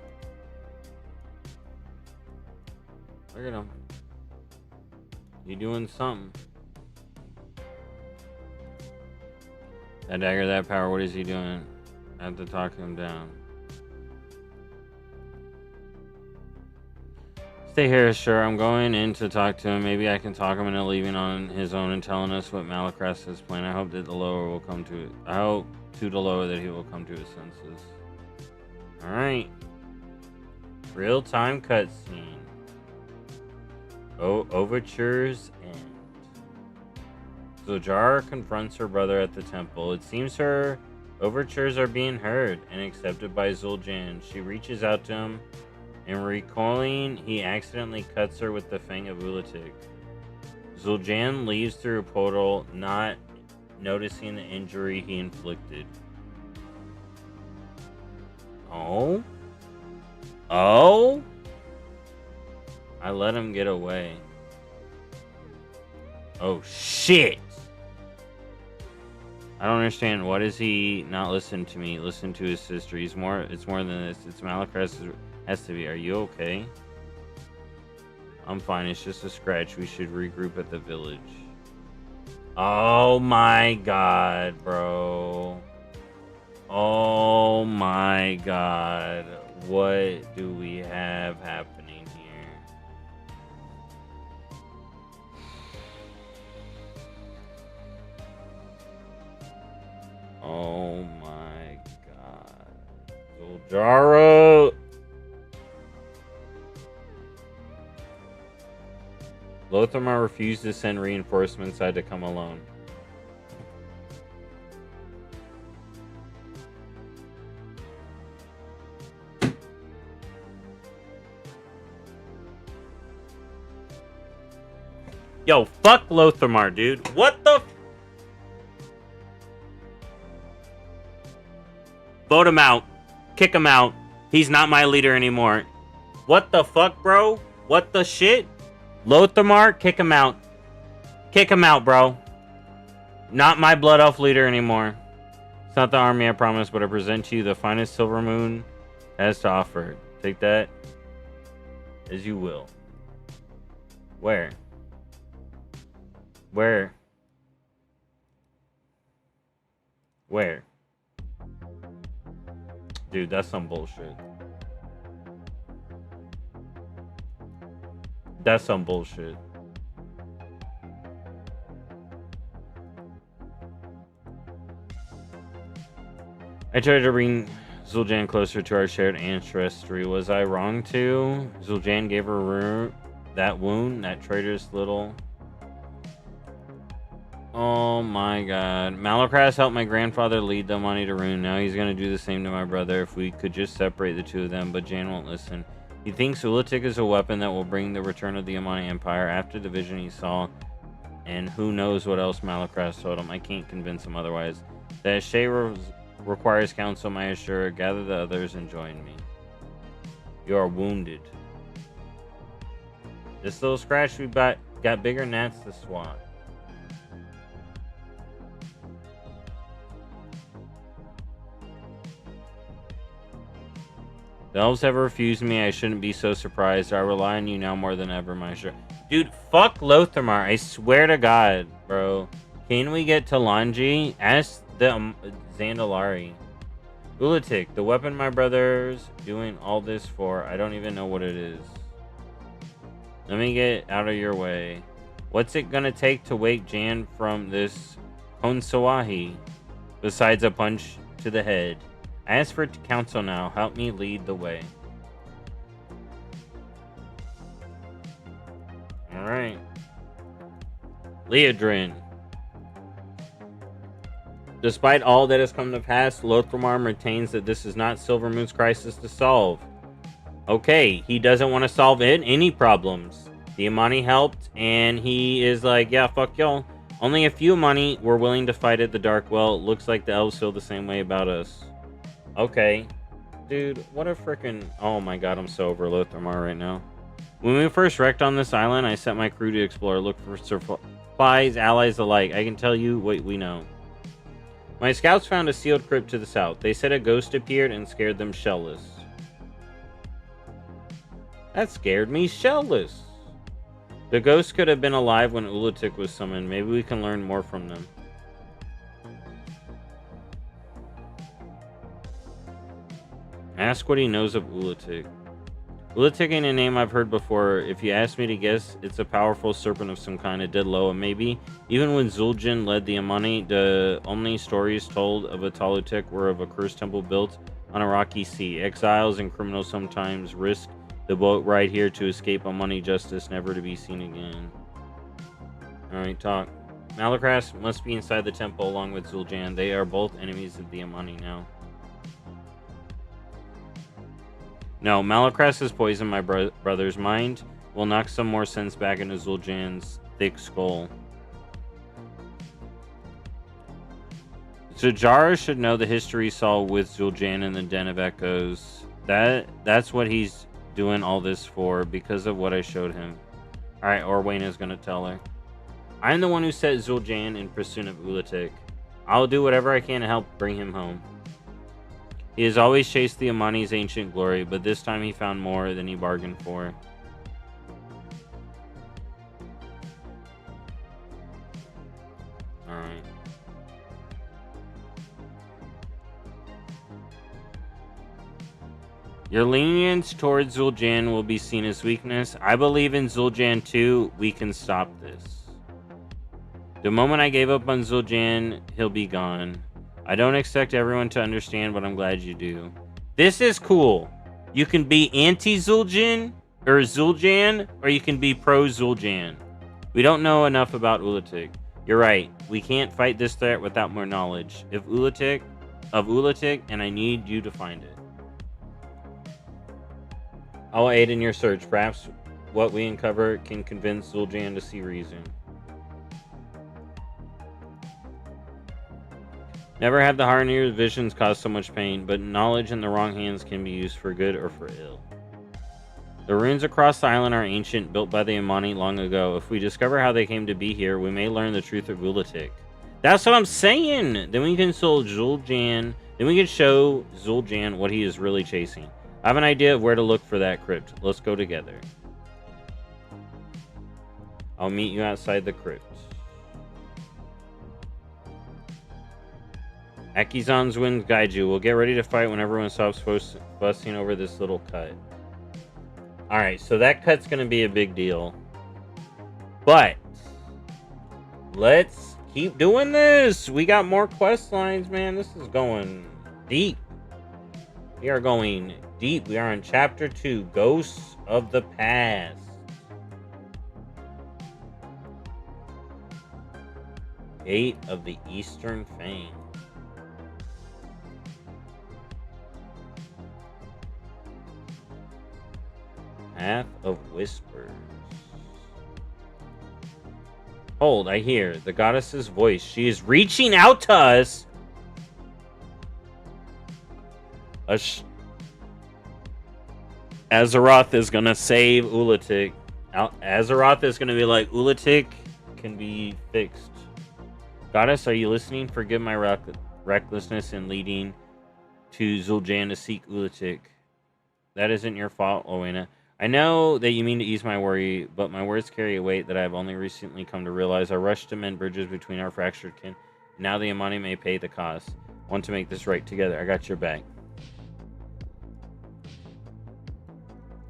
Speaker 1: Look at him. He doing something. That dagger, that power, what is he doing? I have to talk him down. Stay here, sure. I'm going in to talk to him. Maybe I can talk him into leaving on his own and telling us what Malakras has planned. I hope that the lower will come to it. I hope to the lower that he will come to his senses. Alright. Real-time cutscene. Overture's end. Zul'jara confronts her brother at the temple. It seems her overtures are being heard and accepted by Zul'jin. She reaches out to him. In recoiling, he accidentally cuts her with the Fang of Wulatig. Zul'jin leaves through a portal, not noticing the injury he inflicted. Oh? Oh? I let him get away. Oh, shit! I don't understand. What is he not listen to me? Listen to his sister. It's more than this. It's Malakras. Has to be. Are you okay? I'm fine. It's just a scratch. We should regroup at the village. Oh my god, bro. Oh my god. What do we have happening here? Oh my god. Zul'jara! Lothar refused to send reinforcements. I had to come alone. Yo, fuck Lothar, dude. What the? Vote him out. Kick him out. He's not my leader anymore. What the fuck, bro? What the shit? Lothamar, kick him out. Kick him out, bro. Not my Blood Elf leader anymore. It's not the army I promised, but I present to you the finest Silver Moon has to offer. Take that as you will. Where? Where? Where? Dude, that's some bullshit. That's some bullshit. I tried to bring Zul'Jan closer to our shared ancestry. Was I wrong to? Zul'Jan gave her that wound, that traitorous little... Oh my god. Malakras helped my grandfather lead the money to Rune. Now he's gonna do the same to my brother. If we could just separate the two of them, but Jan won't listen. He thinks Ulatik is a weapon that will bring the return of the Amani Empire after the vision he saw, and who knows what else Malakras told him. I can't convince him otherwise. That Shay requires counsel, my Ashura. Gather the others and join me. You are wounded. This little scratch we got bigger gnats to swat. The elves have refused me. I shouldn't be so surprised. I rely on you now more than ever, my Ashura. Dude, fuck Lothamar. I swear to God, bro. Can we get to Lanji? Ask the Zandalari. Ulatik, the weapon my brother's doing all this for, I don't even know what it is. Let me get out of your way. What's it gonna take to wake Jan from this Honsawahi? Besides a punch to the head. I ask for counsel now. Help me lead the way. Alright. Leodrin. Despite all that has come to pass, Lothamar retains that this is not Silvermoon's crisis to solve. Okay, he doesn't want to solve any problems. The Amani helped, and he is like, yeah, fuck y'all. Only a few Amani were willing to fight at the Dark Well. Looks like the elves feel the same way about us. Okay. Dude, what a freaking... Oh my god, I'm so over Lothamar right now. When we first wrecked on this island, I sent my crew to explore, look for supplies, allies alike. I can tell you what we know. My scouts found a sealed crypt to the south. They said a ghost appeared and scared them shellless. That scared me shellless. The ghost could have been alive when Ulatik was summoned. Maybe we can learn more from them. Ask what he knows of Ulatik. Ulatik ain't a name I've heard before. If you ask me to guess, it's a powerful serpent of some kind, a dead Loa maybe. Even when Zul'Jan led the Amani, the only stories told of a Talutik were of a cursed temple built on a rocky sea. Exiles and criminals sometimes risk the boat ride here to escape Amani justice, never to be seen again. Alright, talk. Malakras must be inside the temple along with Zul'Jan. They are both enemies of the Amani now. No, Malakras has poisoned my brother's mind. Will knock some more sense back into Zul'Jan's thick skull. Zajara should know the history he saw with Zul'Jan in the Den of Echoes. That's what he's doing all this for, because of what I showed him. Alright, Orwayna's gonna tell her. I'm the one who set Zul'Jan in pursuit of Ulatik. I'll do whatever I can to help bring him home. He has always chased the Amani's ancient glory, but this time he found more than he bargained for. Alright. Your lenience towards Zul'Jan will be seen as weakness. I believe in Zul'Jan too. We can stop this. The moment I gave up on Zul'Jan, he'll be gone. I don't expect everyone to understand, but I'm glad you do. This is cool. You can be anti-Zul'Jan, or Zul'Jan, or you can be pro-Zul'Jan. We don't know enough about Ulatik. You're right. We can't fight this threat without more knowledge. Of Ulatik, and I need you to find it. I'll aid in your search. Perhaps what we uncover can convince Zul'Jan to see reason. Never have the heart near visions cause so much pain, but knowledge in the wrong hands can be used for good or for ill. The ruins across the island are ancient, built by the Imani long ago. If we discover how they came to be here, we may learn the truth of Ulatik. That's what I'm saying! Then we can show Zul'Jan. Then we can show Zul'Jan what he is really chasing. I have an idea of where to look for that crypt. Let's go together. I'll meet you outside the crypt. Akizan's winds guide you. We'll get ready to fight when everyone stops fussing over this little cut. Alright, so that cut's going to be a big deal. But let's keep doing this. We got more quest lines, man. This is going deep. We are going deep. We are on Chapter 2, Ghosts of the Past. Gate of the Eastern Fang. Path of Whispers. Hold, I hear the goddess's voice. She is reaching out to us. Azeroth is gonna save Ulatik. Azeroth is gonna be like, Ulatik can be fixed. Goddess, are you listening? Forgive my recklessness in leading to Zul'Jan to seek Ulatik. That isn't your fault, Owena. I know that you mean to ease my worry, but my words carry a weight that I have only recently come to realize. I rushed to mend bridges between our fractured kin. Now the Imani may pay the cost. Want to make this right together. I got your back.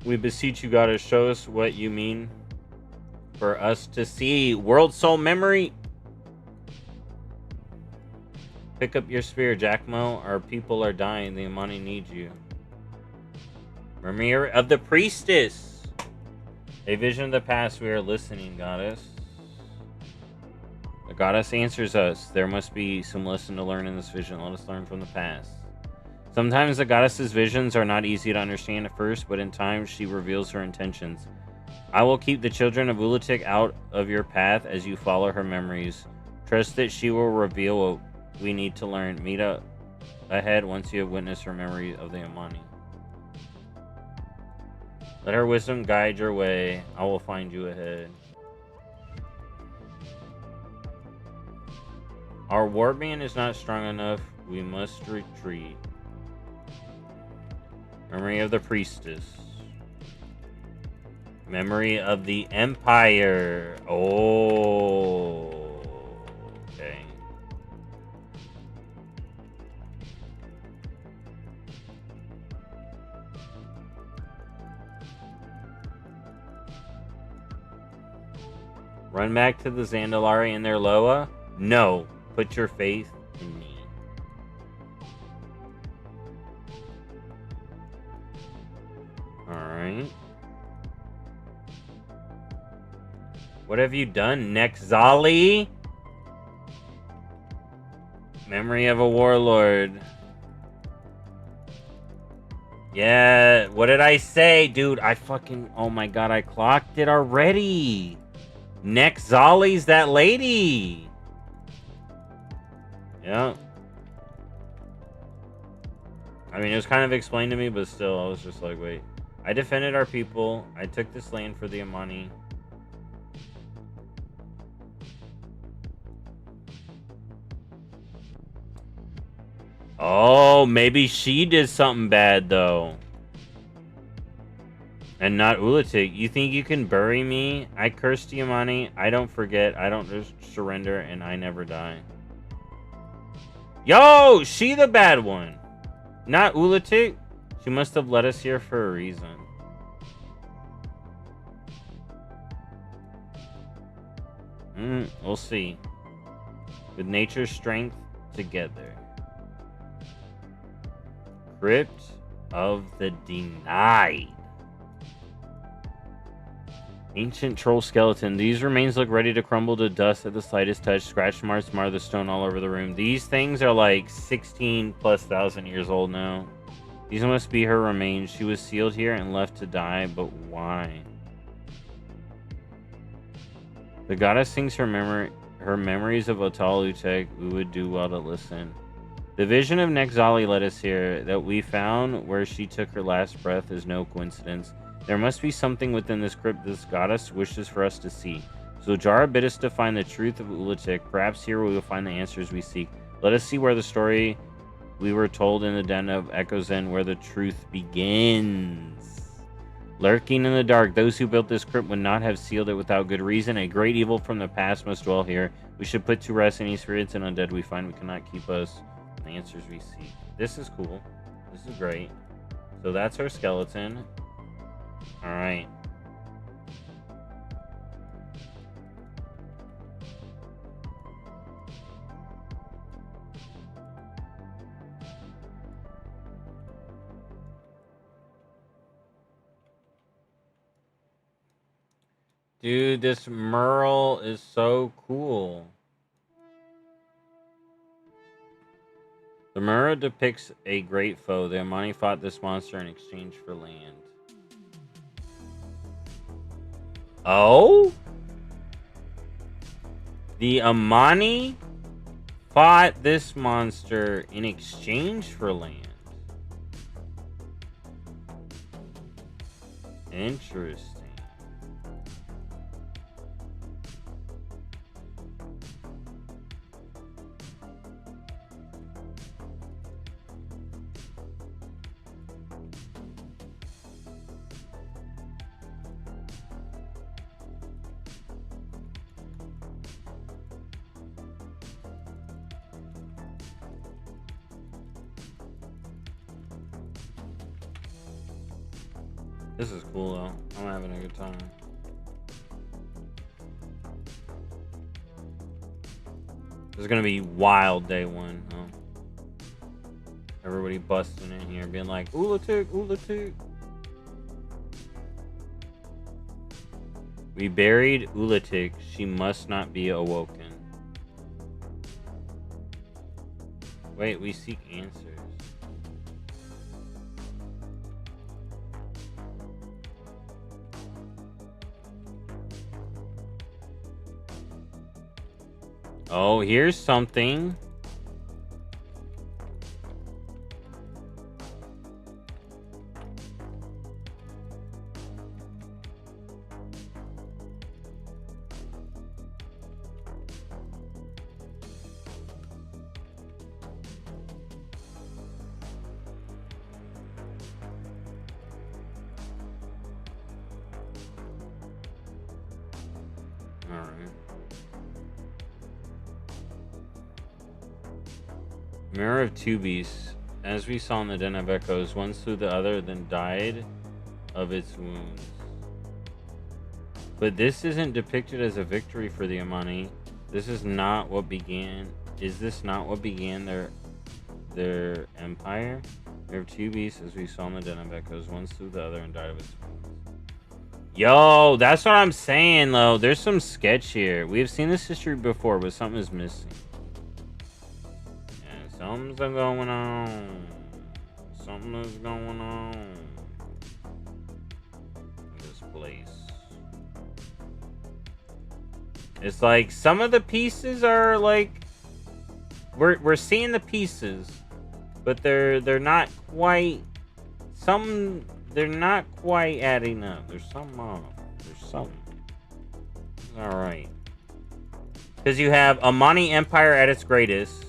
Speaker 1: We beseech you, Goddess, show us what you mean for us to see. World Soul Memory. Pick up your spear, Jackmo. Our people are dying. The Imani needs you. Memory of the Priestess. A vision of the past. We are listening, Goddess. The Goddess answers us. There must be some lesson to learn in this vision. Let us learn from the past. Sometimes the Goddess's visions are not easy to understand at first, but in time she reveals her intentions. I will keep the children of Ulatik out of your path as you follow her memories. Trust that she will reveal what we need to learn. Meet up ahead once you have witnessed her memory of the Imani. Let her wisdom guide your way. I will find you ahead. Our warband is not strong enough. We must retreat. Memory of the Priestess. Memory of the Empire. Oh. Okay. Run back to the Zandalari and their Loa? No. Put your faith in me. Alright. What have you done, Nexali? Memory of a warlord. Yeah, what did I say? Dude, I fucking... Oh my god, I clocked it already. Nexali's that lady. Yeah. I mean, it was kind of explained to me, but still, I was just like, wait. I defended our people. I took this land for the Imani. Oh, maybe she did something bad, though. And not Ulatik. You think you can bury me? I cursed the Imani. I don't forget. I don't just surrender, and I never die. Yo, she the bad one. Not Ulatik. She must have led us here for a reason. We'll see. With nature's strength together. Crypt of the Denied. Ancient troll skeleton. These remains look ready to crumble to dust at the slightest touch. Scratch marks mar the stone all over the room. These things are like 16,000+ years old now. These must be her remains. She was sealed here and left to die, but why? The goddess sings her memories of Otalutek. We would do well to listen. The vision of Nexali led us here. That we found where she took her last breath is no coincidence. There must be something within this crypt this goddess wishes for us to see. So Jara bid us to find the truth of Ulatik. Perhaps here we will find the answers we seek. Let us see where the story we were told in the den of Echoes End, where the truth begins. Lurking in the dark, those who built this crypt would not have sealed it without good reason. A great evil from the past must dwell here. We should put to rest any spirits and undead we find. We cannot keep us the answers we seek. This is cool. This is great. So that's her skeleton. All right. Dude, this Merle is so cool. The Mura depicts a great foe. The Amani fought this monster in exchange for land. Oh? The Amani fought this monster in exchange for land. Interesting. This is cool though. I'm having a good time. This is gonna be wild day one, huh? Everybody busting in here, being like, Ulatik, Ulatik. We buried Ulatik. She must not be awoken. Wait, we seek answers. Oh, here's something. Mirror of two beasts. As we saw in the Den of Echoes, one slew the other, then died of its wounds. But this isn't depicted as a victory for the Amani. This is not what began. Is this not what began their empire? There are two beasts, as we saw in the Den of Echoes. One slew the other and died of its wounds. Yo, that's what I'm saying, though. There's some sketch here. We have seen this history before, but something is missing. Something's going on. Something is going on in this place. It's like some of the pieces are like we're seeing the pieces, but they're not quite they're not quite adding up. There's something off. There's something. All right. Because you have Amani Empire at its greatest.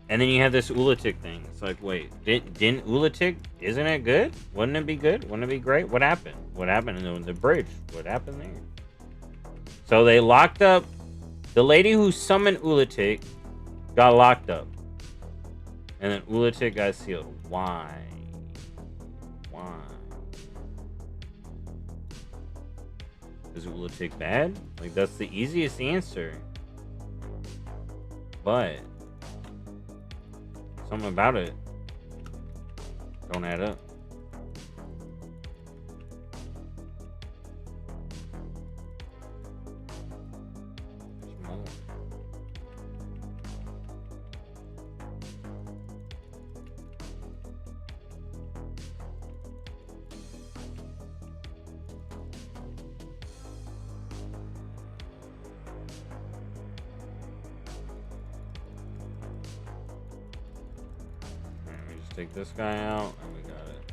Speaker 1: And then you have this Ulatik thing. It's like, wait, didn't Ulatik, isn't it good? Wouldn't it be good? Wouldn't it be great? What happened? What happened in the bridge? What happened there? So they locked up, the lady who summoned Ulatik got locked up. And then Ulatik got sealed. Why? Why? Is Ulatik bad? Like, that's the easiest answer. But something about it don't add up. There's more. Just take this guy out, and we got it.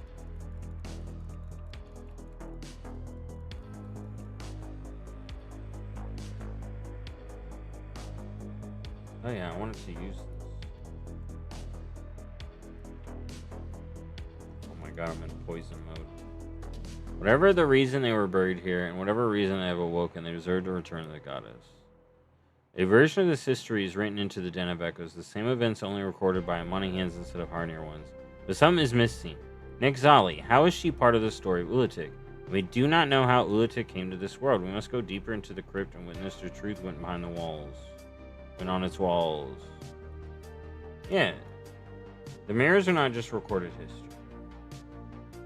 Speaker 1: Oh yeah, I wanted to use this. Oh my god, I'm in poison mode. Whatever the reason they were buried here, and whatever reason they have awoken, they deserve to return to the goddess. A version of this history is written into the Den of Echoes, the same events only recorded by Amani hands instead of Harnier ones. But something is missing. Nexali, how is she part of the story of Ulatik? We do not know how Ulatik came to this world. We must go deeper into the crypt and witness the truth went behind the walls. Went on its walls. Yeah. The mirrors are not just recorded history.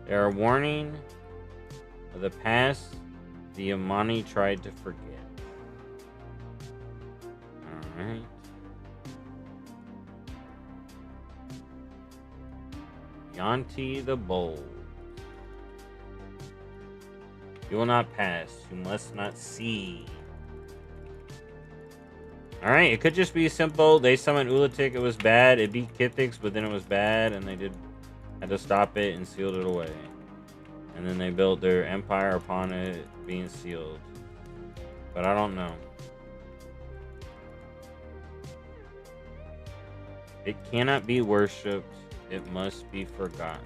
Speaker 1: They are a warning of the past the Amani tried to forget. Alright. Yanti the Bold. You will not pass. You must not see. Alright, it could just be simple. They summoned Ulatik. It was bad. It beat Kithix, but then it was bad, and they had to stop it and sealed it away. And then they built their empire upon it being sealed. But I don't know. It cannot be worshipped. It must be forgotten.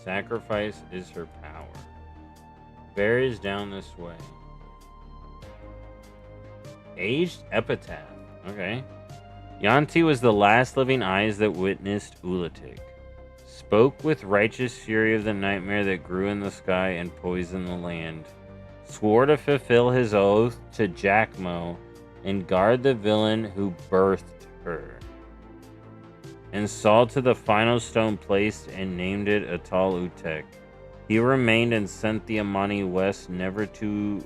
Speaker 1: Sacrifice is her power. Varies down this way. Aged epitaph. Okay. Yanti was the last living eyes that witnessed Ulatik. Spoke with righteous fury of the nightmare that grew in the sky and poisoned the land. Swore to fulfill his oath to Jackmo and guard the villain who birthed her. And saw to the final stone placed and named it Atal Utek. He remained and sent the Amani west never to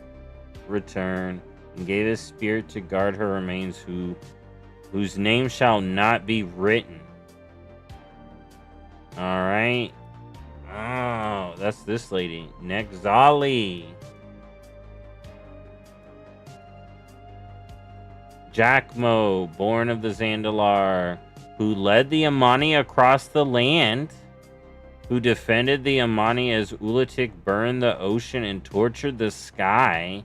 Speaker 1: return, and gave his spirit to guard her remains, whose name shall not be written. Alright. Oh, that's this lady. Nexali. Jackmo, born of the Zandalar, who led the Amani across the land, who defended the Amani as Ulatik burned the ocean and tortured the sky.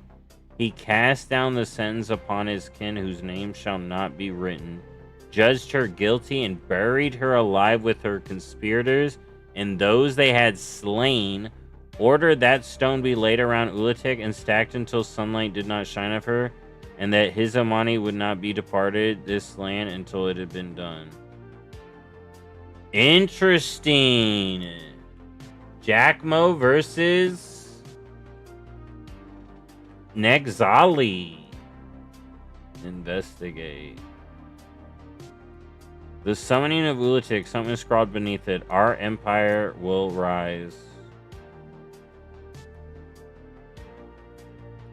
Speaker 1: He cast down the sentence upon his kin, whose name shall not be written, judged her guilty and buried her alive with her conspirators and those they had slain, ordered that stone be laid around Ulatik and stacked until sunlight did not shine of her, and that his Amani would not be departed this land until it had been done. Interesting. Jackmo versus Nexali. Investigate. The summoning of Ulatik, something scrawled beneath it. Our empire will rise.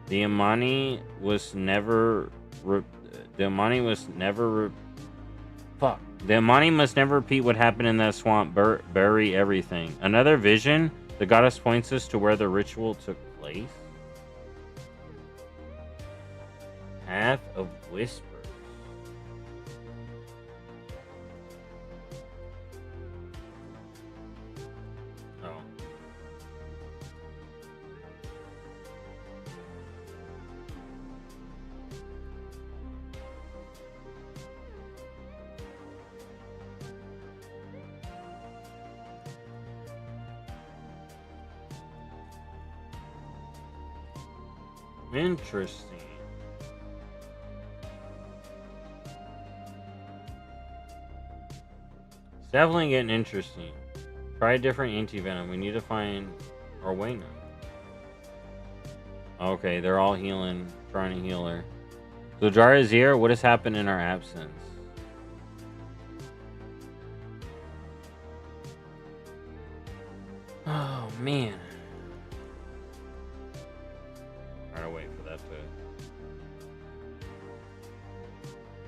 Speaker 1: The Amani was never... The Amani must never repeat what happened in that swamp. Bury everything. Another vision? The goddess points us to where the ritual took place. Path of Whispers. Oh. Interesting. It's definitely getting interesting. Try a different anti-venom. We need to find Orwena. Okay, they're all healing, trying to heal her. So Jarazir, what has happened in our absence? Oh man. Try to wait for that to...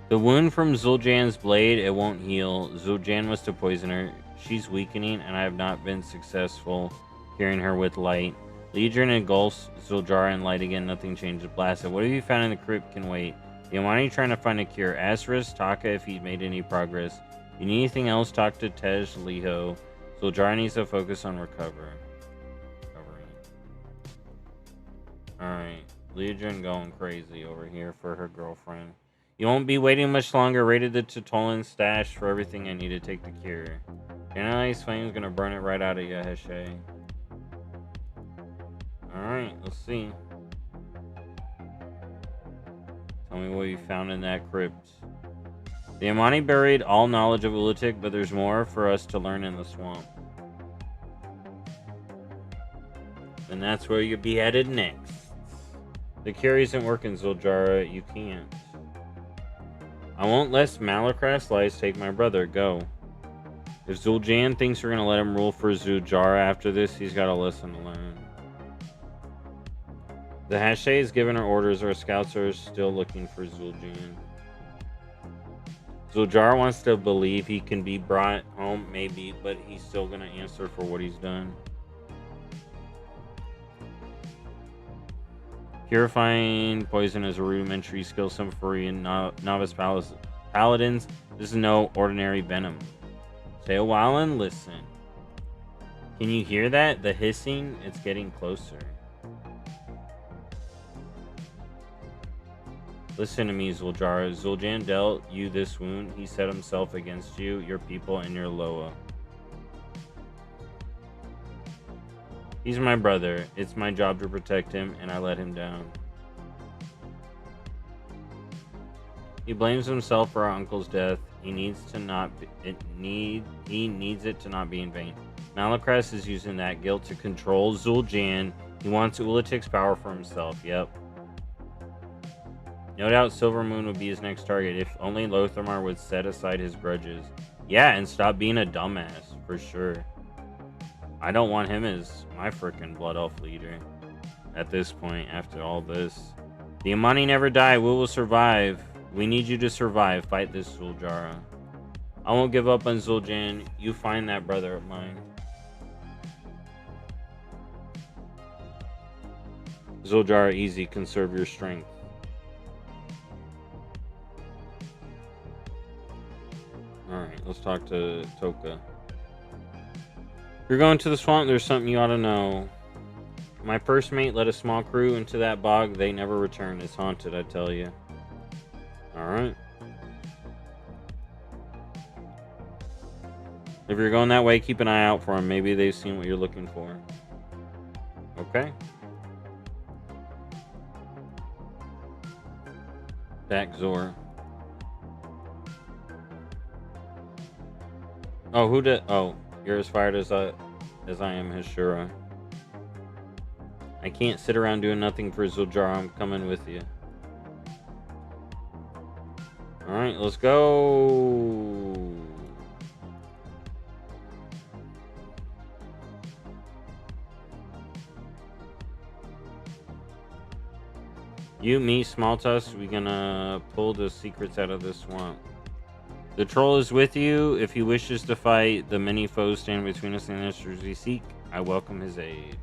Speaker 1: The wound from Zul'Jan's blade, it won't heal. Zul'Jan was to poison her. She's weakening, and I have not been successful curing her with light. Legion engulfs Zuljara in light again. Nothing changes. Blasted. What have you found in the crypt? Can wait. The Amani trying to find a cure. Asterisk, Taka if he made any progress. You need anything else? Talk to Tej Liho. Zuljara needs to focus on recovering. Alright. Legion going crazy over here for her girlfriend. You won't be waiting much longer. Raided the Totolan stash for everything I need to take the cure. Analyze Flame's gonna burn it right out of you, Heshe. Alright, let's see. Tell me what you found in that crypt. The Amani buried all knowledge of Ulutik, but there's more for us to learn in the swamp. And that's where you'll be headed next. The cure isn't working, Zuljara. You can't. I won't let Malakras lies take my brother. Go. If Zul'Jan thinks we're going to let him rule for Zuljara after this, he's got a lesson to learn. The Hashe has given her orders. Our scouts are still looking for Zul'Jan. Zuljara wants to believe he can be brought home, maybe, but he's still going to answer for what he's done. Purifying poison is a rudimentary skill. Some Furian novice paladins. This is no ordinary venom. Stay a while and listen. Can you hear that? The hissing? It's getting closer. Listen to me, Zuljara. Zul'Jan dealt you this wound. He set himself against you, your people, and your Loa. He's my brother. It's my job to protect him, and I let him down. He blames himself for our uncle's death. He needs it to not be in vain. Malakras is using that guilt to control Zul'Jan. He wants Ulutik's power for himself. Yep. No doubt Silver Moon would be his next target if only Lothamar would set aside his grudges. Yeah, and stop being a dumbass, for sure. I don't want him as my frickin' Blood Elf leader at this point, after all this. The Amani never die. We will survive. We need you to survive. Fight this Zuljara. I won't give up on Zul'Jan. You find that brother of mine. Zuljara, easy. Conserve your strength. Alright, let's talk to Toka. You're going to the swamp, there's something you ought to know. My first mate led a small crew into that bog. They never returned. It's haunted, I tell you. Alright. If you're going that way, keep an eye out for them. Maybe they've seen what you're looking for. Okay. Back Zor. Oh, who did? Oh, you're as fired as I am, Hashura. I can't sit around doing nothing for Zuljara. I'm coming with you. Alright, let's go. You, me, Small Tusk, we gonna pull the secrets out of this swamp. The troll is with you. If he wishes to fight, the many foes stand between us and the answers we seek. I welcome his aid.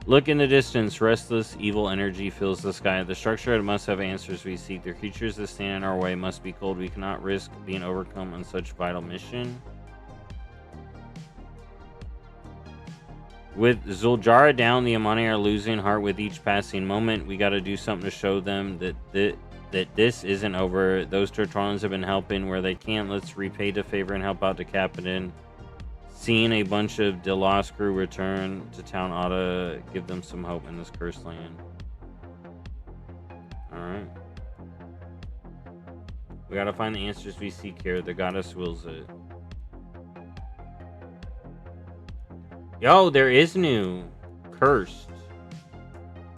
Speaker 1: Look in the distance. Restless, evil energy fills the sky. The structure must have answers we seek. The creatures that stand in our way must be cold. We cannot risk being overcome on such vital mission. With Zuljara down, the Amani are losing heart with each passing moment. We got to do something to show them that this isn't over. Those Turtons have been helping where they can. Let's repay the favor and help out the captain. Seeing a bunch of Delos crew return to town ought to give them some hope in this cursed land. Alright. We gotta find the answers we seek here. The goddess wills it. Yo, there is new. Cursed.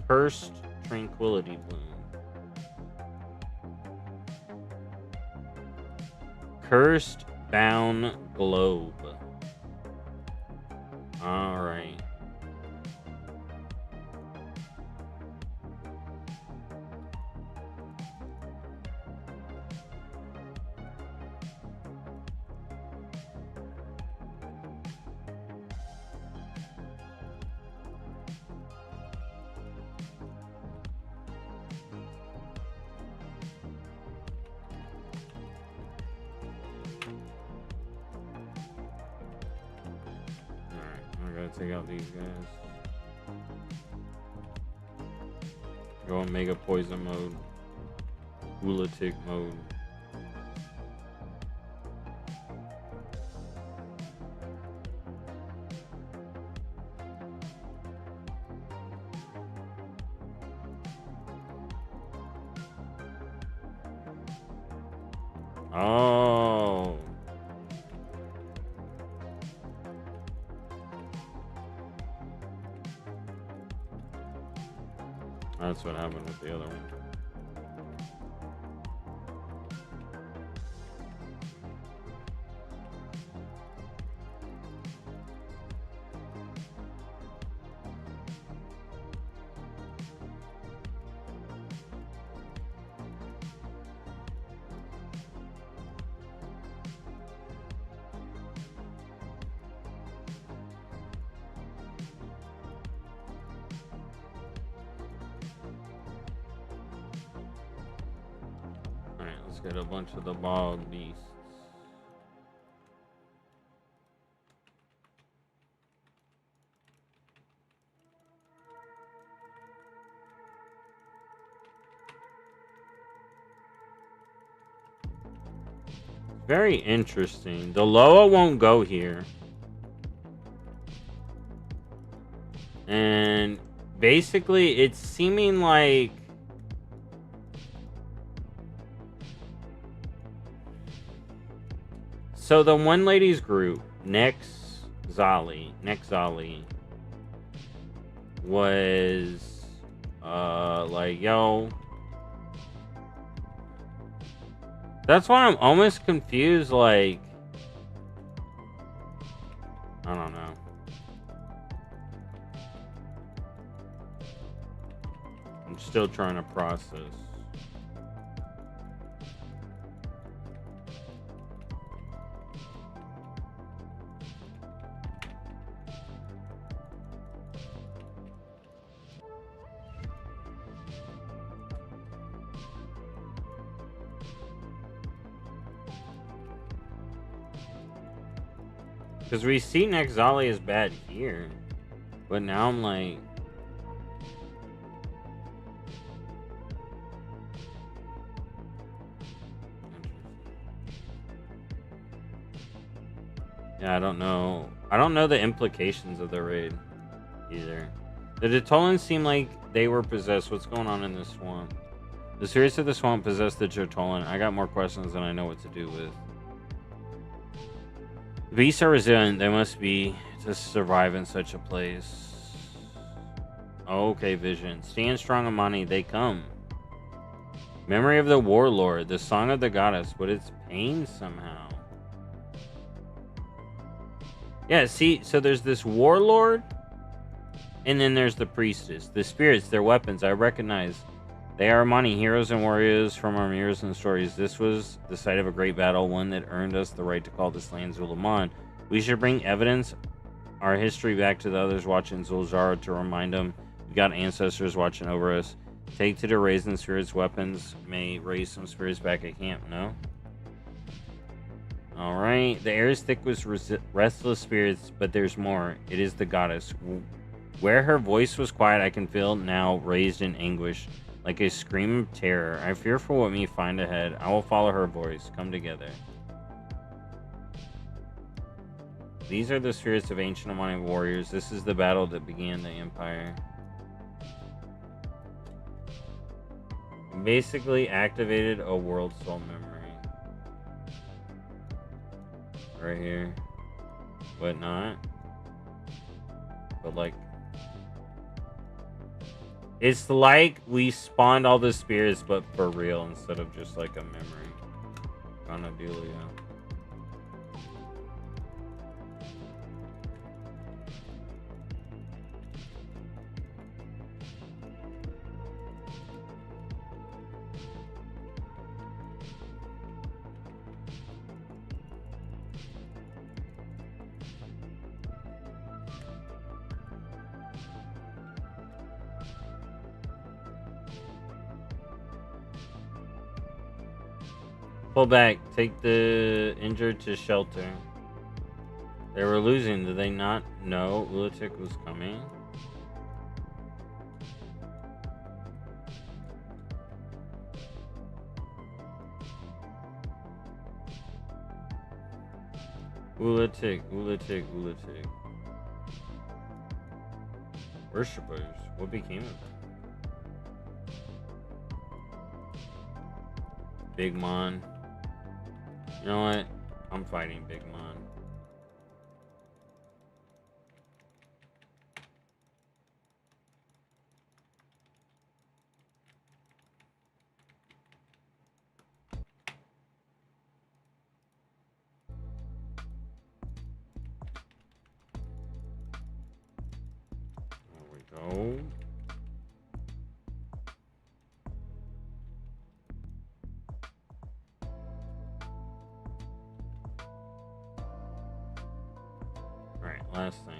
Speaker 1: Cursed Tranquility Bloom. Cursed Bound Globe. Alright. gotta take out these guys. Go in Mega Poison mode. Lunatic mode. Oh. That's what happened with the other one. Let's get a bunch of the bog beasts. Very interesting. The Loa won't go here. And basically it's seeming like so the one lady's group, Next Zali, was like, yo. That's why I'm almost confused, like, I don't know. I'm still trying to process. Because we see Nexali is bad here. But now I'm like... Yeah, I don't know. I don't know the implications of the raid either. The Jotolans seem like they were possessed. What's going on in this swamp? The spirits of the swamp possessed the Jotolan. I got more questions than I know what to do with. Beasts are resilient. They must be to survive in such a place. Okay, vision. Stand strong, Amani. They come. Memory of the warlord. The song of the goddess. But it's pain somehow. Yeah, see, so there's this warlord. And then there's the priestess. The spirits, their weapons, I recognize. They are Amani, heroes and warriors from our mirrors and stories. This was the site of a great battle, one that earned us the right to call this land Zulaman. We should bring evidence, our history back to the others watching Zul'Jara to remind them we got ancestors watching over us. Take to the raising spirits' weapons may raise some spirits back at camp, no? Alright, the air is thick with restless spirits, but there's more. It is the goddess. Where her voice was quiet, I can feel now raised in anguish. Like a scream of terror. I fear for what we find ahead. I will follow her voice. Come together. These are the spirits of ancient Amani warriors. This is the battle that began the empire. Basically activated a world soul memory. Right here. But not. But like... It's like we spawned all the spirits, but for real, instead of just like a memory. Kind of dealio. Pull back. Take the injured to shelter. They were losing. Did they not know Ulatic was coming? Ulatic. Worshippers. What became of them? Big Mon. You know what? I'm fighting Big Mon. There we go. Alright, last thing.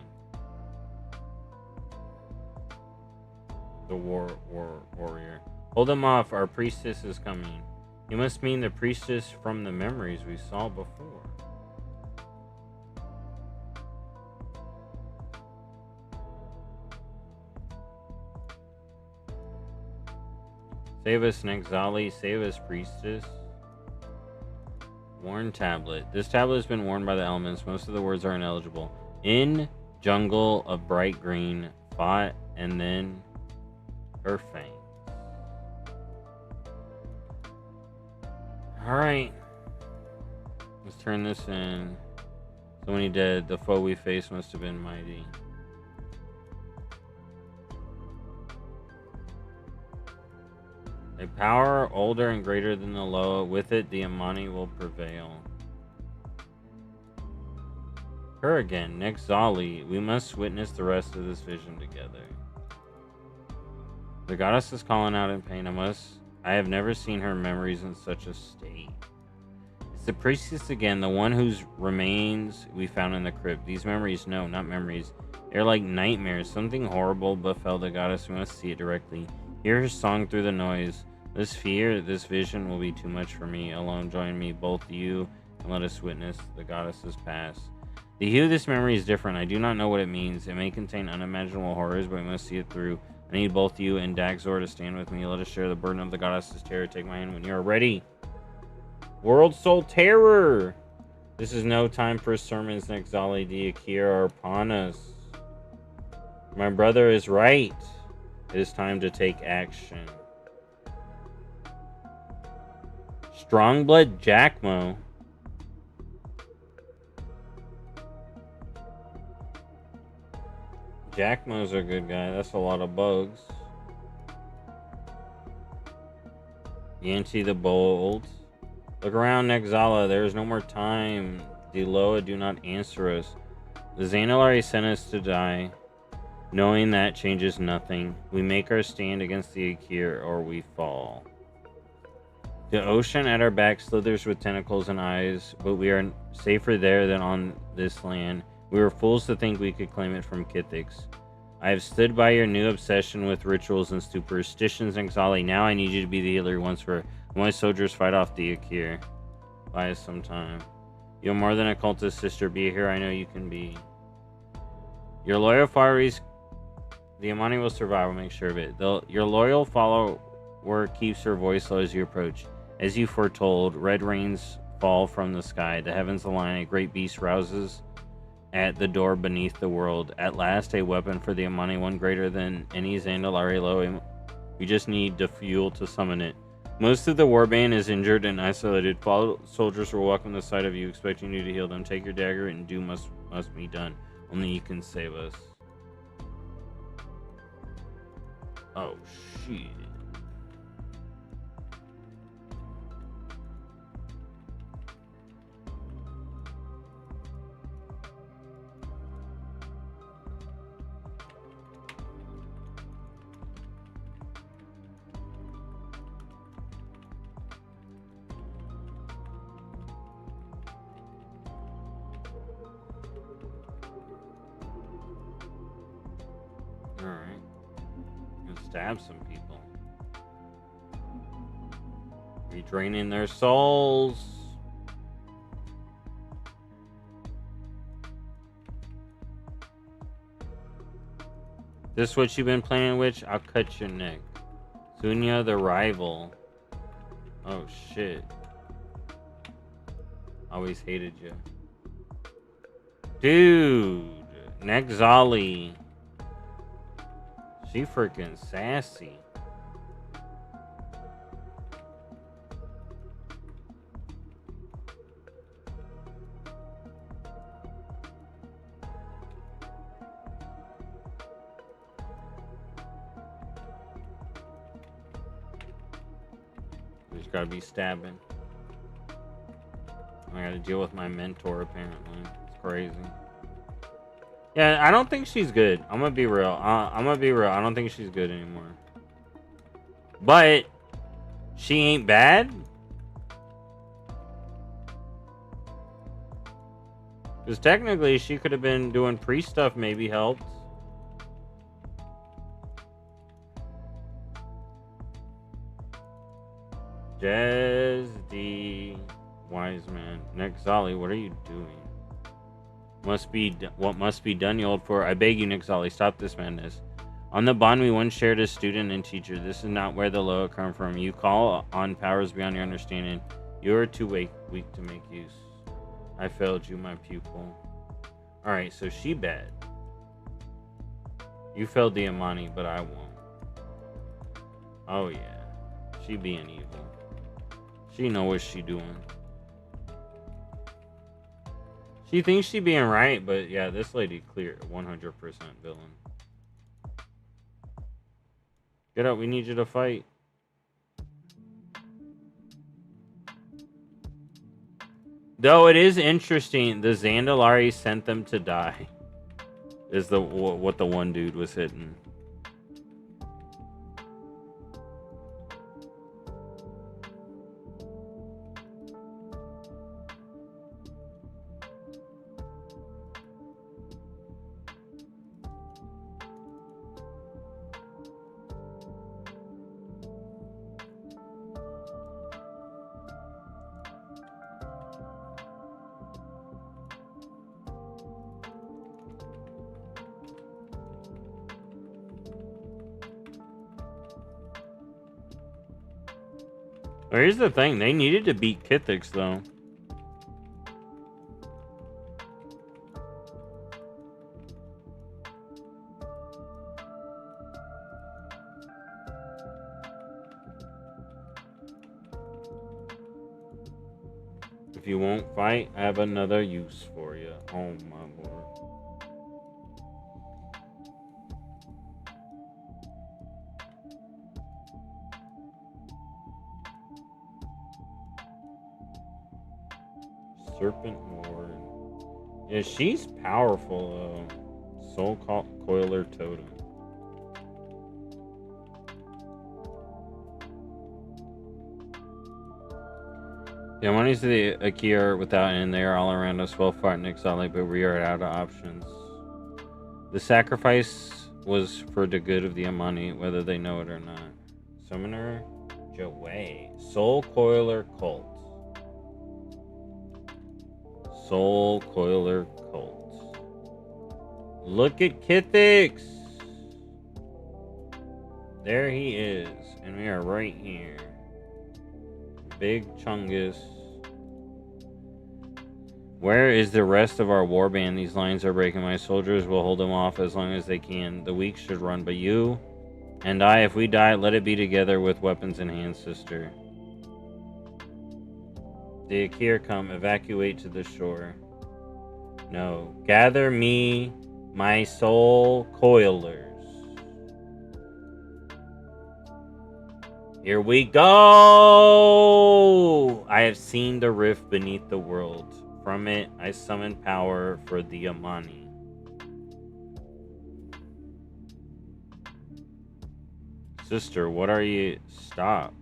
Speaker 1: The warrior. Hold him off, our priestess is coming. You must mean the priestess from the memories we saw before. Save us, Nexali. Save us, priestess. Worn tablet. This tablet has been worn by the elements. Most of the words are ineligible. In jungle of bright green, fought, and then her fangs. Alright. Let's turn this in. So many dead. The foe we faced must have been mighty. A power older and greater than the Loa. With it, the Amani will prevail. Her again, Nexali. We must witness the rest of this vision together. The goddess is calling out in pain. I have never seen her memories in such a state. It's the priestess again, the one whose remains we found in the crypt. These memories, no, not memories. They're like nightmares. Something horrible befell the goddess. We must see it directly. Hear her song through the noise. This fear, this vision will be too much for me. Alone, join me, both you, and let us witness the goddess's past. The hue of this memory is different. I do not know what it means. It may contain unimaginable horrors, but we must see it through. I need both you and Dagzor to stand with me. Let us share the burden of the goddess's terror. Take my hand when you are ready. World Soul Terror! This is no time for sermons. Nexali the Akira are upon us. My brother is right. It is time to take action. Strongblood Jackmo. Jackmo's a good guy. That's a lot of bugs. Yanti the Bold. Look around, Nexala. There is no more time. The Loa do not answer us. The Xanilari sent us to die. Knowing that changes nothing. We make our stand against the Akir or we fall. The ocean at our back slithers with tentacles and eyes, but we are safer there than on this land. We were fools to think we could claim it from Kithix. I have stood by your new obsession with rituals and superstitions, Nexali. Now I need you to be the healer once for my soldiers fight off the Akir. Buy us some time. You're more than a cultist, sister. Be here. I know you can be. Your loyal followers, the Amani will survive. I'll make sure of it. Your loyal follower keeps her voice low as you approach. As you foretold, red rains fall from the sky. The heavens align. A great beast rouses at the door beneath the world. At last, a weapon for the Amani, one greater than any Zandalari Loa. We just need the fuel to summon it. Most of the warband is injured and isolated. Soldiers will welcome the sight of you, expecting you to heal them. Take your dagger and do must be done. Only you can save us. Oh, shit. Alright. Gonna stab some people. Be-, draining their souls. Draining their souls. This what you been playing, witch? I'll cut your neck. Sunya the rival. Oh shit. Always hated you. Dude. Nexali. She freaking sassy. Just gotta be stabbing. I gotta deal with my mentor apparently. It's crazy. Yeah, I don't think she's good. I'm gonna be real. I'm gonna be real. I don't think she's good anymore. But she ain't bad. Because technically she could have been doing priest stuff, maybe helped. Jez D. Wiseman. Nexali, what are you doing? What must be done, you old for? I beg you, Nexali, stop this madness. On the bond we once shared as student and teacher. This is not where the loa come from. You call on powers beyond your understanding. You are too weak to make use. I failed you, my pupil. Alright, so she bad. You failed the Amani, but I won't. Oh yeah. She being evil. She know what she doing. She thinks she being right, but yeah, this lady clear 100% villain. Get up, we need you to fight. Though it is interesting, the Zandalari sent them to die. Is what the one dude was hitting. Well, here's the thing. They needed to beat Kithix, though. If you won't fight, I have another use for you. Oh, my lord. Serpent Ward. Yeah, she's powerful, though. Soul Coiler Totem. Yeah, monies to the Akir without end. They are all around us. Well fought, Nixali, but we are out of options. The sacrifice was for the good of the Amani, whether they know it or not. Summoner Jaway. Soul Coiler Cult. Soul Coiler Cult. Look at Kithix! There he is. And we are right here. Big Chungus. Where is the rest of our warband? These lines are breaking. My soldiers will hold them off as long as they can. The weak should run, but you and I, if we die, let it be together with weapons in hand, sister. The Akir come, evacuate to the shore. No. Gather me, my soul coilers. Here we go! I have seen the rift beneath the world. From it, I summon power for the Amani. Sister, what are you? Stop.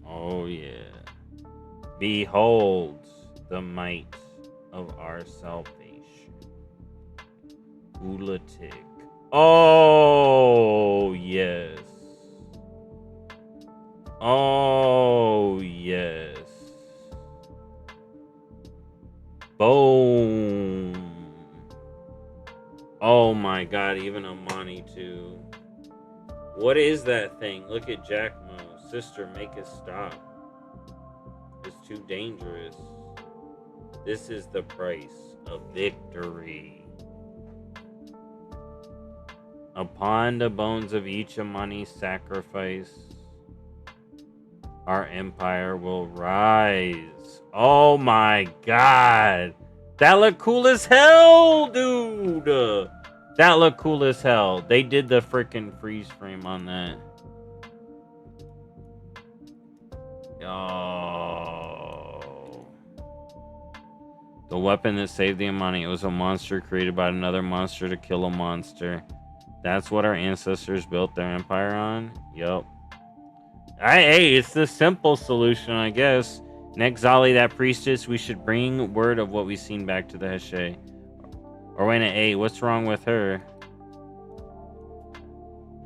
Speaker 1: Oh, yeah. Behold the might of our salvation. Ulatic. Oh, yes. Oh, yes. Boom. my god, even Amani too. What is that thing? Look at Jackmo. Sister, make it stop. It's too dangerous. This is the price of victory. Upon the bones of each Amani sacrifice, our empire will rise. Oh my god. That looked cool as hell, dude. That looked cool as hell. They did the freaking freeze frame on that. Oh. The weapon that saved the Amani. It was a monster created by another monster to kill a monster. That's what our ancestors built their empire on? Yup. Hey, it's the simple solution, I guess. Nexali, that priestess, we should bring word of what we've seen back to the Heshe. Orwena, hey, what's wrong with her?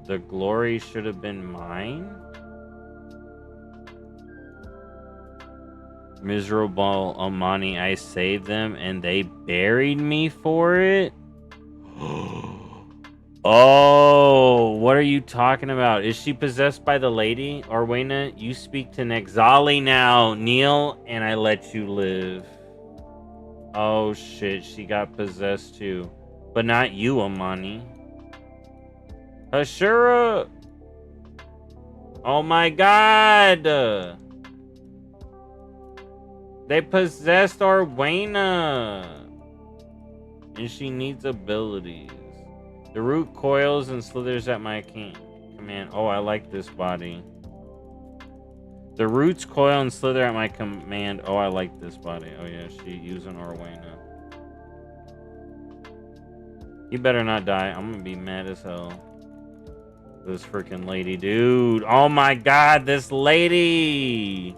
Speaker 1: The glory should have been mine? Miserable Amani, I saved them and they buried me for it? Oh, what are you talking about? Is she possessed by the lady? Orwena, you speak to Nexali now. Kneel, and I let you live. Oh, shit. She got possessed, too. But not you, Amani. Ashura! Oh, my God! They possessed Orwena! And she needs abilities. The root coils and slithers at my command. Oh, I like this body. The roots coil and slither at my command. Oh, I like this body. Oh, yeah, she using Orwena. You better not die. I'm gonna be mad as hell. This freaking lady, dude. Oh my god, this lady.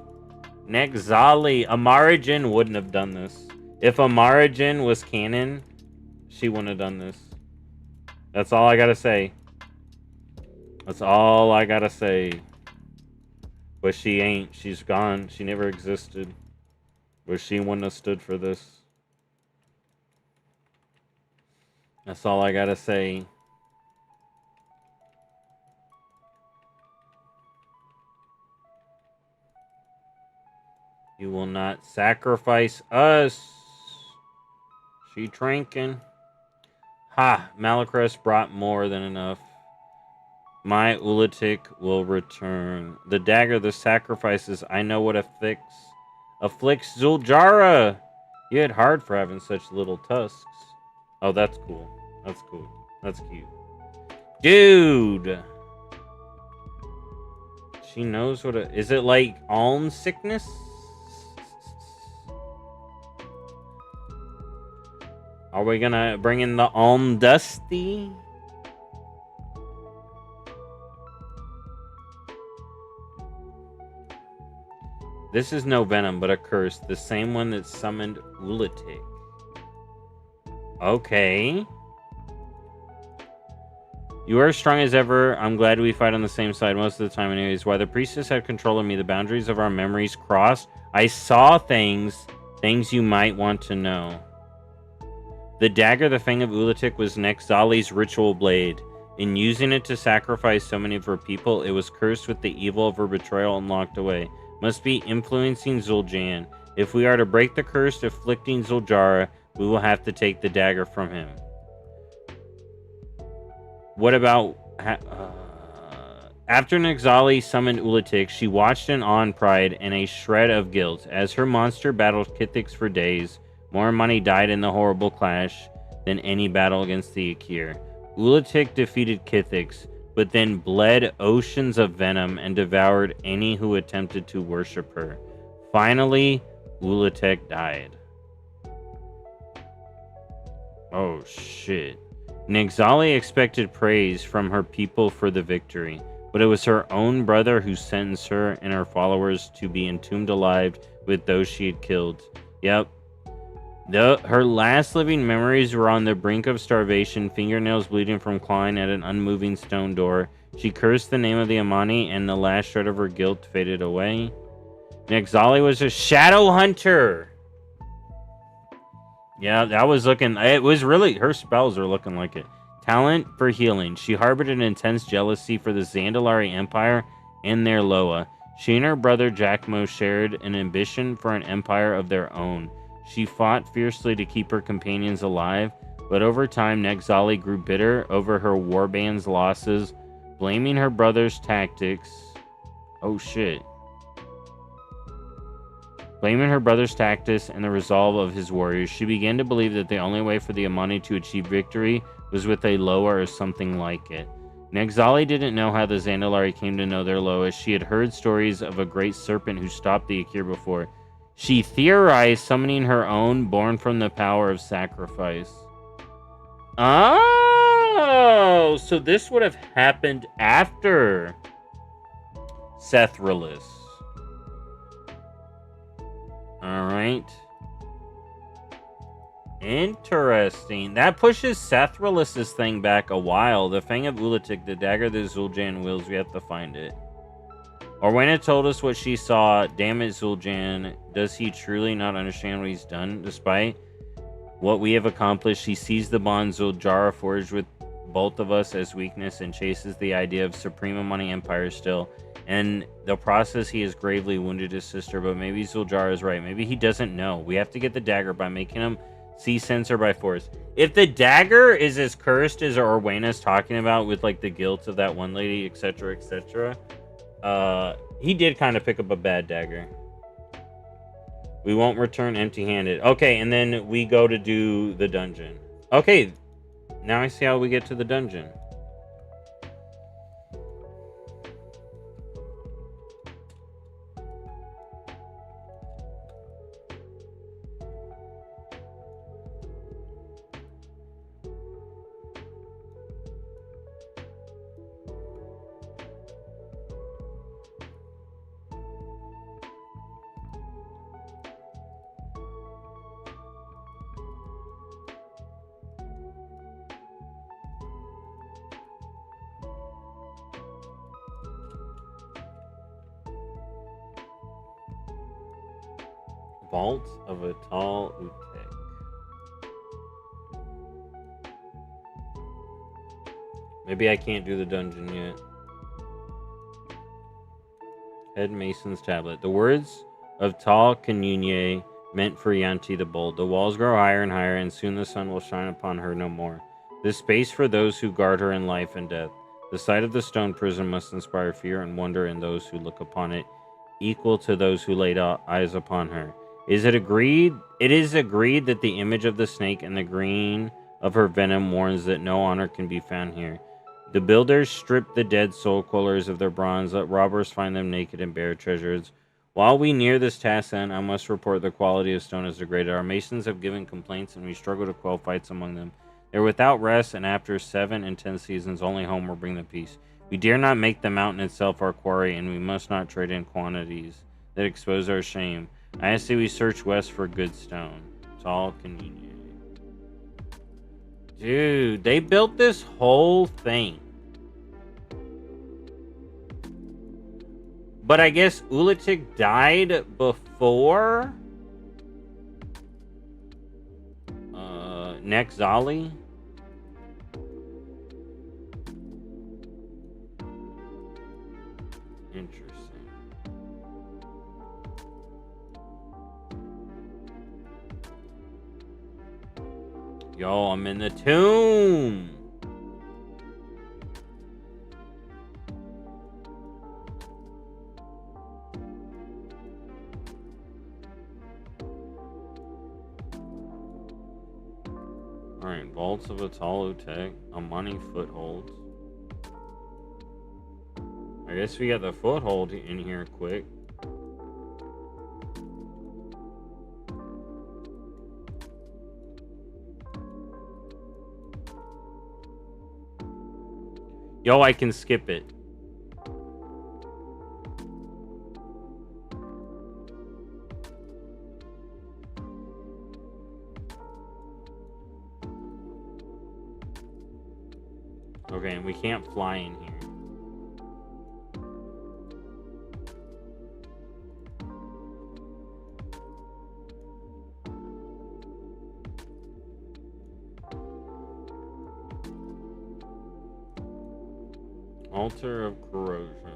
Speaker 1: Nexali. Amarajin wouldn't have done this. If Amarajin was canon, she wouldn't have done this. That's all I gotta say. That's all I gotta say. But she ain't. She's gone. She never existed. But she wouldn't have stood for this. That's all I gotta say. You will not sacrifice us. She drinking. Ha! Malacrus brought more than enough. My Ulatik will return. The dagger, the sacrifices, I know what afflicts Zuljara. You had hard for having such little tusks. Oh, that's cool. That's cool. That's cute. Dude! She knows what is it like alm sickness? Are we gonna bring in the alm dusty? This is no venom, but a curse. The same one that summoned Ulatik. Okay. You are as strong as ever. I'm glad we fight on the same side most of the time anyways. While the priestess had control of me, the boundaries of our memories crossed. I saw things you might want to know. The dagger, the Fang of Ulatik, was Nexali's ritual blade. In using it to sacrifice so many of her people, it was cursed with the evil of her betrayal and locked away. Must be influencing Zul'Jan. If we are to break the curse afflicting Zuljara, we will have to take the dagger from him. What about... After Nexali summoned Ulatik, she watched in awe and pride and a shred of guilt. As her monster battled Kithix for days, more money died in the horrible clash than any battle against the Akir. Ulatik defeated Kithix, but then bled oceans of venom and devoured any who attempted to worship her. Finally, Ulatik died. Oh shit. Nexali expected praise from her people for the victory, but it was her own brother who sentenced her and her followers to be entombed alive with those she had killed. Yep. Her last living memories were on the brink of starvation, fingernails bleeding from clawing at an unmoving stone door. She cursed the name of the Amani, and the last shred of her guilt faded away. Nexali was a shadow hunter! Yeah, that was looking... It was really... Her spells are looking like it. Talent for healing. She harbored an intense jealousy for the Zandalari Empire and their Loa. She and her brother Jackmo shared an ambition for an empire of their own. She fought fiercely to keep her companions alive, but over time, Nexali grew bitter over her warband's losses, blaming her brother's tactics. Oh shit. Blaming her brother's tactics and the resolve of his warriors, she began to believe that the only way for the Amani to achieve victory was with a Loa or something like it. Nexali didn't know how the Zandalari came to know their Loa. She had heard stories of a great serpent who stopped the Akir before. She theorized summoning her own, born from the power of sacrifice. Oh, so this would have happened after Sethralis. Alright. Interesting. That pushes Sethralis' thing back a while. The Fang of Ulatik, the dagger that Zul'Jan wields, we have to find it. Orwena told us what she saw. Damn it, Zul'Jan. Does he truly not understand what he's done? Despite what we have accomplished, he sees the bond Zuljara forged with both of us as weakness and chases the idea of Supreme Amani Empire still. In the process, he has gravely wounded his sister, but maybe Zuljara is right. Maybe he doesn't know. We have to get the dagger by making him see censor by force. If the dagger is as cursed as Orwena's talking about with like the guilt of that one lady, etc., etc., he did kind of pick up a bad dagger. We won't return empty-handed. Okay, and then we go to do the dungeon. Okay, now I see how we get to the dungeon. Vault of a Tall Utek. Maybe I can't do the dungeon yet. Head Mason's Tablet. The words of Tal Kanyunye meant for Yanti the Bold. The walls grow higher and higher, and soon the sun will shine upon her no more. This space for those who guard her in life and death. The sight of the stone prison must inspire fear and wonder in those who look upon it, equal to those who laid eyes upon her. Is it agreed? It is agreed that the image of the snake and the green of her venom warns that no honor can be found here. The builders strip the dead soul quillers of their bronze, let robbers find them naked and bare treasures. While we near this task end, I must report the quality of stone is degraded. Our masons have given complaints, and we struggle to quell fights among them. They're without rest, and after 7 intense seasons, only home will bring them peace. We dare not make the mountain itself our quarry, and we must not trade in quantities that expose our shame. I say we search west for good stone. It's all convenient. Dude, they built this whole thing. But I guess Ulatik died before Nexali. Interesting. Yo, I'm in the tomb. Alright, Vaults of Atalo Tech, Amani Footholds. I guess we got the foothold in here quick. Yo, I can skip it. Okay, and we can't fly in here. Altar of Corrosion.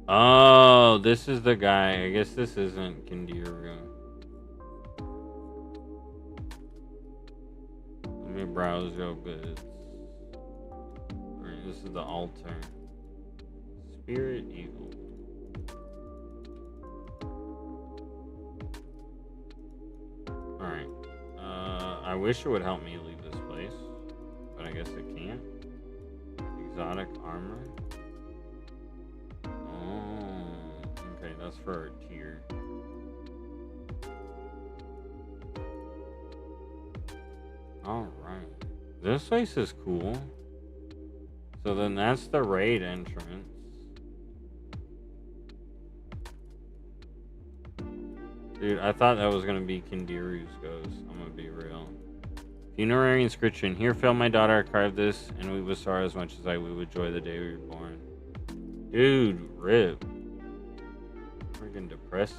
Speaker 1: Oh, this is the guy. I guess this isn't Kindiru. Let me browse your goods. Alright, this is the altar. Spirit Eagle. Alright. I wish it would help me leave this place, but I guess it can't. Exotic armor. Oh, okay, that's for our tier. Alright. This place is cool. So then that's the raid entrance. Dude, I thought that was gonna be Kindiru's ghost. I'm gonna be real. Funerary inscription. Here fell my daughter. I carved this, and we would sorrow as much as we would joy the day we were born. Dude, rip. Freaking depressing.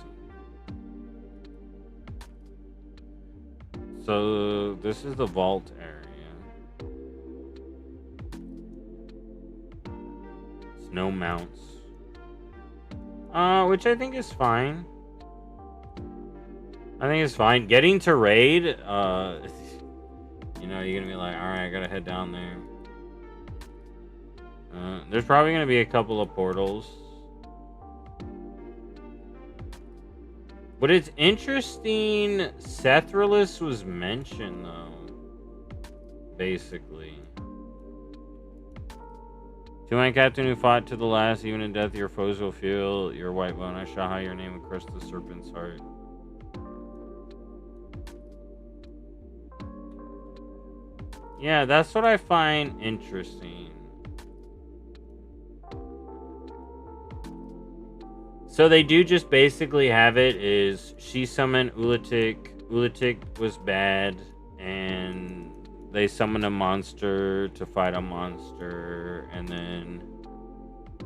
Speaker 1: So this is the vault area. Snow mounts. Which I think is fine. I think it's fine. Getting to raid, you know, you're gonna be like, alright, I gotta head down there. There's probably gonna be a couple of portals. But it's interesting, Sethralus was mentioned, though. Basically. To my captain who fought to the last, even in death, your foes will feel your white bone. I shall how your name would crush the serpent's heart. Yeah, that's what I find interesting. So they do just basically have it is she summoned Ulatik. Ulatik was bad, and they summoned a monster to fight a monster, and then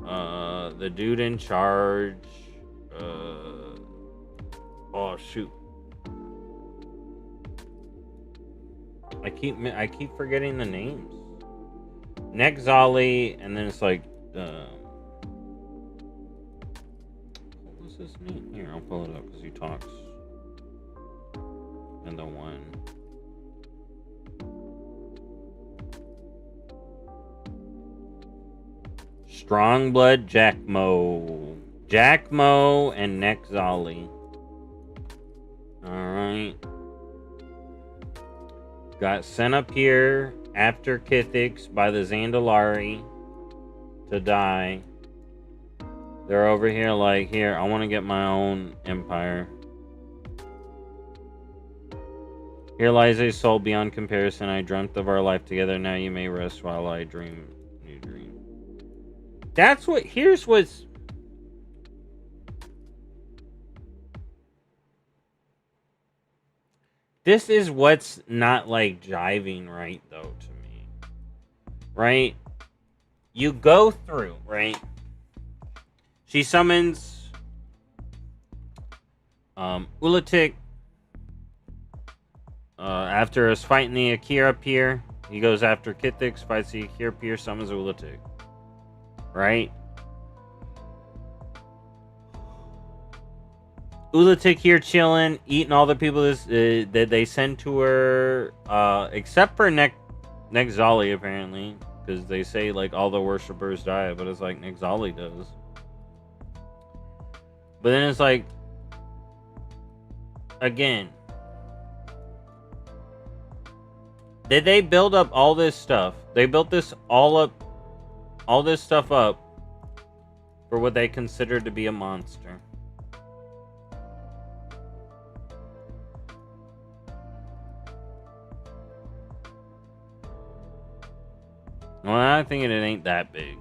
Speaker 1: the dude in charge. Oh shoot. I keep forgetting the names. Nexali, and then it's like what was his name? Here, I'll pull it up because he talks. And the one. Strongblood Jackmo. Jackmo and Nexali. Alright. Got sent up here after Kithix by the Zandalari to die. They're over here like, here, I want to get my own empire. Here lies a soul beyond comparison. I dreamt of our life together. Now you may rest while I dream new dream. That's what, here's what's... This is what's not, like, jiving right, though, to me. Right? You go through, right? She summons Ulatik. After us fighting the Akira Pier, he goes after Kithix, fights the Akira Pier, summons Ulatik. Right? Ulatik here chilling, eating all the people that they send to her, except for Nexali apparently, because they say like all the worshippers die, but it's like Nexali does. But then it's like, again, did they build up all this stuff? They built this all this stuff up for what they consider to be a monster. Well, I think it ain't that big.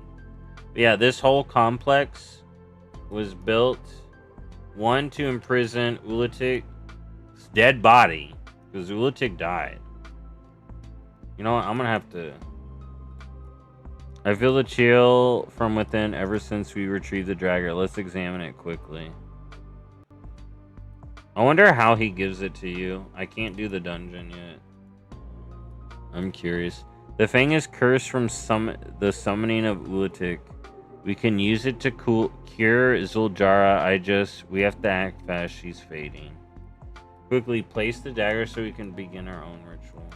Speaker 1: But yeah, this whole complex was built, one, to imprison Ulatik's dead body, because Ulatik died. You know what? I'm gonna have to... I feel the chill from within ever since we retrieved the dragger. Let's examine it quickly. I wonder how he gives it to you. I can't do the dungeon yet. I'm curious. The Fang is cursed from the summoning of Ulatik. We can use it to cure Zuljara. We have to act fast. She's fading. Quickly place the dagger so we can begin our own ritual.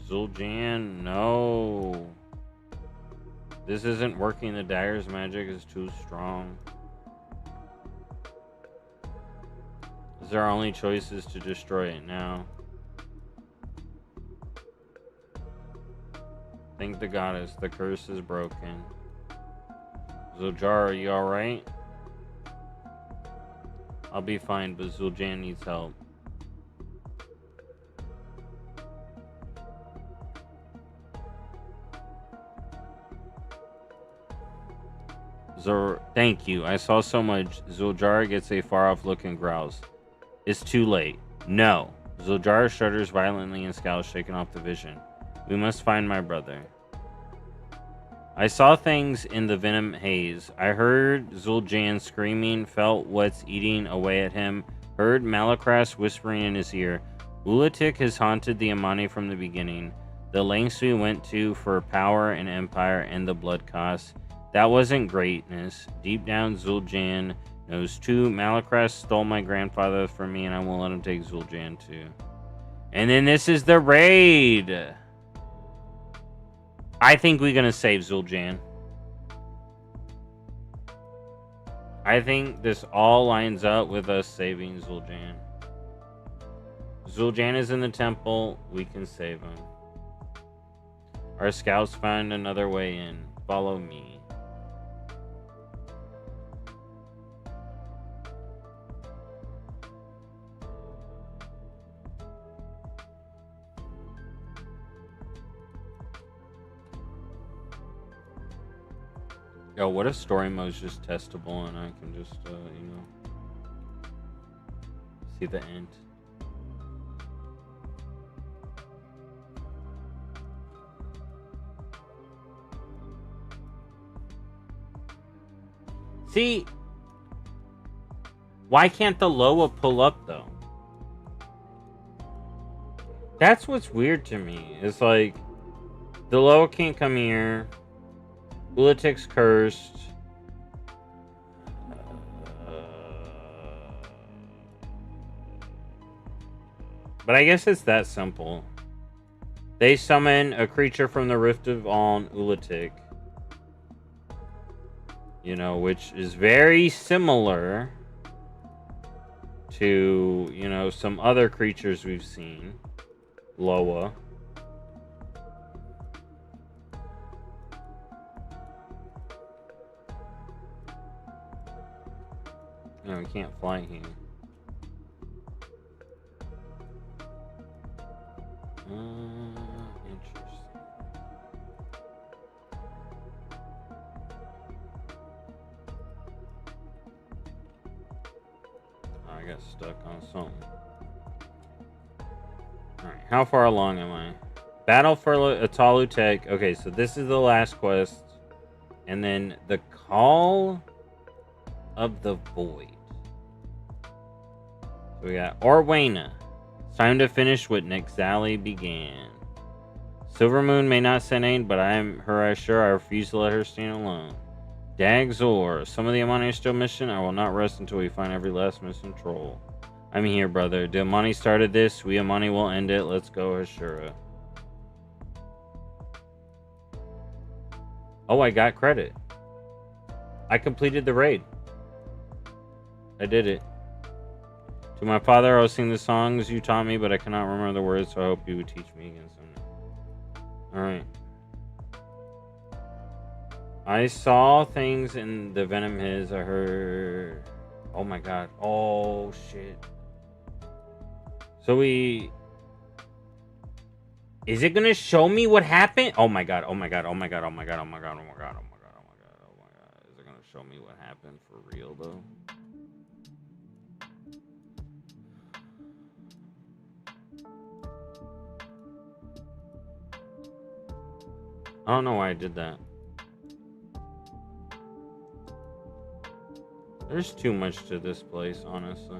Speaker 1: Zul'Jan, no. This isn't working. The dagger's magic is too strong. This is our only choice is to destroy it now. Thank the goddess. The curse is broken. Zuljara, are you alright? I'll be fine, but Zul'Jan needs help. Thank you. I saw so much. Zuljara gets a far-off look and growls. It's too late. No. Zuljara shudders violently and scowls, shaking off the vision. We must find my brother. I saw things in the venom haze. I heard Zul'Jan screaming, felt what's eating away at him, heard Malakras whispering in his ear. Ulatik has haunted the Amani from the beginning. The lengths we went to for power and empire and the blood costs. That wasn't greatness. Deep down, Zul'Jan knows too. Malakras stole my grandfather from me, and I won't let him take Zul'Jan too. And then this is the raid. I think we're gonna save Zul'Jan. I think this all lines up with us saving Zul'Jan. Zul'Jan is in the temple. We can save him. Our scouts find another way in. Follow me. Yo, what if story mode's just testable and I can just, see the end? See, why can't the Loa pull up though? That's what's weird to me. It's like the Loa can't come here. Ulatik's cursed. But I guess it's that simple. They summon a creature from the Rift of on Ulatik. Which is very similar to, some other creatures we've seen. Loa. No, we can't fly here. Interesting. Oh, I got stuck on something. Alright, how far along am I? Battle for Atalu Tech. Okay, so this is the last quest. And then the Call of the Void. So we got Orwena. It's time to finish what Nexali began. Silvermoon may not send aid, but I am her sure I refuse to let her stand alone. Dagzor. Some of the Amani are still missing. I will not rest until we find every last missing troll. I'm here, brother. The Amani started this. We Amani will end it. Let's go, Ashura. Oh, I got credit. I completed the raid. I did it. To my father, I will sing the songs you taught me, but I cannot remember the words, so I hope you would teach me again someday. Alright. I saw things in the Venom Hiz. I heard... Oh my god. Oh, shit. So we... Is it gonna show me what happened? Oh my god. Oh my god. Oh my god. Oh my god. Oh my god. Oh my god. Oh my god. Oh my god. Oh my god. Is it gonna show me what happened for real, though? I don't know why I did that. There's too much to this place, honestly.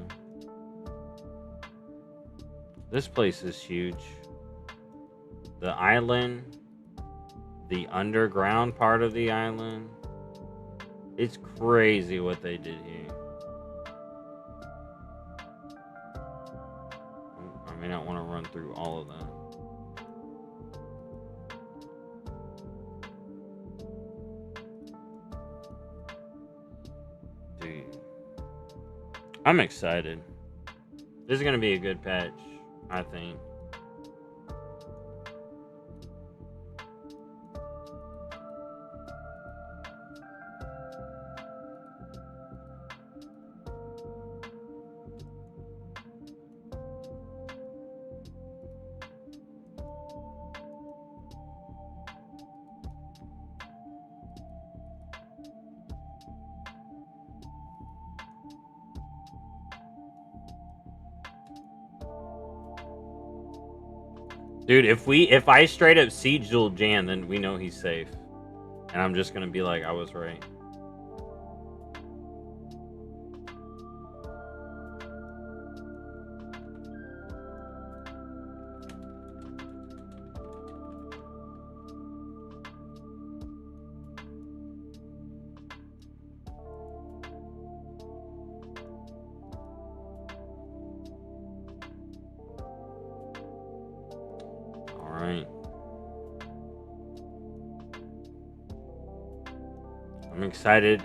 Speaker 1: This place is huge. The island, the underground part of the island. It's crazy what they did here. I mean, I don't want to run through all of that. Dude, I'm excited. This is going to be a good patch, I think. Dude, if I straight up siege Zul'Jan, then we know he's safe. And I'm just gonna be like, I was right.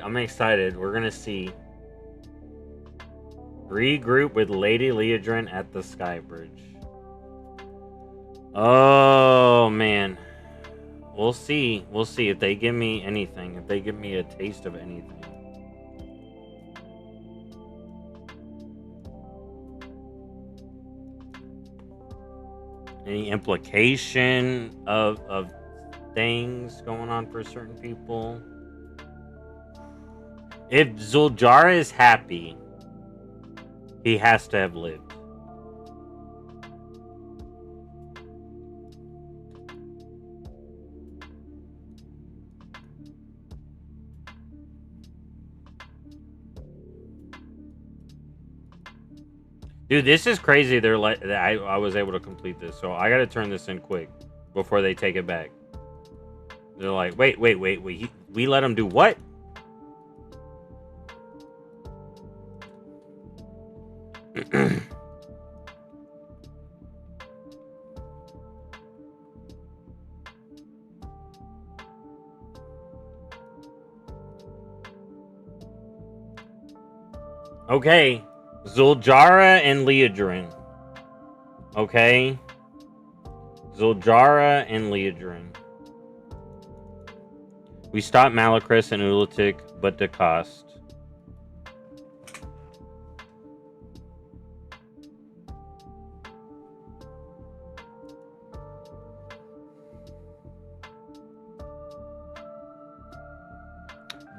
Speaker 1: I'm excited. We're gonna see. Regroup with Lady Leodrin at the Sky Bridge. Oh man. We'll see. We'll see if they give me anything. If they give me a taste of anything. Any implication of things going on for certain people. If Zul'Jara is happy, he has to have lived. Dude, this is crazy. They're like, I was able to complete this, so I gotta turn this in quick before they take it back. They're like, wait. We let him do what? Okay, Zul'Jara and Leodrin. Okay, Zul'Jara and Leodrin. We stopped Malachris and Ulatik, but the cost.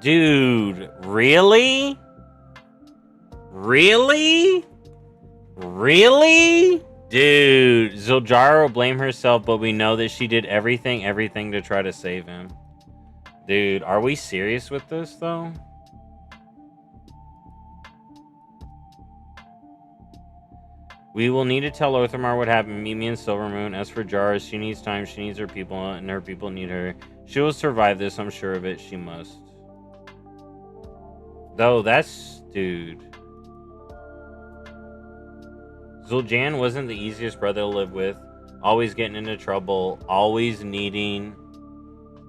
Speaker 1: Dude, really? Really? Really? Dude, Zul'Jara will blame herself, but we know that she did everything to try to save him. Dude, are we serious with this, though? We will need to tell Othamar what happened. Meet me in Silvermoon. As for Jara, she needs time. She needs her people, and her people need her. She will survive this. I'm sure of it. She must. Though, that's... Dude. Zul'Jan wasn't the easiest brother to live with. Always getting into trouble. Always needing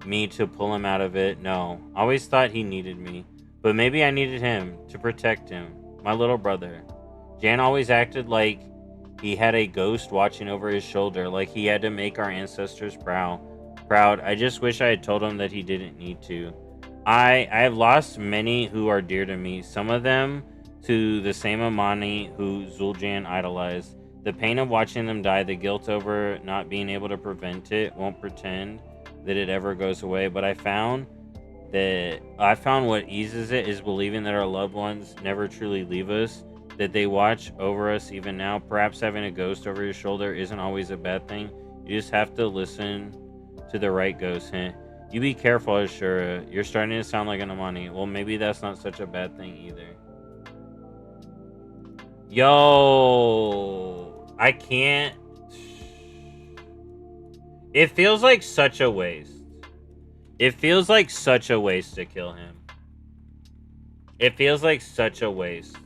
Speaker 1: me to pull him out of it. No. Always thought he needed me. But maybe I needed him to protect him. My little brother. Jan always acted like he had a ghost watching over his shoulder. Like he had to make our ancestors proud. I just wish I had told him that he didn't need to. I have lost many who are dear to me. Some of them to the same Amani who Zul'Jan idolized. The pain of watching them die, the guilt over not being able to prevent it, won't pretend that it ever goes away. But I found what eases it is believing that our loved ones never truly leave us, that they watch over us even now. Perhaps having a ghost over your shoulder isn't always a bad thing. You just have to listen to the right ghost. You be careful, Ashura. You're starting to sound like an Amani. Well, maybe that's not such a bad thing either. Yo, I can't. It feels like such a waste. It feels like such a waste to kill him. It feels like such a waste.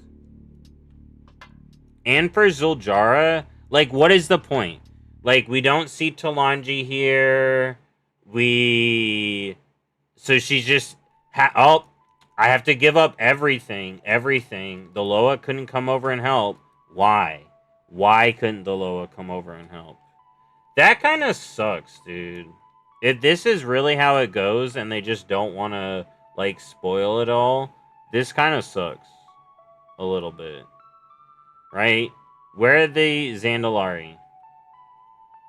Speaker 1: And for Zuljara, like, what is the point? Like, we don't see Talanji here. So she's just... oh, I have to give up everything. Everything. The Loa couldn't come over and help. Why? Why couldn't the Loa come over and help? That kind of sucks, dude. If this is really how it goes and they just don't want to, like, spoil it all, this kind of sucks. A little bit. Right? Where are the Zandalari?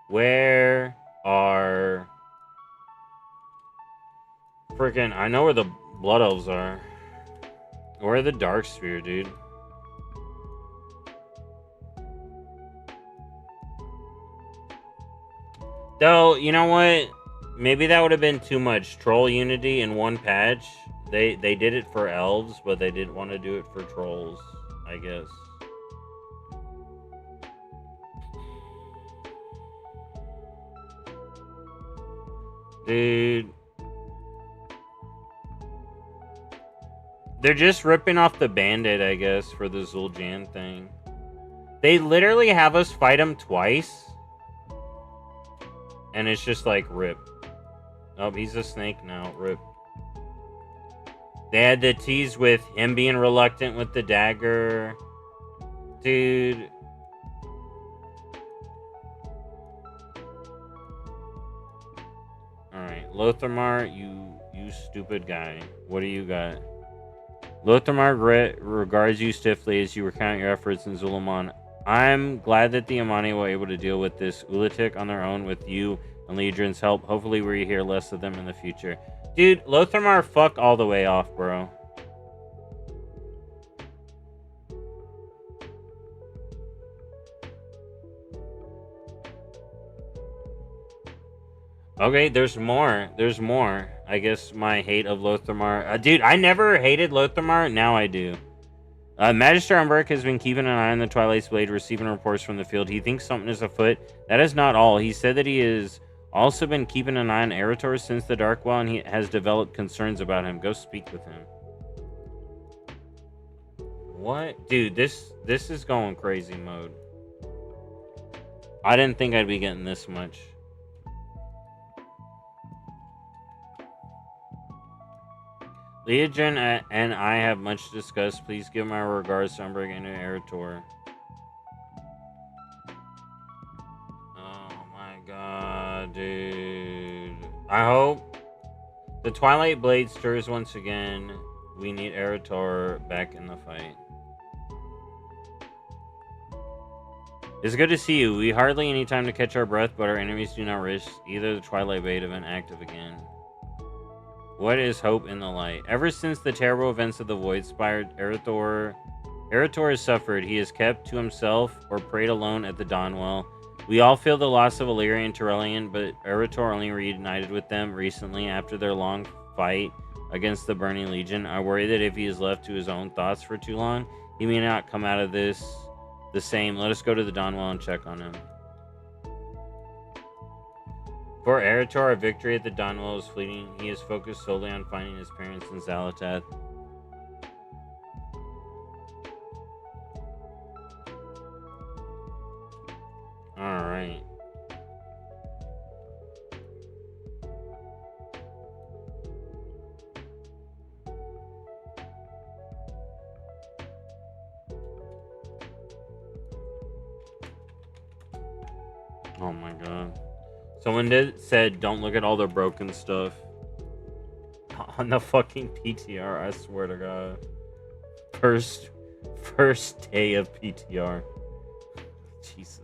Speaker 1: Where are... Freaking... I know where the Blood Elves are. Where are the Darksphere, dude? Though, you know what? Maybe that would have been too much. Troll unity in one patch. They did it for elves, but they didn't want to do it for trolls, I guess. Dude. They're just ripping off the Bandit, I guess, for the Zul'Jan thing. They literally have us fight him twice. And it's just like, rip. Oh, he's a snake now. Rip. They had the tease with him being reluctant with the dagger. Dude. Alright. Lothamar, you stupid guy. What do you got? Lothamar regards you stiffly as you recount your efforts in Zulaman. I'm glad that the Amani were able to deal with this Ulatic on their own with you and Legion's help. Hopefully we hear less of them in the future. Dude, Lothamar, fuck all the way off, bro. Okay, there's more. There's more. I guess my hate of Lothamar. Dude, I never hated Lothamar. Now I do. Magister Umberk has been keeping an eye on the Twilight's Blade, receiving reports from the field. He thinks something is afoot. That is not all. He said that he has also been keeping an eye on Erator since the Darkwell, and he has developed concerns about him. Go speak with him. What? Dude, this is going crazy mode. I didn't think I'd be getting this much. Legion and I have much to discuss. Please give my regards to Umberg and Erator. Oh my god, dude. I hope the Twilight Blade stirs once again. We need Erator back in the fight. It's good to see you. We hardly any time to catch our breath, but our enemies do not risk either the Twilight Blade event active again. What is hope in the light? Ever since the terrible events of the Voidspire, Erator has suffered. He is kept to himself or prayed alone at the Dawnwell. We all feel the loss of Illyria and Turellian, but Erator only reunited with them recently after their long fight against the Burning Legion. I worry that if he is left to his own thoughts for too long, he may not come out of this the same. Let us go to the Dawnwell and check on him. For Erator, our victory at the Dawnwell is fleeting. He is focused solely on finding his parents in Xalatath. Alright. Oh my god. Someone said, don't look at all the broken stuff. On the fucking PTR, I swear to god. First day of PTR. Jesus.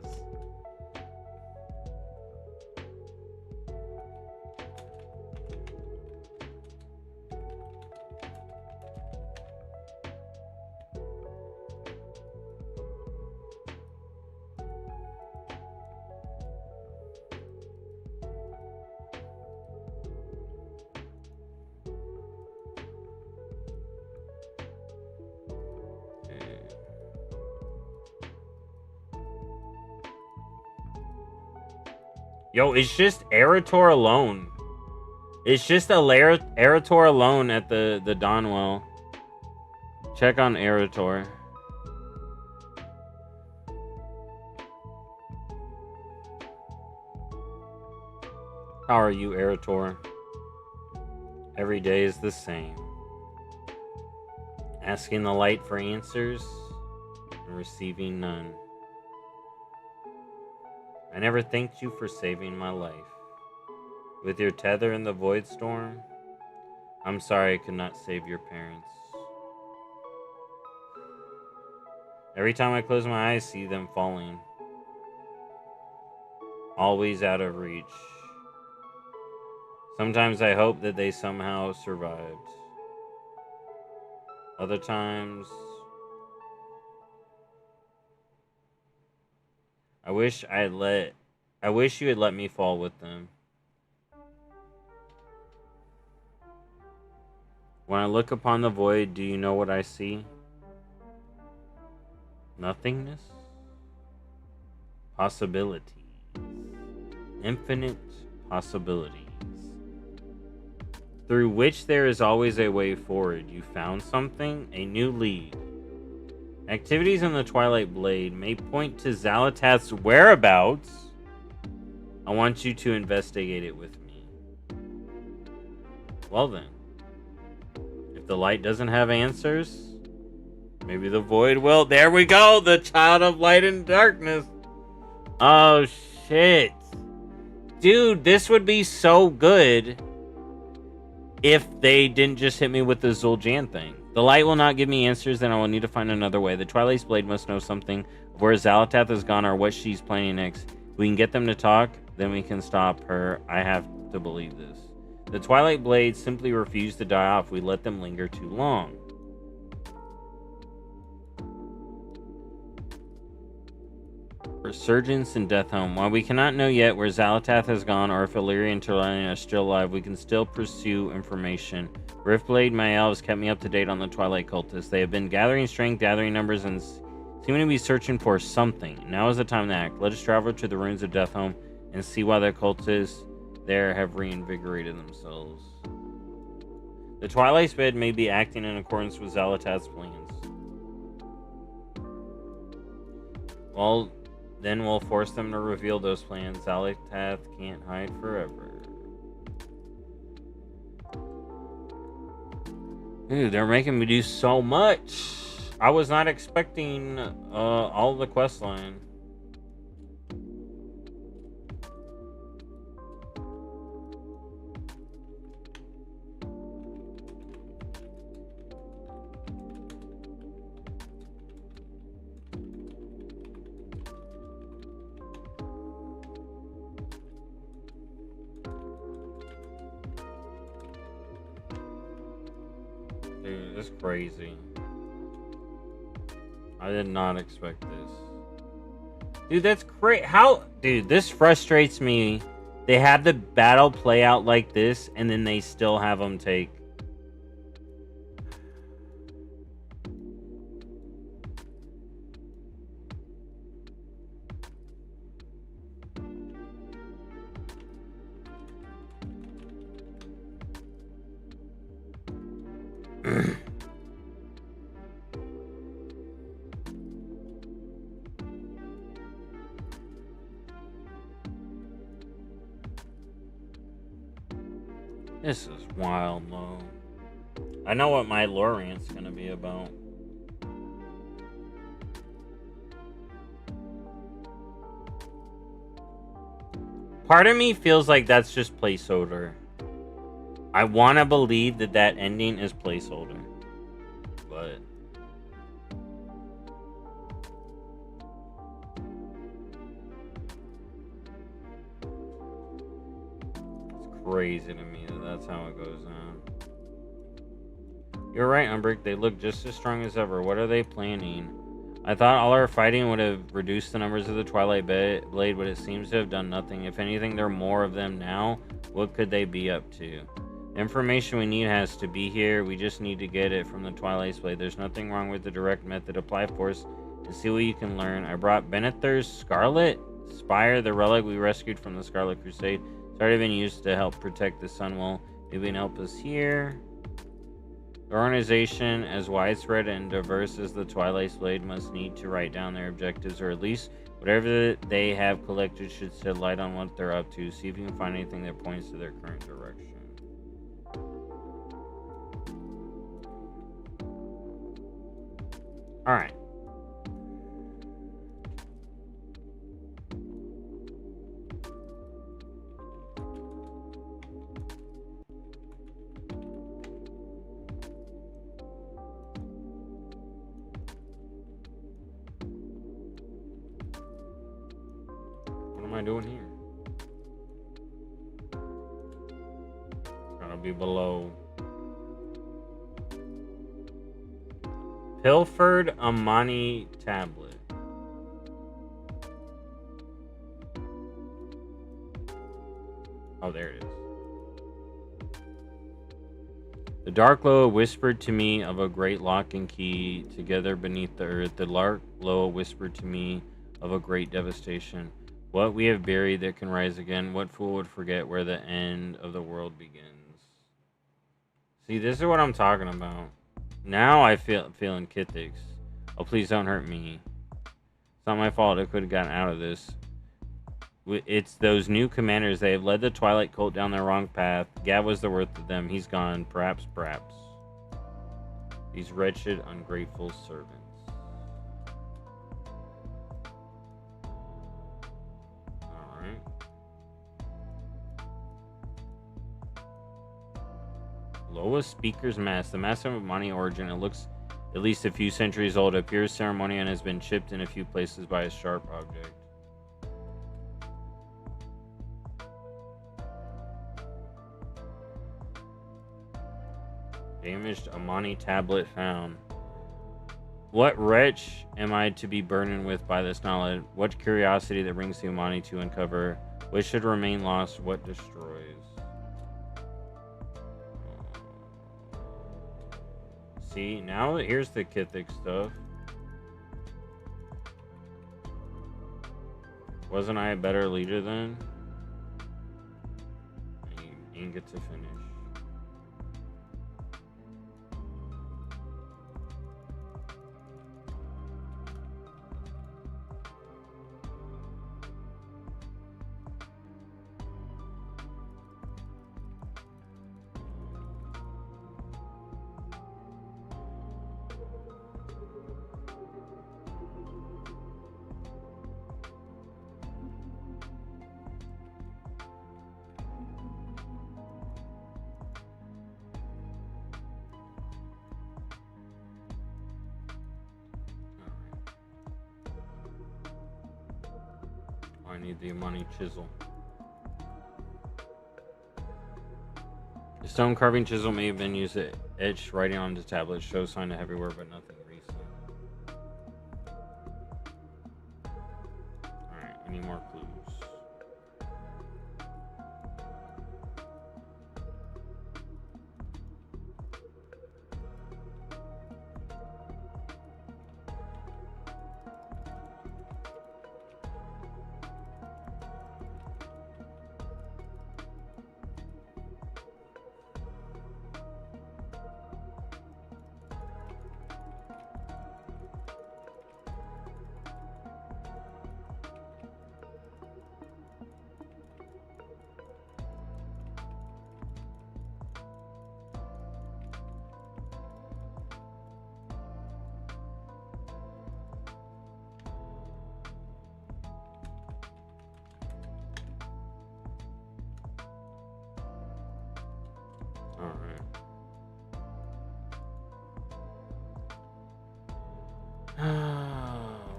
Speaker 1: Yo, it's just Erator alone. It's just a Erator alone at the Dawnwell. Check on Erator. How are you, Erator? Every day is the same. Asking the light for answers and receiving none. I never thanked you for saving my life. With your tether in the void storm, I'm sorry I could not save your parents. Every time I close my eyes, I see them falling. Always out of reach. Sometimes I hope that they somehow survived. Other times, I wish you had let me fall with them. When I look upon the void, do you know what I see? Nothingness? Possibilities. Infinite possibilities. Through which there is always a way forward. You found something, a new lead. Activities in the Twilight Blade may point to Xalatath's whereabouts. I want you to investigate it with me. Well then. If the light doesn't have answers, maybe the void will. There we go! The child of light and darkness! Oh, shit. Dude, this would be so good if they didn't just hit me with the Zul'Jan thing. The light will not give me answers, then I will need to find another way. The Twilight's Blade must know something of where Xalatath has gone or what she's planning next. If we can get them to talk, then we can stop her. I have to believe this. The Twilight Blade simply refused to die off. We let them linger too long. Resurgence in Deathhome. While we cannot know yet where Xalatath has gone or if Illyria and Turlania are still alive, we can still pursue information. Riftblade, my elves, kept me up to date on the Twilight cultists. They have been gathering strength, gathering numbers, and seeming to be searching for something. Now is the time to act. Let us travel to the ruins of Deathhome and see why the cultists there have reinvigorated themselves. The Twilight's Bed may be acting in accordance with Xalatath's plans. Well, then we'll force them to reveal those plans. Xalatath can't hide forever. Dude, they're making me do so much. I was not expecting all the quest line. Dude, it's crazy. I did not expect this. Dude, that's great. How? Dude, this frustrates me. They have the battle play out like this, and then they still have them take. This is wild, though. I know what my lore rant's gonna be about. Part of me feels like that's just placeholder. I want to believe that that ending is placeholder. But it's crazy to me that that's how it goes down. You're right, Umbrick. They look just as strong as ever. What are they planning? I thought all our fighting would have reduced the numbers of the Twilight Blade, but it seems to have done nothing. If anything, there are more of them now. What could they be up to? The information we need has to be here. We just need to get it from the Twilight's Blade. There's nothing wrong with the direct method. Apply force and see what you can learn. I brought Benethur's Scarlet Spire, the relic we rescued from the Scarlet Crusade, started being used to help protect the Sunwell. Maybe can help us here. The organization, as widespread and diverse as the Twilight Blade, must need to write down their objectives, or at least whatever they have collected should shed light on what they're up to. See if you can find anything that points to their current direction. Alright. What am I doing here? Gotta be below. Pilfered Amani tablet. Oh, there it is. The dark Loa whispered to me of a great lock and key together beneath the earth. The dark Loa whispered to me of a great devastation. What we have buried that can rise again. What fool would forget where the end of the world begins? See, this is what I'm talking about. Now I feeling Kithix. Oh, please don't hurt me. It's not my fault. I could have gotten out of this. It's those new commanders. They have led the Twilight cult down the wrong path. Gav was the worth of them. He's gone. Perhaps. These wretched, ungrateful servants. Alright. Loa Speaker's Mask. The mask of Amani origin. It looks at least a few centuries old. It appears ceremonial and has been chipped in a few places by a sharp object. Damaged Amani tablet found. What wretch am I to be burdened with by this knowledge? What curiosity that brings the Amani to uncover? What should remain lost? What destroys? See, now here's the Kithix stuff. Wasn't I a better leader then? I didn't get to finish. I need the Amani chisel. The stone carving chisel may have been used to etch writing on the tablet. Show sign of heavy work, but nothing recent. Alright, I need more clues.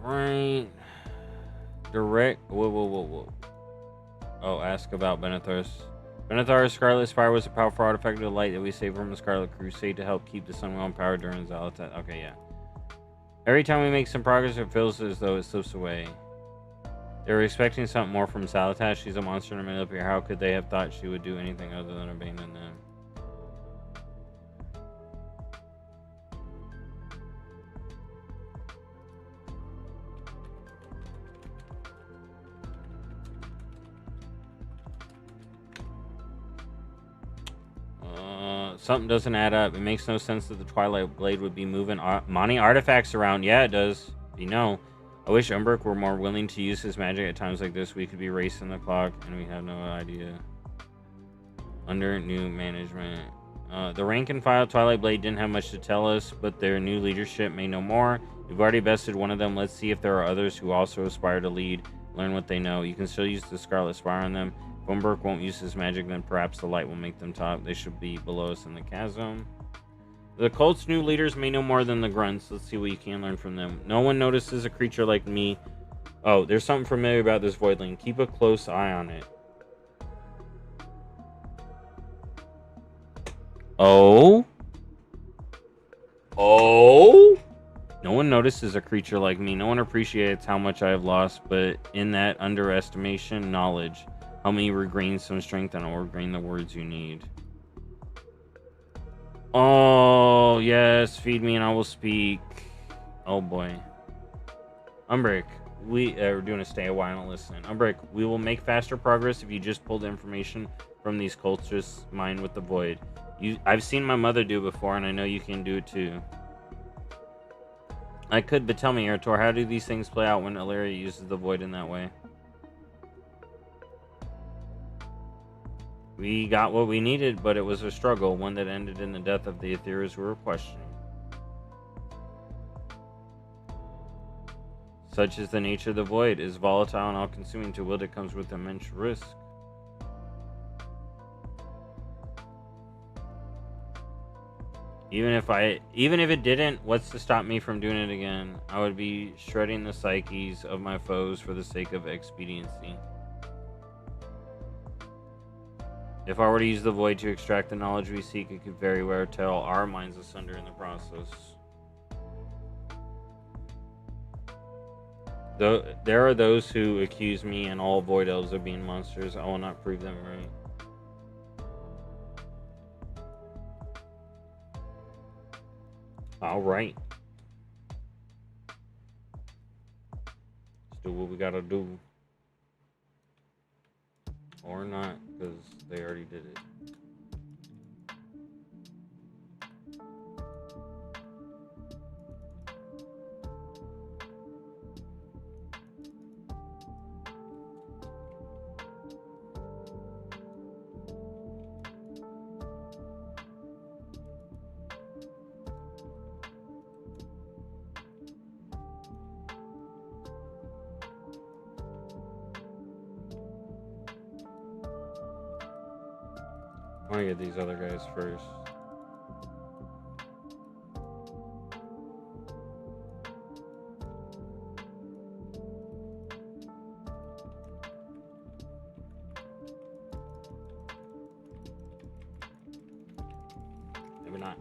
Speaker 1: Right. Direct. Whoa. Oh, ask about Benethor's. Benethor's Scarlet Spire was a powerful artifact of the light that we saved from the Scarlet Crusade to help keep the Sunwell in power during Zalatat. Okay, yeah. Every time we make some progress, it feels as though it slips away. They were expecting something more from Zalatat. She's a monster in the middle of here. How could they have thought she would do anything other than abandon them? Something doesn't add up. It makes no sense that the Twilight Blade would be moving money artifacts around. Yeah, it does. You know. I wish Umbrick were more willing to use his magic at times like this. We could be racing the clock, and we have no idea. Under new management. The rank and file Twilight Blade didn't have much to tell us, but their new leadership may know more. We've already bested one of them. Let's see if there are others who also aspire to lead. Learn what they know. You can still use the Scarlet Spire on them. If Umbrick won't use his magic, then perhaps the light will make them talk. They should be below us in the chasm. The cult's new leaders may know more than the grunts. Let's see what you can learn from them. No one notices a creature like me. Oh, there's something familiar about this voidling. Keep a close eye on it. Oh? Oh? No one notices a creature like me. No one appreciates how much I have lost, but in that underestimation, knowledge. Help me regain some strength and I'll regain the words you need. Oh, yes. Feed me and I will speak. Oh, boy. Umbrick, we're doing a stay a while and listen. Umbrick, we will make faster progress if you just pull the information from these cultists' mind with the void. I've seen my mother do it before, and I know you can do it too. I could, but tell me, Erator, how do these things play out when Ilaria uses the void in that way? We got what we needed, but it was a struggle, one that ended in the death of the Aetherians we were questioning. Such is the nature of the void. It is volatile and all-consuming. To wield it comes with immense risk. Even if it didn't, what's to stop me from doing it again? I would be shredding the psyches of my foes for the sake of expediency. If I were to use the void to extract the knowledge we seek, it could very well tear our minds asunder in the process. Though there are those who accuse me and all void elves of being monsters, I will not prove them right. All right. Let's do what we gotta do. Or not, because they already did it. I want to get these other guys first. Maybe not.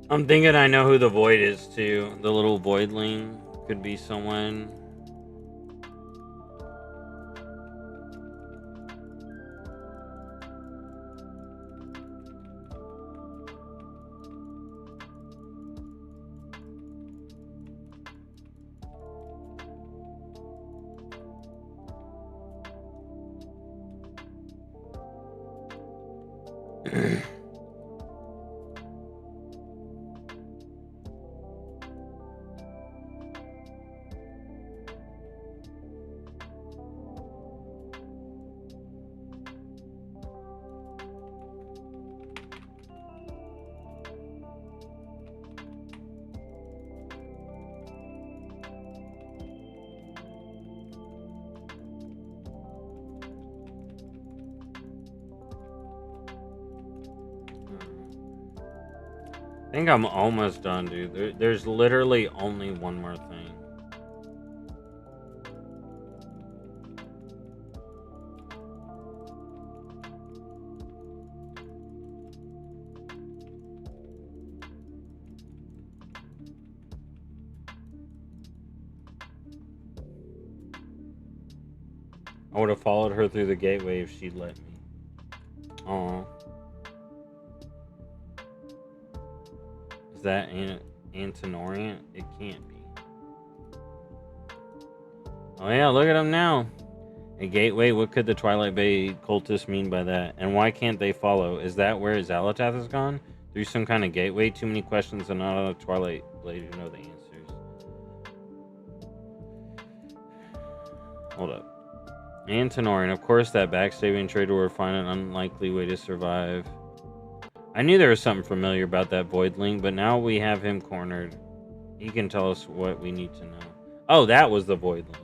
Speaker 1: I'm thinking I know who the void is too. The little voidling could be someone. I think I'm almost done, dude. There's literally only one more thing. I would have followed her through the gateway if she'd let me. Aw. Is that Antinorian? It can't be. Oh yeah, look at him now. A gateway? What could the Twilight Bay cultists mean by that? And why can't they follow? Is that where Xalatath has gone? Through some kind of gateway? Too many questions and not enough Twilight Blade who know the answers. Hold up. Antinorian. Of course, that backstabbing traitor would find an unlikely way to survive. I knew there was something familiar about that Voidling, but now we have him cornered. He can tell us what we need to know. Oh, that was the Voidling.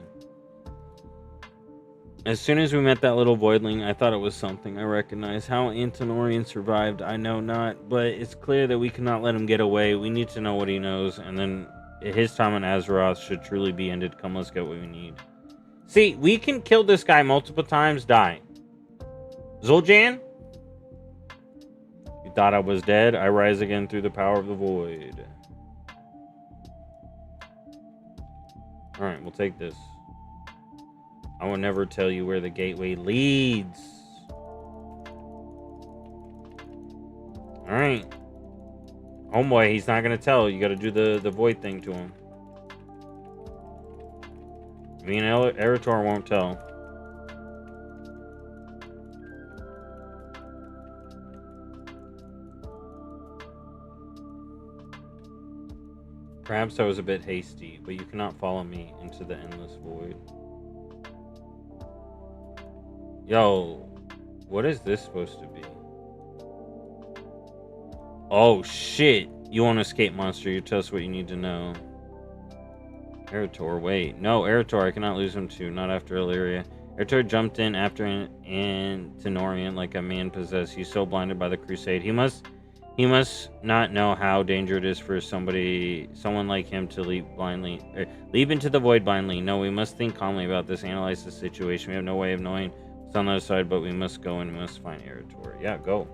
Speaker 1: As soon as we met that little Voidling, I thought it was something I recognized. How Antinorian survived, I know not, but it's clear that we cannot let him get away. We need to know what he knows, and then his time on Azeroth should truly be ended. Come, let's get what we need. See, we can kill this guy multiple times, die. Zul'Jan? You thought I was dead? I rise again through the power of the void. Alright, we'll take this. I will never tell you where the gateway leads. Alright. Homeboy, he's not going to tell. You got to do the void thing to him. Me and Eretor won't tell. Perhaps I was a bit hasty, but you cannot follow me into the endless void. Yo, what is this supposed to be? Oh shit! You want to escape, monster? You tell us what you need to know. Eretor, wait. No, Eretor, I cannot lose him too. Not after Illyria. Eretor jumped in after Antinorian like a man possessed. He's so blinded by the crusade. He must not know how dangerous it is for someone like him to leap into the void blindly. No, we must think calmly about this, analyze the situation. We have no way of knowing what's on the other side, but we must go and we must find Eretor. Yeah, go.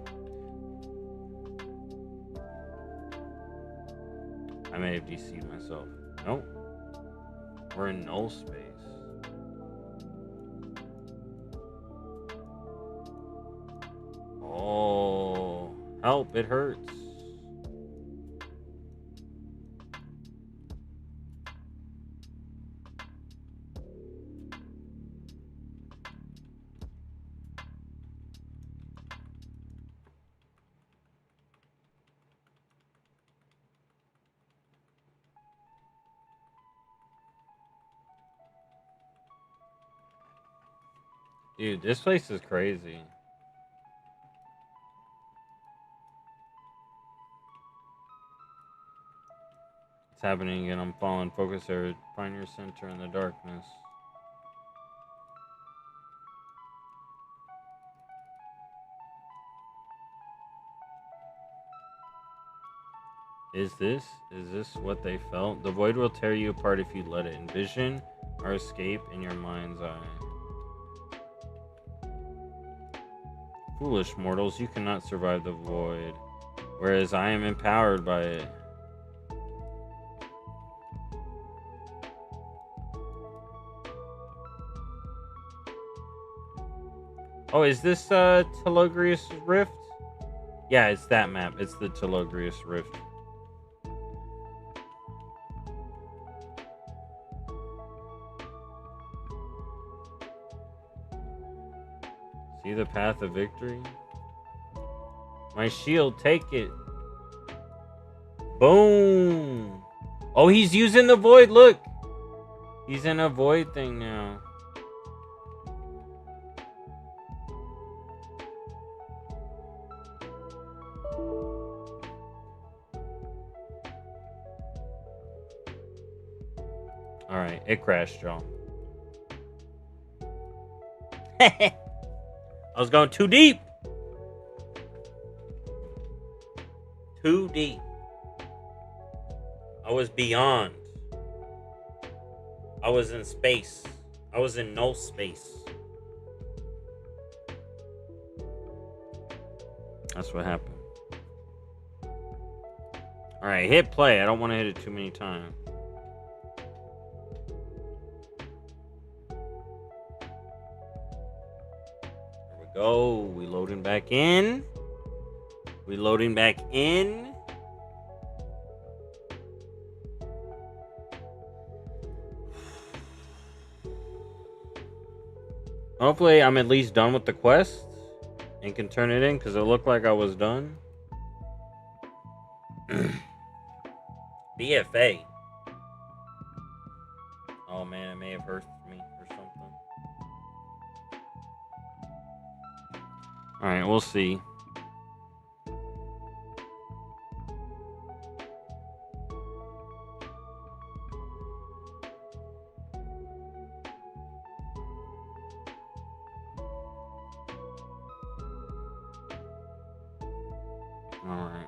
Speaker 1: I may have deceived myself. Nope. We're in null space. Oh, help, it hurts. Dude, this place is crazy. It's happening again. I'm falling. Focus there. Find your center in the darkness. Is this what they felt? The void will tear you apart if you let it. Envision our escape in your mind's eye. Foolish mortals, you cannot survive the void, whereas I am empowered by it. Oh, is this Telogrius Rift? Yeah, it's that map. It's the Telogrius Rift. See the path of victory? My shield, take it. Boom. Oh, he's using the void. Look. He's in a void thing now. Alright, it crashed, y'all. I was going too deep. Too deep. I was beyond. I was in space. I was in no space. That's what happened. Alright, hit play. I don't want to hit it too many times. go. We loading back in. We loading back in. Hopefully, I'm at least done with the quest and can turn it in because it looked like I was done. BFA. Oh man, it may have hurt me or something. Alright, we'll see. Alright.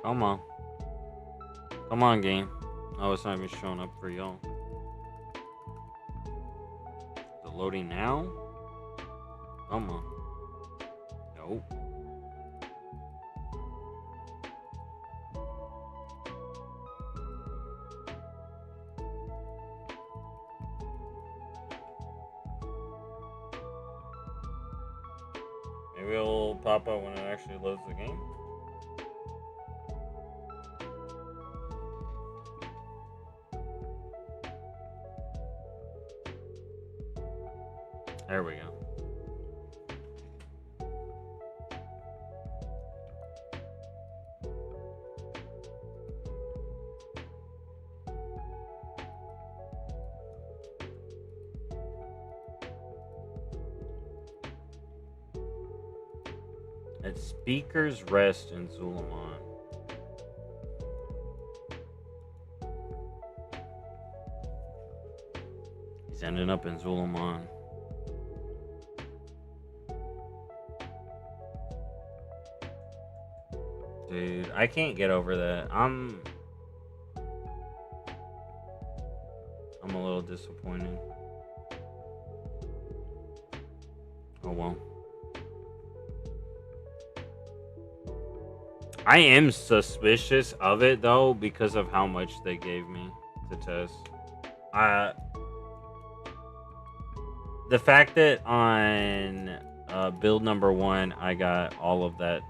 Speaker 1: Come on. Come on, game. Oh, it's not even showing up for y'all. Is it loading now? Come on. Nope. Maybe it'll pop up when it actually loads the game. There we go. At Speaker's Rest in Zulamon. He's ending up in Zulamon. Dude, I can't get over that. I'm a little disappointed. Oh well. I am suspicious of it though because of how much they gave me to test. The fact that on build number 1 I got all of that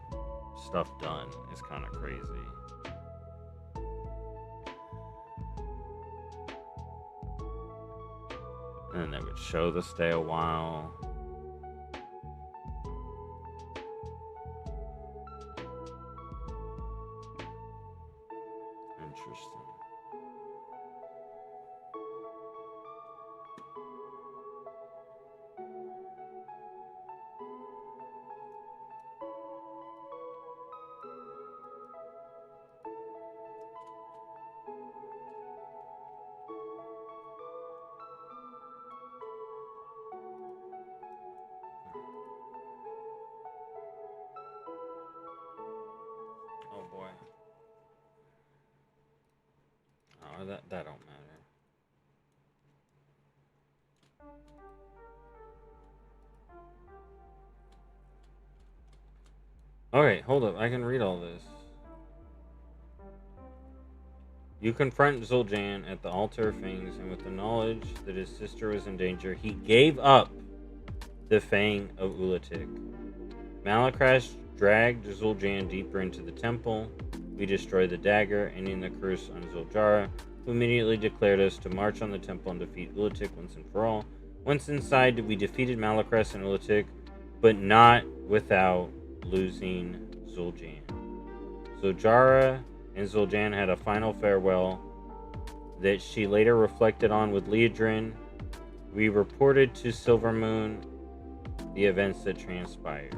Speaker 1: stuff done is kind of crazy. And then they would show the stay a while. Interesting. Oh boy. Oh, that don't matter. Alright, hold up. I can read all this. You confront Zul'Jan at the Altar of Fangs, and with the knowledge that his sister was in danger, he gave up the Fang of Ulatik. Malakras dragged Zul'Jan deeper into the temple. We destroyed the dagger, ending the curse on Zuljara, who immediately declared us to march on the temple and defeat Ulatik once and for all. Once inside, we defeated Malakras and Ulatik, but not without losing Zul'Jan. Zuljara and Zul'Jan had a final farewell that she later reflected on with Liadrin. We reported to Silvermoon the events that transpired.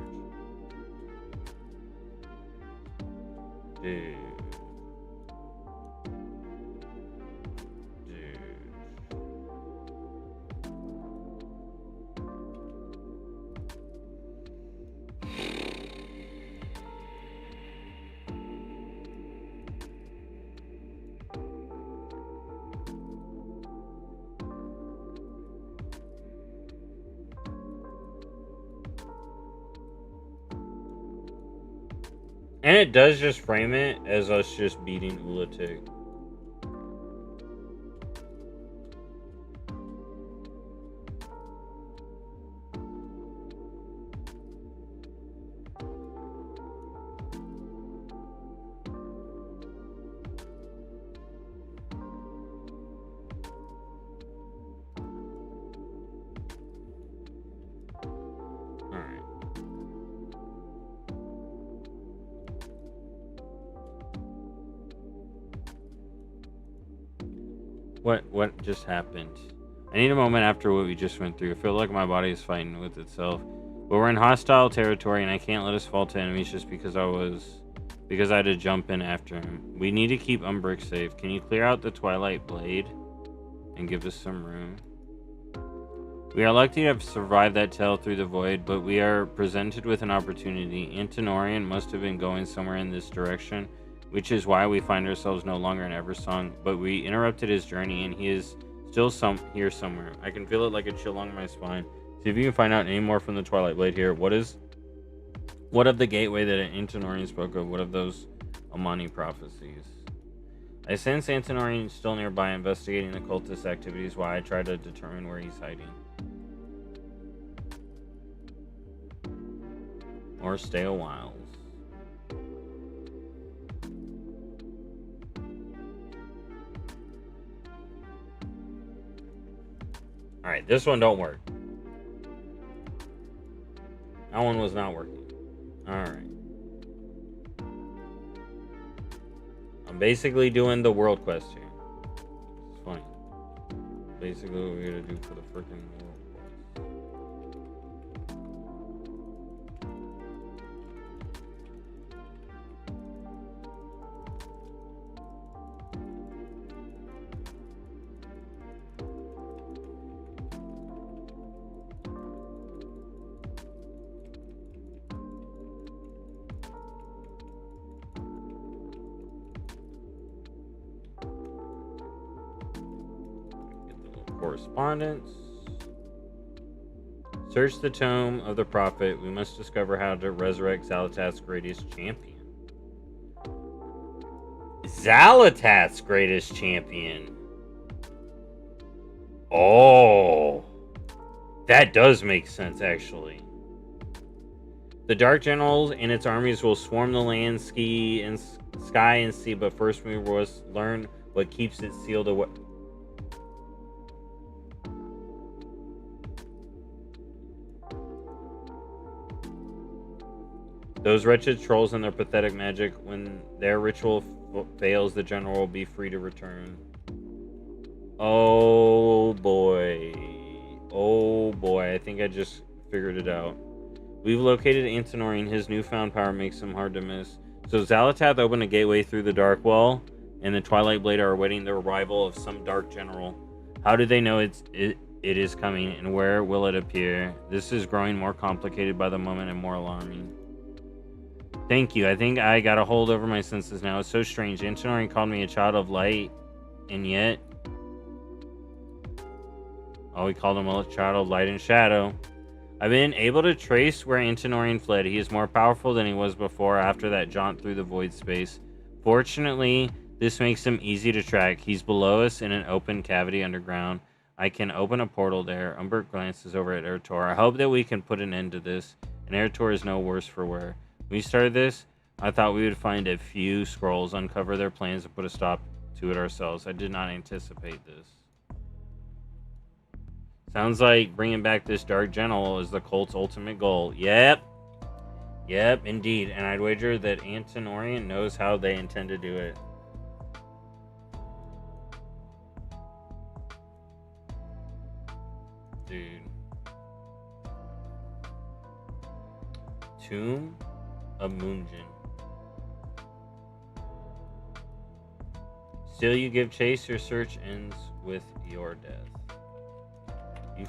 Speaker 1: Dude. And it does just frame it as us just beating Ulatik. What just happened? I need a moment after what we just went through. I feel like my body is fighting with itself. But we're in hostile territory, and I can't let us fall to enemies just because I had to jump in after him. We need to keep Umbrick safe. Can you clear out the Twilight Blade and give us some room? We are lucky to have survived that tale through the void, but we are presented with an opportunity. Antinorian must have been going somewhere in this direction, which is why we find ourselves no longer in Eversong, but we interrupted his journey, and he is still here somewhere. I can feel it like a chill along my spine. See if you can find out any more from the Twilight Blade here. What of the gateway that Antinorian spoke of? What of those Amani prophecies? I sense Antinorian is still nearby, investigating the cultist activities, while I try to determine where he's hiding. Or stay a while. Alright, this one don't work. That one was not working. Alright. I'm basically doing the world quest here. It's funny. Basically what we're gonna do for the freaking world quest. Correspondence. Search the tome of the prophet. We must discover how to resurrect Xalatath's greatest champion. Xalatath's greatest champion. Oh, that does make sense, actually. The Dark Generals and its armies will swarm the land, sky and sea, but first we must learn what keeps it sealed away. Those wretched trolls and their pathetic magic, when their ritual fails, the general will be free to return. Oh boy. Oh boy, I think I just figured it out. We've located Antinorian. His newfound power makes him hard to miss. So Xalatath opened a gateway through the Dark Well, and the Twilight Blade are awaiting the arrival of some dark general. How do they know it is coming, and where will it appear? This is growing more complicated by the moment and more alarming. Thank you. I think I got a hold over my senses now. It's so strange. Antinorian called me a child of light, and yet... Oh, he called him a child of light and shadow. I've been able to trace where Antinorian fled. He is more powerful than he was before after that jaunt through the void space. Fortunately, this makes him easy to track. He's below us in an open cavity underground. I can open a portal there. Umber glances over at Ertor. I hope that we can put an end to this, and Ertor is no worse for wear. When we started this, I thought we would find a few scrolls, uncover their plans, and put a stop to it ourselves. I did not anticipate this. Sounds like bringing back this Dark General is the cult's ultimate goal. Yep. Yep, indeed. And I'd wager that Antinorian knows how they intend to do it. Dude. Tomb of Moonjin. Still you give chase, your search ends with your death. You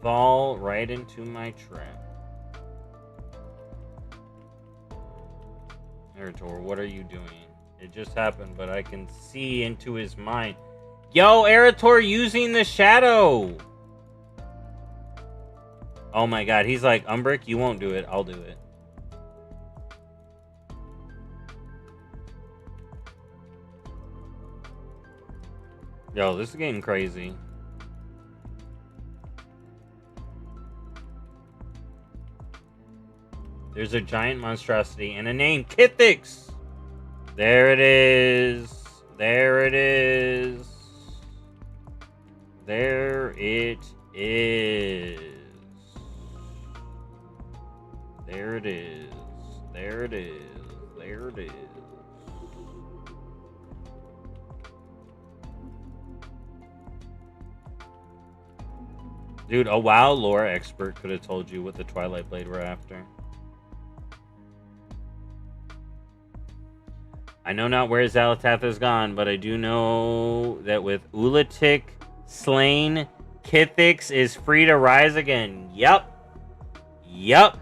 Speaker 1: fall right into my trap. Eritor, what are you doing? It just happened, but I can see into his mind. Yo, Eritor using the shadow! Oh my god, he's like, Umbrick, you won't do it, I'll do it. Yo, this is getting crazy. There's a giant monstrosity and a name, Kithix! There it is. There it is. There it is. There it is. There it is. There it is. Dude, a WoW lore expert could have told you what the Twilight Blade were after. I know not where Xal'atath has gone, but I do know that with Ulatik slain, Kithix is free to rise again. Yup. Yup.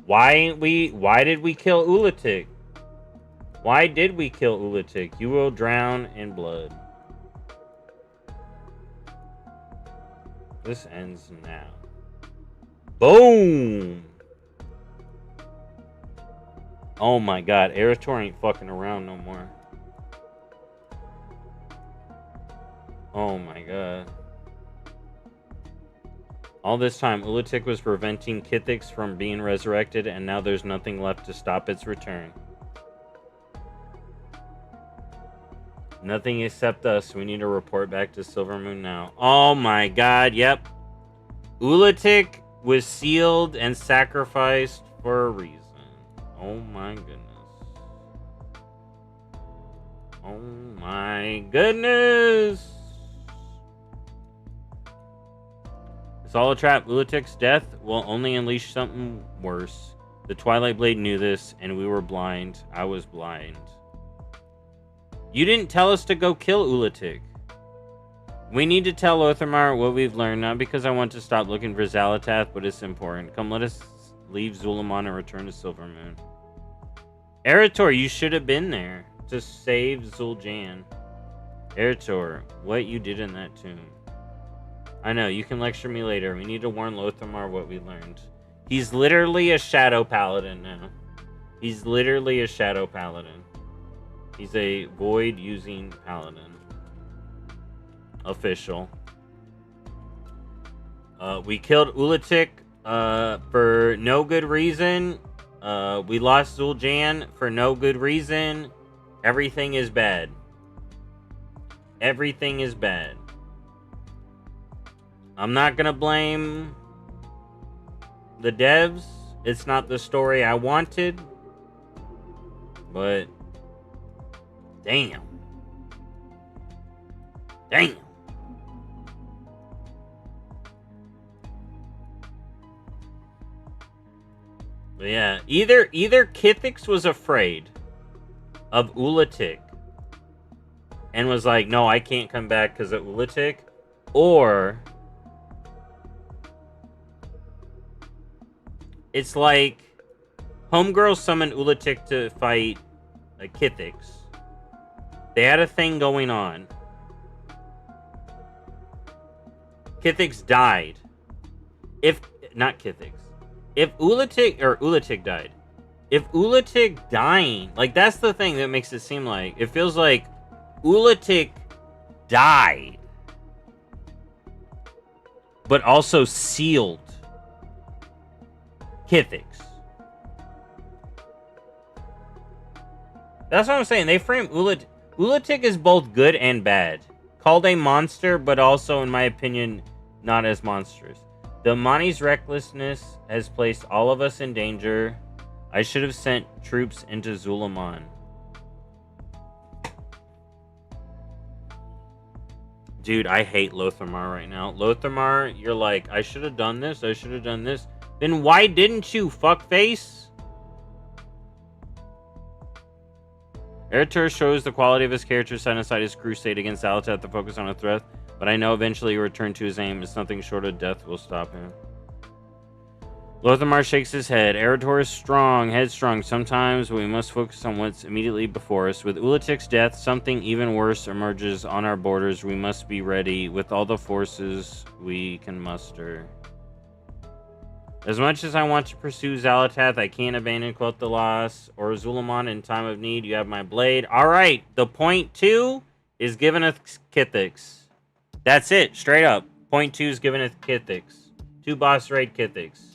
Speaker 1: Why did we kill Ulatik? Why did we kill Ulatik? You will drown in blood. This ends now. Boom! Oh my god, Eretor ain't fucking around no more. Oh my god. All this time, Ulatik was preventing Kithix from being resurrected, and now there's nothing left to stop its return. Nothing except us. We need to report back to Silvermoon now. Oh my god, yep. Ulatik was sealed and sacrificed for a reason. Oh my goodness. Oh my goodness. It's all a trap. Ulatik's death will only unleash something worse. The Twilight Blade knew this, and we were blind. I was blind. You didn't tell us to go kill Ulatik. We need to tell Lothamar what we've learned, not because I want to stop looking for Xal'atath, but it's important. Come, let us leave Zul'Aman and return to Silvermoon. Eretor, you should have been there to save Zul'Jan. Eretor, what you did in that tomb. I know, you can lecture me later. We need to warn Lothamar what we learned. He's literally a Shadow Paladin now. He's literally a Shadow Paladin. He's a void-using Paladin. Official. We killed Ulatik for no good reason. We lost Zul'Jan for no good reason. Everything is bad. Everything is bad. I'm not gonna blame the devs. It's not the story I wanted. But damn. Damn. But yeah, either Kithix was afraid of Ulatik and was like, no, I can't come back because of Ulatik, or it's like Homegirl summoned Ulatik to fight Kithix. They had a thing going on. Kithix died. Not Kithix. If Ulatik died. If Ulatik dying, like, that's the thing that makes it seem like, it feels like Ulatik died, but also sealed Kithix. That's what I'm saying. They frame Ulatik. Ulatik is both good and bad. Called a monster, but also, in my opinion, not as monstrous. The Mani's recklessness has placed all of us in danger. I should have sent troops into Zul'Aman. Dude, I hate Lothamar right now. Lothamar, you're like, I should have done this, I should have done this. Then why didn't you, fuckface? Eretor shows the quality of his character set aside his crusade against Xal'atath to focus on a threat, but I know eventually he'll return to his aim, as nothing short of death will stop him. Lothamar shakes his head. Eretor is strong, headstrong. Sometimes we must focus on what's immediately before us. With Ulatik's death, something even worse emerges on our borders. We must be ready with all the forces we can muster. As much as I want to pursue Xal'atath, I can't abandon Quel'Thalas or Zul'Aman in time of need. You have my blade. Alright, the point 2 is given us Kithix. That's it, straight up. Point 2 is given us Kithix. 2 boss raid Kithix.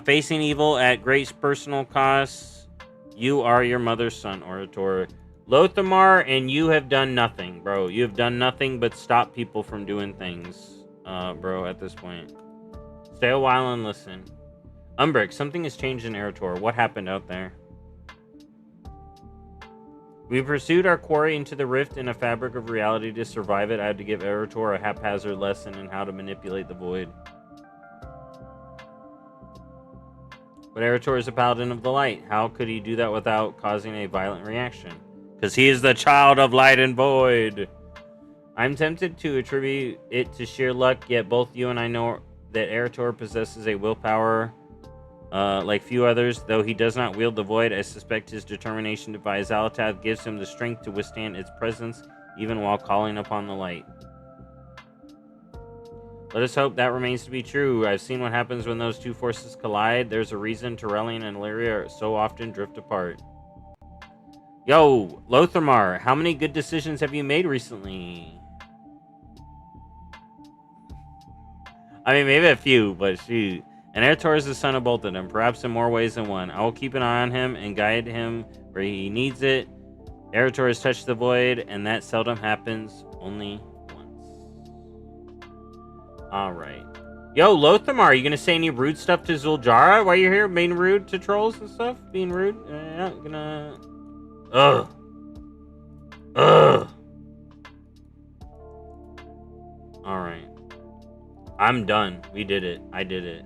Speaker 1: Facing evil at great personal costs. You are your mother's son, Eretor. Lothamar, and you have done nothing, bro. You have done nothing but stop people from doing things, bro, at this point. Stay a while and listen. Umbric, something has changed in Eretor. What happened out there? We pursued our quarry into the rift in a fabric of reality. To survive it, I had to give Eretor a haphazard lesson in how to manipulate the void. But Eretor is a paladin of the light. How could he do that without causing a violent reaction? Because he is the child of light and void. I'm tempted to attribute it to sheer luck, yet both you and I know that Eretor possesses a willpower like few others. Though he does not wield the void, I suspect his determination to defy Xal'atath gives him the strength to withstand its presence, even while calling upon the light. Let us hope that remains to be true. I've seen what happens when those two forces collide. There's a reason Turellian and Illyria so often drift apart. Yo, Lotharmar, how many good decisions have you made recently? I mean, maybe a few, but shoot. And Eretor is the son of both of them, perhaps in more ways than one. I will keep an eye on him and guide him where he needs it. Eretor has touched the void, and that seldom happens, only once. Alright. Yo, Lothamar, are you gonna say any rude stuff to Zuljara while you're here? Being rude to trolls and stuff? Being rude? Gonna... Ugh. Alright. I'm done. We did it. I did it.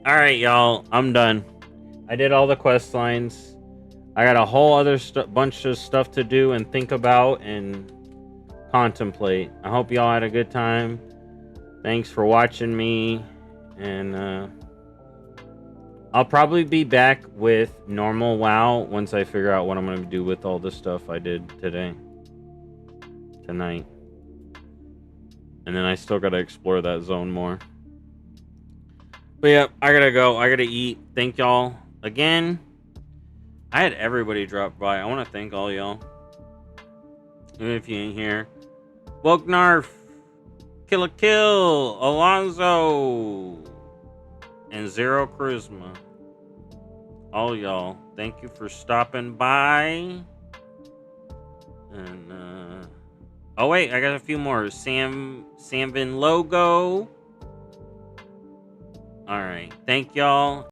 Speaker 1: Alright, y'all. I'm done. I did all the quest lines. I got a whole other bunch of stuff to do and think about and contemplate. I hope y'all had a good time. Thanks for watching me. And I'll probably be back with normal WoW once I figure out what I'm going to do with all the stuff I did tonight. And then I still got to explore that zone more. But yeah, I gotta go. I gotta eat. Thank y'all again. I had everybody drop by. I want to thank all y'all. Even if you ain't here. Wognarf, Kill Kill, Alonzo, and Zero Charisma. All y'all. Thank you for stopping by. And oh wait, I got a few more. Samvin Logo. Alright, thank y'all.